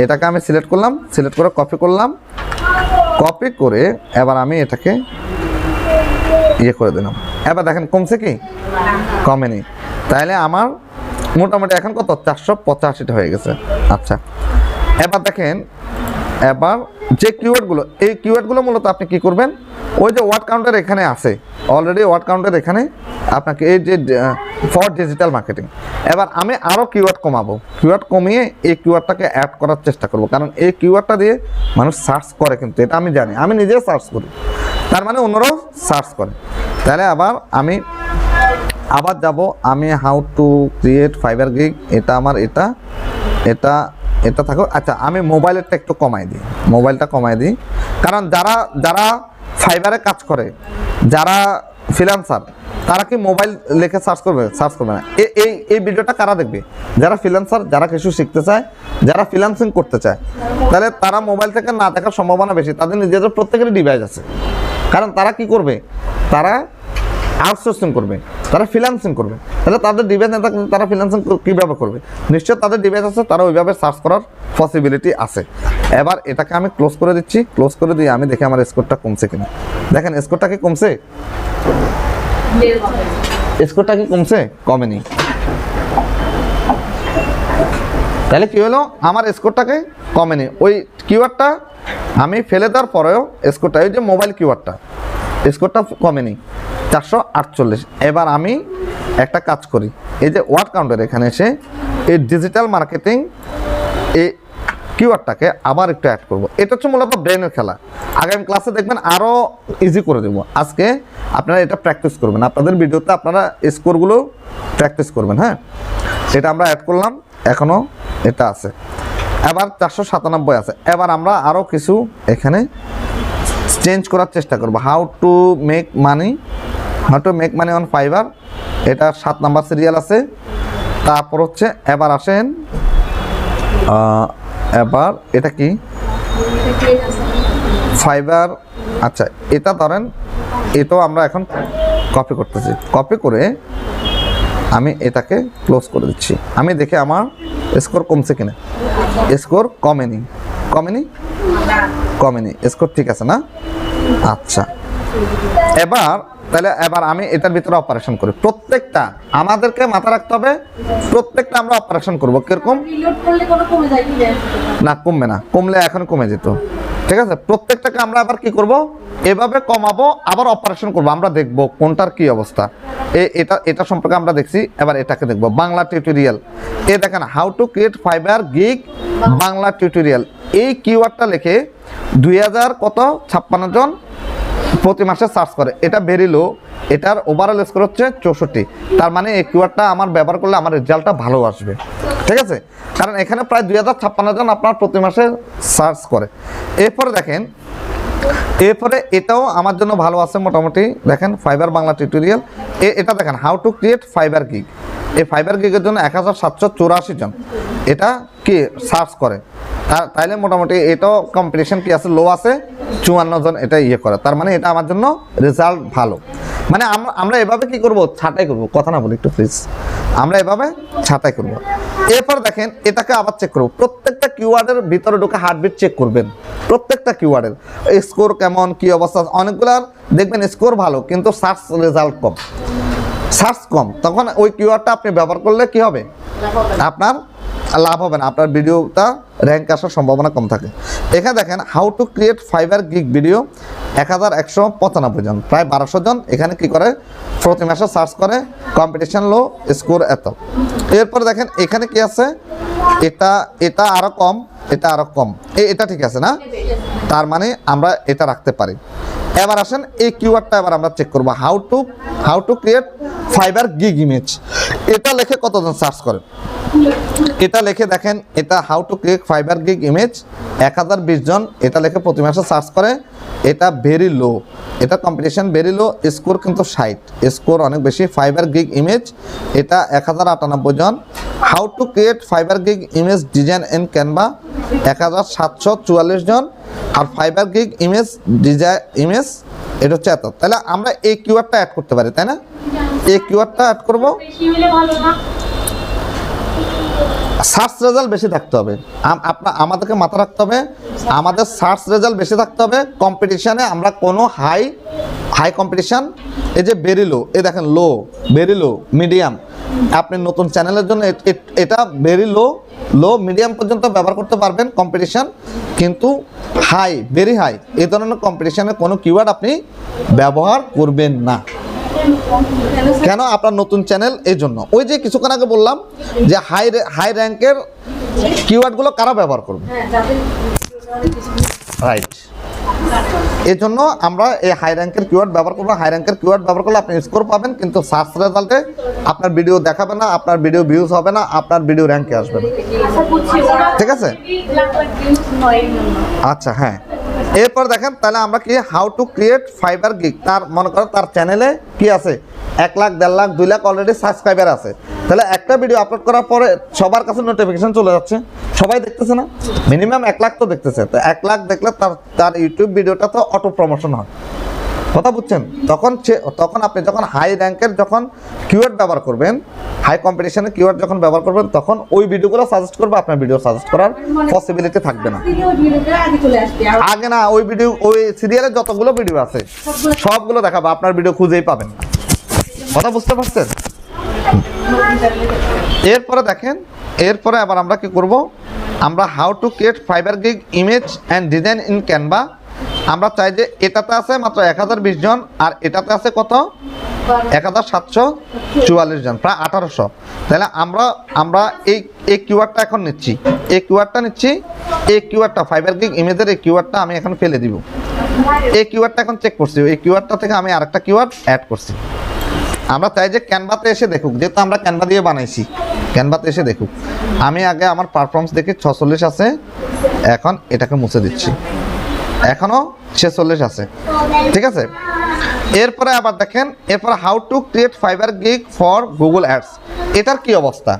এটাকে আমি সিলেক্ট করলাম, সিলেক্ট করে কপি করলাম, কপি করে এবার আমি এটাকে করে দিলাম। এবার দেখেন কমছে কি? কমেনি। তাহলে আমার মোটামুটি এখন কত? 485টা হয়ে গেছে। আচ্ছা, এবার দেখেন, এবার যে কিওয়ার্ডগুলো, এই কিওয়ার্ডগুলো মূলত আপনি কি করবেন, ওই যে ওয়ার্ড কাউন্টার এখানে আছে, অলরেডি ওয়ার্ড কাউন্টার এখানে আপনাকে এই যে ফর ডিজিটাল মার্কেটিং। এবার আমি আরও কিওয়ার্ড কমাবো, কিওয়ার্ড কমিয়ে এই কিওয়ার্ডটাকে অ্যাড করার চেষ্টা করব, কারণ এই কিওয়ার্ডটা দিয়ে মানুষ সার্চ করে, কিন্তু এটা আমি জানি, আমি নিজে সার্চ করি, তার মানে অন্যরাও সার্চ করে। তাহলে আমি আবার যাব, আমি how to create Fiverr gig, এটা আমার এটা থাকো। আচ্ছা, আমি মোবাইলেরটা একটু কমাই দিই, মোবাইলটা কমাই দিই, কারণ যারা ফাইবারে কাজ করে, যারা ফ্রিল্যান্সার, তারা কি মোবাইল লিখে সার্চ করবে না। এই ভিডিওটা কারা দেখবে? যারা ফ্রিল্যান্সার, যারা কিছু শিখতে চায়, যারা ফ্রিল্যান্সিং করতে চায়, তাহলে তারা মোবাইল থেকে না দেখার সম্ভাবনা বেশি। তাদের নিজেদের প্রত্যেকেরই ডিভাইস আছে, কারণ তারা কি করবে, তারা আউটসোর্সিং করবে, তারা ফ্রিল্যান্সিং করবে। তাহলে তাদের ডিভাইস না থাকলে তারা ফ্রিল্যান্সিং কীভাবে করবে? নিশ্চয় তাদের ডিভাইস আছে, তারা ওইভাবে সার্চ করার পসিবিলিটি আছে। এবার এটাকে আমি ক্লোজ করে দিচ্ছি, ক্লোজ করে দিয়ে আমি দেখি আমার স্কোরটা কমছে কিনা। দেখেন স্কোরটা কি কমছে? স্কোরটা কি কমছে? কমেনি। তাহলে কি হলো, আমার স্কোরটাকে কমেনি। ওই কিওয়ার্ডটা আমি ফেলে দেওয়ার পরেও স্কোরটা, ওই যে মোবাইল কিওয়ার্ডটা, স্কোরটা কমেনি, 448। এবার আমি একটা কাজ করি, এই যে ওয়ার্ড কাউন্টার এখানে এসে এই ডিজিটাল মার্কেটিং এই কিওয়ার্ডটাকে আবার একটু অ্যাড করব। এটা হচ্ছে মূলত ব্রেনের খেলা। আগামী ক্লাসে দেখবেন আরও ইজি করে দেবো। আজকে আপনারা এটা প্র্যাকটিস করবেন, আপনাদের ভিডিওতে আপনারা স্কোরগুলো প্র্যাকটিস করবেন। হ্যাঁ, এটা আমরা অ্যাড করলাম, এখনও এটা আছে, এবার 497 আছে। এবার আমরা আরও কিছু এখানে চেঞ্জ করার চেষ্টা করব। How to make money how to make money on fibre, এটা 7 নাম্বার সিরিয়াল আছে। তারপর হচ্ছে এবার আসেন, এবার এটা কি ফাইবার, আচ্ছা এটা ধরেন, এটাও আমরা এখন কপি করতেছি। কপি করে আমি এটাকে ক্লোজ করে দিচ্ছি। আমি দেখে আমার স্কোর কমছে কিনা, স্কোর কমেনি, স্কোর ঠিক আছে না? আচ্ছা এবার তাহলে এবার আমি এটার ভিতরে অপারেশন করি। প্রত্যেকটা আমাদেরকে মাথা রাখতে হবে, প্রত্যেকটা আমরা অপারেশন করব। কিরকম? না কমবে না, কমলে এখন কমে যেত। ঠিক আছে, প্রত্যেকটাকে আমরা আবার কি করব, এভাবে কমাবো, আবার অপারেশন করব। আমরা দেখব কোনটার কি অবস্থা। এটা সম্পর্কে আমরা দেখছি, এবার এটাকে দেখব। বাংলা টিউটোরিয়াল, এ দেখেন how to create Fiverr gig Bangla tutorial. এই কিওয়ার্ডটা লিখে 2056 জন প্রতি মাসে সার্চ করে। এটা ভেরি লো, এটার ওভারঅল স্কোর হচ্ছে 64। তার মানে এই কিওয়ার্ডটা আমার ব্যবহার করলে আমার রেজাল্টটা ভালো আসবে। ঠিক আছে, কারণ এখানে প্রায় 2056 জন আপনার প্রতি মাসে সার্চ করে। এরপরে দেখেন, এরপরে এটাও আমার জন্য ভালো আছে মোটামুটি। দেখেন ফাইবার বাংলা টিউটোরিয়াল, এটা দেখেন how to create Fiverr gig. এই ফাইবার গিগের জন্য 1784 জন এটা কি সার্চ করে। তাইলে মোটামুটি এটাও কম্পিটিশন কি আছে, লো আছে, 54 জন এটা ইয়ে করে। তার মানে এটা আমার জন্য রেজাল্ট ভালো। মানে আমরা এভাবে কি করব, ছাঁটাই করব। কথা না বলি একটু প্লিজ, আমরা এভাবে ছাঁটাই করব। এরপর দেখেন এটাকে আবার চেক করব। প্রত্যেকটা কিওয়ার্ডের ভিতরে ঢুকে হার্টবিট চেক করবেন, প্রত্যেকটা কিওয়ার্ডের স্কোর কেমন, কি অবস্থা। অনেকগুলার দেখবেন স্কোর ভালো কিন্তু সার্চ রেজাল্ট কম, সার্চ কম। তখন ওই কিওয়ার্ডটা আপনি ব্যবহার করলে কি হবে, আপনার লাভ হবে না, আপনার ভিডিওটা র্যাঙ্ক আসার সম্ভাবনা কম থাকে। এখানে দেখেন how to create Fiverr gig video, 1195 জন, প্রায় 1200 জন এখানে কি করে, প্রতি মাসে সার্চ করে। কম্পিটিশন লো, স্কোর এত। এরপর দেখেন এখানে কি আছে, এটা আরো কম, এটা আরো কম, এটা ঠিক আছে না? তার মানে আমরা এটা রাখতে পারি। এবার আসেন এই কিওয়ার্ডটা এবার আমরা চেক করব। How to create Fiverr gig image, এটা লিখে কতজন সার্চ করে। এটা লিখে দেখেন, এটা how to create Fiverr gig image 1020 জন এটা লিখে প্রতি মাসে সার্চ করে। এটা ভেরি লো, এটা কম্পিটিশন ভেরি লো, স্কোর কিন্তু 60, স্কোর অনেক বেশি। ফাইবার গিগ ইমেজ এটা 1098 জন। How to create Fiverr gig image design in Canva 1744 জন। আর Fiverr gig image design image এটা হচ্ছে এত। তাহলে আমরা এই কিওয়ার্ডটা অ্যাড করতে পারি, তাই না? এই কিওয়ার্ডটা অ্যাড করব। সার্চ রেজাল্ট বেশি থাকতে হবে, আমাদেরকে মাথা রাখতে হবে, আমাদের সার্চ রেজাল্ট বেশি থাকতে হবে। কম্পিটিশানে আমরা কোনো হাই কম্পিটিশান, এই যে ভেরি লো, এই দেখেন লো, ভেরি লো, মিডিয়াম। আপনি নতুন চ্যানেলের জন্য এটা ভেরি লো মিডিয়াম পর্যন্ত ব্যবহার করতে পারবেন কম্পিটিশান, কিন্তু হাই, ভেরি হাই এই ধরনের কম্পিটিশানে কোনো কিওয়ার্ড আপনি ব্যবহার করবেন না। কেন? আপনার নতুন চ্যানেল, এই জন্য। ওই যে কিছুক্ষণ আগে বললাম যে হাই র্যাঙ্কের কিওয়ার্ডগুলো কারা ব্যবহার করবে, রাইট। এই জন্য আমরা এই হাই র্যাঙ্কের কিওয়ার্ড ব্যবহার করবো। হাই র্যাঙ্কের কিওয়ার্ড ব্যবহার করলে আপনি স্কোর পাবেন, কিন্তু সার্চ রেজাল্টে আপনার ভিডিও দেখাবে না, আপনার ভিডিও ভিউজ হবে না, আপনার ভিডিও র্যাঙ্কে আসবে না। ঠিক আছে, আচ্ছা হ্যাঁ। এরপর দেখেন তাহলে আমরা কি how to create Fiverr gig, তার মনে করো তার চ্যানেলে কি আছে 1 লাখ 1.5 লাখ 2 লাখ অলরেডি সাবস্ক্রাইবার আছে। তাহলে একটা ভিডিও আপলোড করার পরে সবার কাছে নোটিফিকেশন চলে যাচ্ছে, সবাই দেখতেছে না? মিনিমাম 1 লাখ তো দেখতেছে। তো 1 লাখ দেখলে তার ইউটিউব ভিডিওটা তো অটো প্রমোশন হয়। কথা বুঝছেন? তখন আপনি যখন হাই র্যাঙ্কের যখন কিওয়ার্ড ব্যবহার করবেন, হাই কম্পিটিশনের কিওয়ার্ড যখন ব্যবহার করবেন, তখন ওই ভিডিওগুলো সাজেস্ট করবে, আপনার ভিডিও সাজেস্ট করার পসিবিলিটি থাকবে না। আগে না, ওই সিরিয়ালের যতগুলো ভিডিও আছে সবগুলো দেখাবো, আপনার ভিডিও খুঁজেই পাবেন না। কথা বুঝতে পারছেন? এরপরে দেখেন, এরপরে আবার আমরা কি করব, আমরা how to create Fiverr gig image and design in Canva. আমরা চাই যে এটাতে আছে মাত্র 1020 জন, আর এটাতে আছে কত, 1744 জন, প্রায় 1800। তাহলে আমরা এই কিওয়ার্ডটা এখন নিচ্ছি, এই কিওয়ার্ডটা ফাইবার গিগ ইমেজের এই কিওয়ার্ডটা আমি এখন ফেলে দিব। এই কিওয়ার্ডটা এখন চেক করছি, এই কিওয়ার্ডটা থেকে আমি আরেকটা কিওয়ার্ড অ্যাড করছি। আমরা চাই যে ক্যানভাতে এসে দেখুক, যেহেতু আমরা ক্যানভা দিয়ে বানাইছি, ক্যানভাতে এসে দেখুক। আমি আগে আমার পারফরমেন্স দেখি 46 আছে, এখন এটাকে মুছে দিচ্ছি, এখনও 46 আছে। ঠিক আছে, এরপরে আবার দেখেন, এরপরে how to create Fiverr gig for Google ads, এটার কি অবস্থা,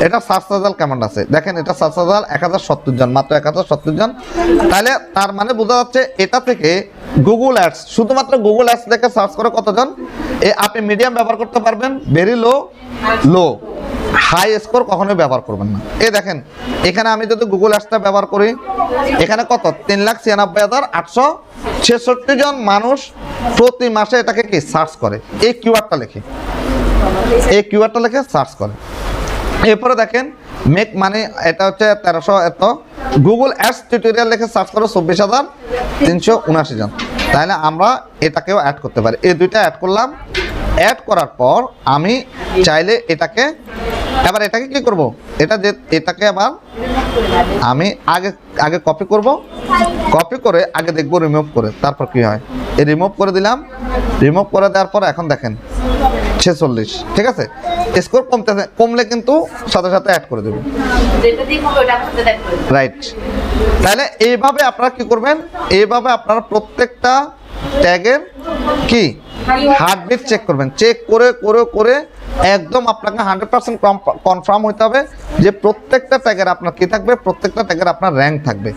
এটা সার্চ রেজাল্ট কেমন আছে দেখেন, এটা সার্চ রেজাল্ট 1070 জন, মাত্র 1070 জন। তাহলে তার মানে বোঝা যাচ্ছে এটা থেকে গুগল অ্যাডস, শুধুমাত্র গুগল অ্যাডস দেখে সার্চ করে কতজন, আপনি মিডিয়াম ব্যবহার করতে পারবেন, ভেরি লো, হাই স্কোর কখনোই ব্যবহার করবেন না। দেখেন এখানে আমি যদি গুগল অ্যাডসটা ব্যবহার করি, এখানে কত 3,96,866 জন মানুষ প্রতি মাসে এটাকে কি সার্চ করে, এই কিওয়ার্ডটা লিখে সার্চ করে। এরপরে দেখেন মেক মানে এটা হচ্ছে 1300 এত, গুগল অ্যাডস টিউটোরিয়াল লিখে সার্চ করো 24,379 জন। তাহলে আমরা এটাকেও অ্যাড করতে পারি, এই দুইটা অ্যাড করলাম। অ্যাড করার পর আমি চাইলে এটাকে কি করব, এটাকে আবার আমি আগে কপি করব, কপি করে আগে দেখব রিমুভ করে, তারপর কি হয়। এই রিমুভ করে দিলাম, রিমুভ করে দেওয়ার পর এখন দেখেন 46, ঠিক আছে। স্কোর কমলে কিন্তু সাথে সাথে অ্যাড করে দেবেন, রাইট। তাহলে এইভাবে আপনারা কি করবেন, এইভাবে আপনারা প্রত্যেকটা ট্যাগের কি হার্টবিট চেক করবেন, চেক করে একদম আপনাকে 100% কনফার্ম হতে হবে যে প্রত্যেকটা ট্যাগের আপনার কি থাকবে, প্রত্যেকটা ট্যাগের আপনার র্যাঙ্ক থাকবে।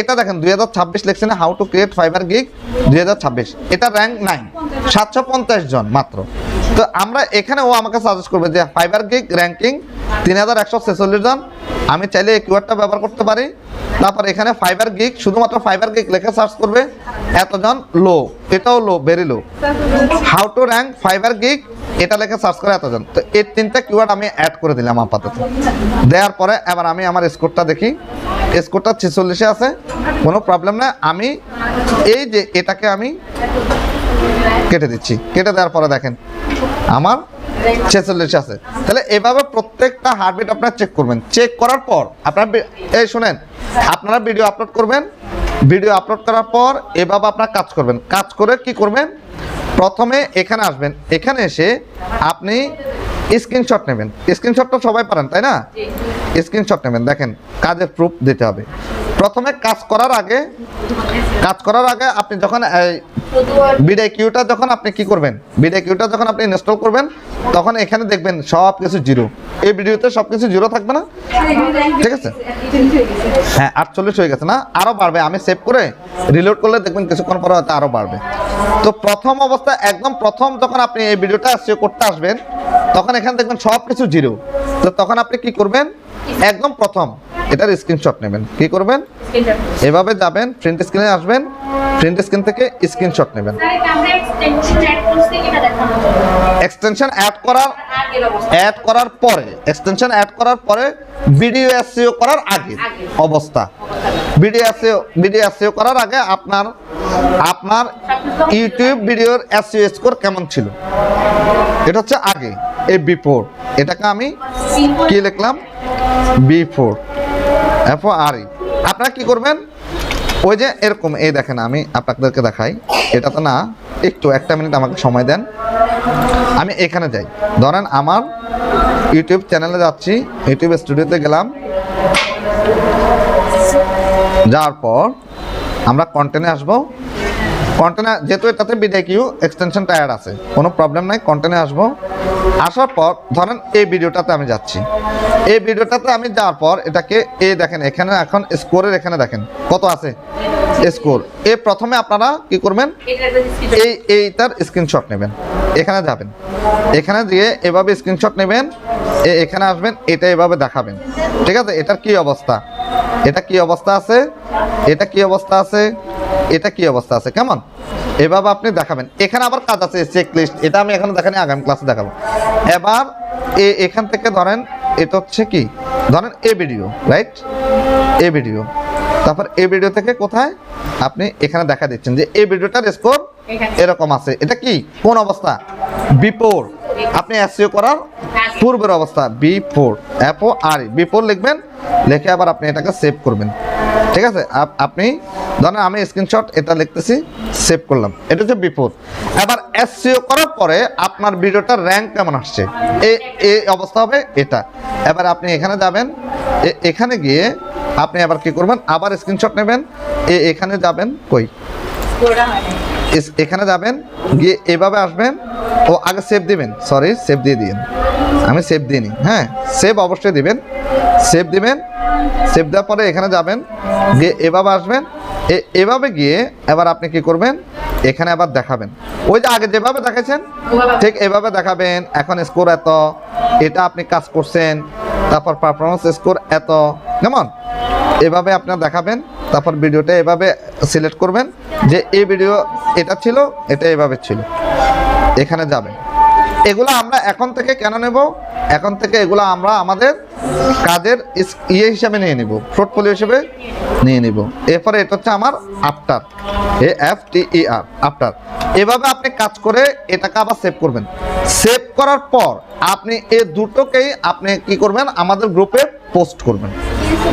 এটা দেখেন 2026 লিখছেন how to create Fiverr gig 2026, এটা র্যাঙ্ক 9, 750 জন মাত্র। তো আমরা এখানে ও আমাকে সাজেস্ট করবে যে ফাইবার গিগ র্যাঙ্কিং 3146 জন, আমি চাইলে এই কিওয়ার্ডটা ব্যবহার করতে পারি। তারপর এখানে ফাইবার গিগ, শুধুমাত্র ফাইবার গিগ লেখা সার্চ করবে, এতজন লো, এটাও low, very low. How to rank Fiverr gig এটা লেখা সার্চ করে এতজন। তো এই 3টা কিওয়ার্ড আমি অ্যাড করে দিলাম আপাতত। দেওয়ার পরে এবার আমি আমার স্কোরটা দেখি, স্কোরটা 46-এ আছে, কোনো প্রবলেম না। আমি এই যে এটাকে আমি কেটে দিচ্ছি, কেটে দেওয়ার পরে দেখেন আমার 46 আছে। তাহলে এভাবে প্রত্যেকটা হার্টবিট আপনারা চেক করবেন। চেক করার পর আপনারা শুনেন, আপনারা ভিডিও আপলোড করবেন, ভিডিও আপলোড করার পর এভাবে আপনারা কাজ করবেন। কাজ করে কি করবেন, প্রথমে এখানে আসবেন, এখানে এসে আপনি স্ক্রিনশট নেবেন। স্ক্রিনশটটা সবাই পারেন তাই না, স্ক্রিনশট নেবেন। দেখেন কাজের প্রুফ দিতে হবে। প্রথমে কাজ করার আগে আপনি যখন ভিডিও কিউটা যখন আপনি কি করবেন, ভিডিও কিউটা যখন আপনি ইনস্টল করবেন, তখন এখানে দেখবেন সব কিছু জিরো। এই ভিডিওতে সব কিছু জিরো থাকবে না, ঠিক আছে। হ্যাঁ 48 হয়ে গেছে না, আরও বাড়বে। আমি সেভ করে রিলোড করলে দেখবেন কিছুক্ষণ পরে হয়তো আরও বাড়বে। তো প্রথম অবস্থা একদম প্রথম যখন আপনি এই ভিডিওটা সেভ করতে আসবেন, তখন এখানে দেখবেন সব কিছু জিরো। তো তখন আপনি কি করবেন, একদম প্রথম এটার স্ক্রিনশট নেবেন। কি করবেন, এভাবে যাবেন, প্রিন্ট স্ক্রিনে আসবেন, প্রিন্ট স্ক্রিন থেকে স্ক্রিনশট নেবেন। এক্সটেনশন অ্যাড করার পরে ভিডিও এসইও করার আগে অবস্থা, ভিডিও এসইও করার আগে আপনার ইউটিউব ভিডিওর এসইও স্কোর কেমন ছিল, এটা হচ্ছে আগে। এই বিফোর, এটাকে আমি কি লিখলাম, বিফোর, FORE। আপনারা কি করবেন, ওই যে এরকম, এই দেখেন আমি আপনাদেরকে দেখাই, এটা তো না, একটু একটা মিনিট আমাকে সময় দেন। আমি এখানে যাই, ধরেন আমার ইউটিউব চ্যানেলে যাচ্ছি, ইউটিউব স্টুডিওতে গেলাম, যাওয়ার পর আমরা কন্টেন্টে আসবো। কন্টেন্টে যেহেতু এটাতে বিডিকিউ এক্সটেনশনটা অ্যাড আছে, কোনো প্রবলেম নাই। কন্টেন্টে আসবো, আসার পর ধরেন এই ভিডিওটাতে আমি যাচ্ছি, এই ভিডিওটাতে আমি যাওয়ার পর এটাকে দেখেন এখানে এখন স্কোরের এখানে দেখেন কত আছে স্কোর। প্রথমে আপনারা কি করবেন, এইটার স্ক্রিনশট নেবেন, এখানে যাবেন, এখানে দিয়ে এভাবে স্ক্রিনশট নেবেন, এখানে আসবেন, এটা এভাবে দেখাবেন, ঠিক আছে। এটার কি অবস্থা, এটা কি অবস্থা আছে, এটা কি অবস্থা আছে, এটা কি অবস্থা আছে, কেমন এভাবে আপনি দেখাবেন। এখানে আবার কাজ আছে চেক লিস্ট, এটা আমি এখানে দেখানি, আগামী ক্লাসে দেখাবো। এবার এখান থেকে ধরেন এটা হচ্ছে কি, ধরেন এই ভিডিও, রাইট, এই ভিডিও, তারপর এই ভিডিও থেকে কোথায় আপনি এখানে দেখা দিচ্ছেন যে এই ভিডিওটার স্কোর এরকম আছে। এটা কি কোন অবস্থা, বিফোর, আপনি এসইও করার পূর্বের অবস্থা, বিফোর, FORE, বিফোর লিখবেন, লিখে আবার আপনি এটাকে সেভ করবেন, ঠিক আছে। আপনি ধরেন আমি স্ক্রিনশট এটা লিখতেছি, সেভ করলাম, এটা হচ্ছে বিফোর। এবার এসইও করার পরে আপনার ভিডিওটার র্যাঙ্ক কেমন আসছে, এই অবস্থা হবে এটা। এবার আপনি এখানে যাবেন, এখানে গিয়ে আপনি আবার কি করবেন, আবার স্ক্রিনশট নেবেন, এখানে যাবেন, কই এখানে যাবেন, গিয়ে এভাবে আসবেন, ও আগে সেভ দিবেন, সরি সেভ দিয়ে দিন, আমি সেভ দিইনি, হ্যাঁ সেভ অবশ্যই দিবেন, সেভ দিবেন, সেভ দেওয়ার পরে এখানে যাবেন, গিয়ে এভাবে আসবেন, এভাবে গিয়ে এবার আপনি কি করবেন, এখানে আবার দেখাবেন, ওই যে আগে যেভাবে দেখাচ্ছেন ঠিক এভাবে দেখাবেন। এখন স্কোর এত, এটা আপনি কাজ করছেন, তারপর পারফরমেন্স স্কোর এত, যেমন এভাবে আপনার দেখাবেন। তারপর ভিডিওটা এভাবে সিলেক্ট করবেন যে এই ভিডিও এটা ছিল, এটা এভাবে ছিল, এখানে যাবেন। এগুলো আমরা এখন থেকে কেন নেব, এখন থেকে এগুলো আমরা আমাদের কাজের হিসাবে নিয়ে নিব, পোর্টফোলিও হিসেবে নিয়ে নিব। এরপরে এটা হচ্ছে আমার আফটার, AFTER আফটার। এভাবে আপনি কাজ করে এটাকে আবার সেভ করবেন। সেভ করার পর আপনি এই দুটোকেই আপনি কি করবেন, আমাদের গ্রুপে পোস্ট করবেন,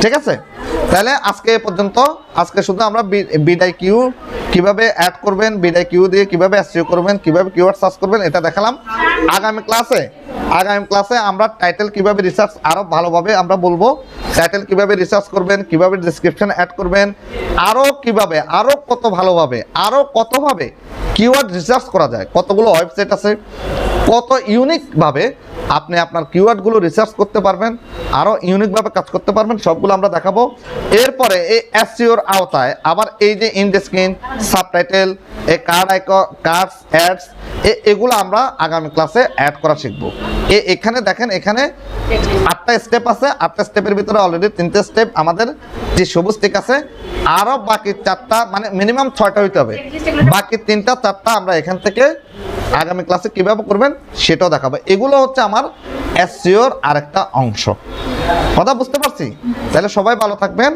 ঠিক আছে? তাহলে আজকে এ পর্যন্ত। আজকে শুধু আমরা বিডাই কিউ কিভাবে অ্যাড করবেন, বিডাই কিউ দিয়ে কিভাবে এসইও করবেন, কিভাবে কিওয়ার্ড সার্চ করবেন এটা দেখালাম। আগামী ক্লাসে আমরা টাইটেল কিভাবে রিসার্চ আরো ভালোভাবে আমরা বলবো, টাইটেল কিভাবে রিসার্চ করবেন, কিভাবে ডেসক্রিপশন অ্যাড করবেন, আরো কিভাবে, আরো কত ভালোভাবে, আরো কতভাবে কিওয়ার্ড রিসার্চ করা যায়, কতগুলো ওয়েবসাইট আছে, কত ইউনিকভাবে আপনি আপনার কিওয়ার্ডগুলো রিসার্চ করতে পারবেন, আরও ইউনিকভাবে কাজ করতে পারবেন, সবগুলো আমরা দেখাবো। এরপরে এই এসইওর আওতায় আবার এই যে ইনডেস্ক্রিন, সাবটাইটেল, এই কার্ড আইকন, কার্ডস, অ্যাডস, এগুলো আমরা আগামী ক্লাসে অ্যাড করা শিখবো। এখানে দেখেন, এখানে 8টা স্টেপ আছে, 8টা স্টেপের ভিতরে অলরেডি 3টে স্টেপ আমাদের যে সবুজ টিক আছে, আরও বাকি 4টা, মানে মিনিমাম 6টা হইতে হবে, বাকি 3টা 4টা আমরা এখান থেকে আগামী ক্লাসে কিভাবে করবেন সেটাও দেখাবো। এগুলো হচ্ছে আমার এসইওর আরেকটা অংশ, কথা বুঝতে পারছি? তাহলে সবাই ভালো থাকবেন,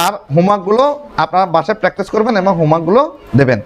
আর হোমওয়ার্কগুলো আপনারা বাসায় প্র্যাকটিস করবেন এবং হোমওয়ার্কগুলো দেবেন।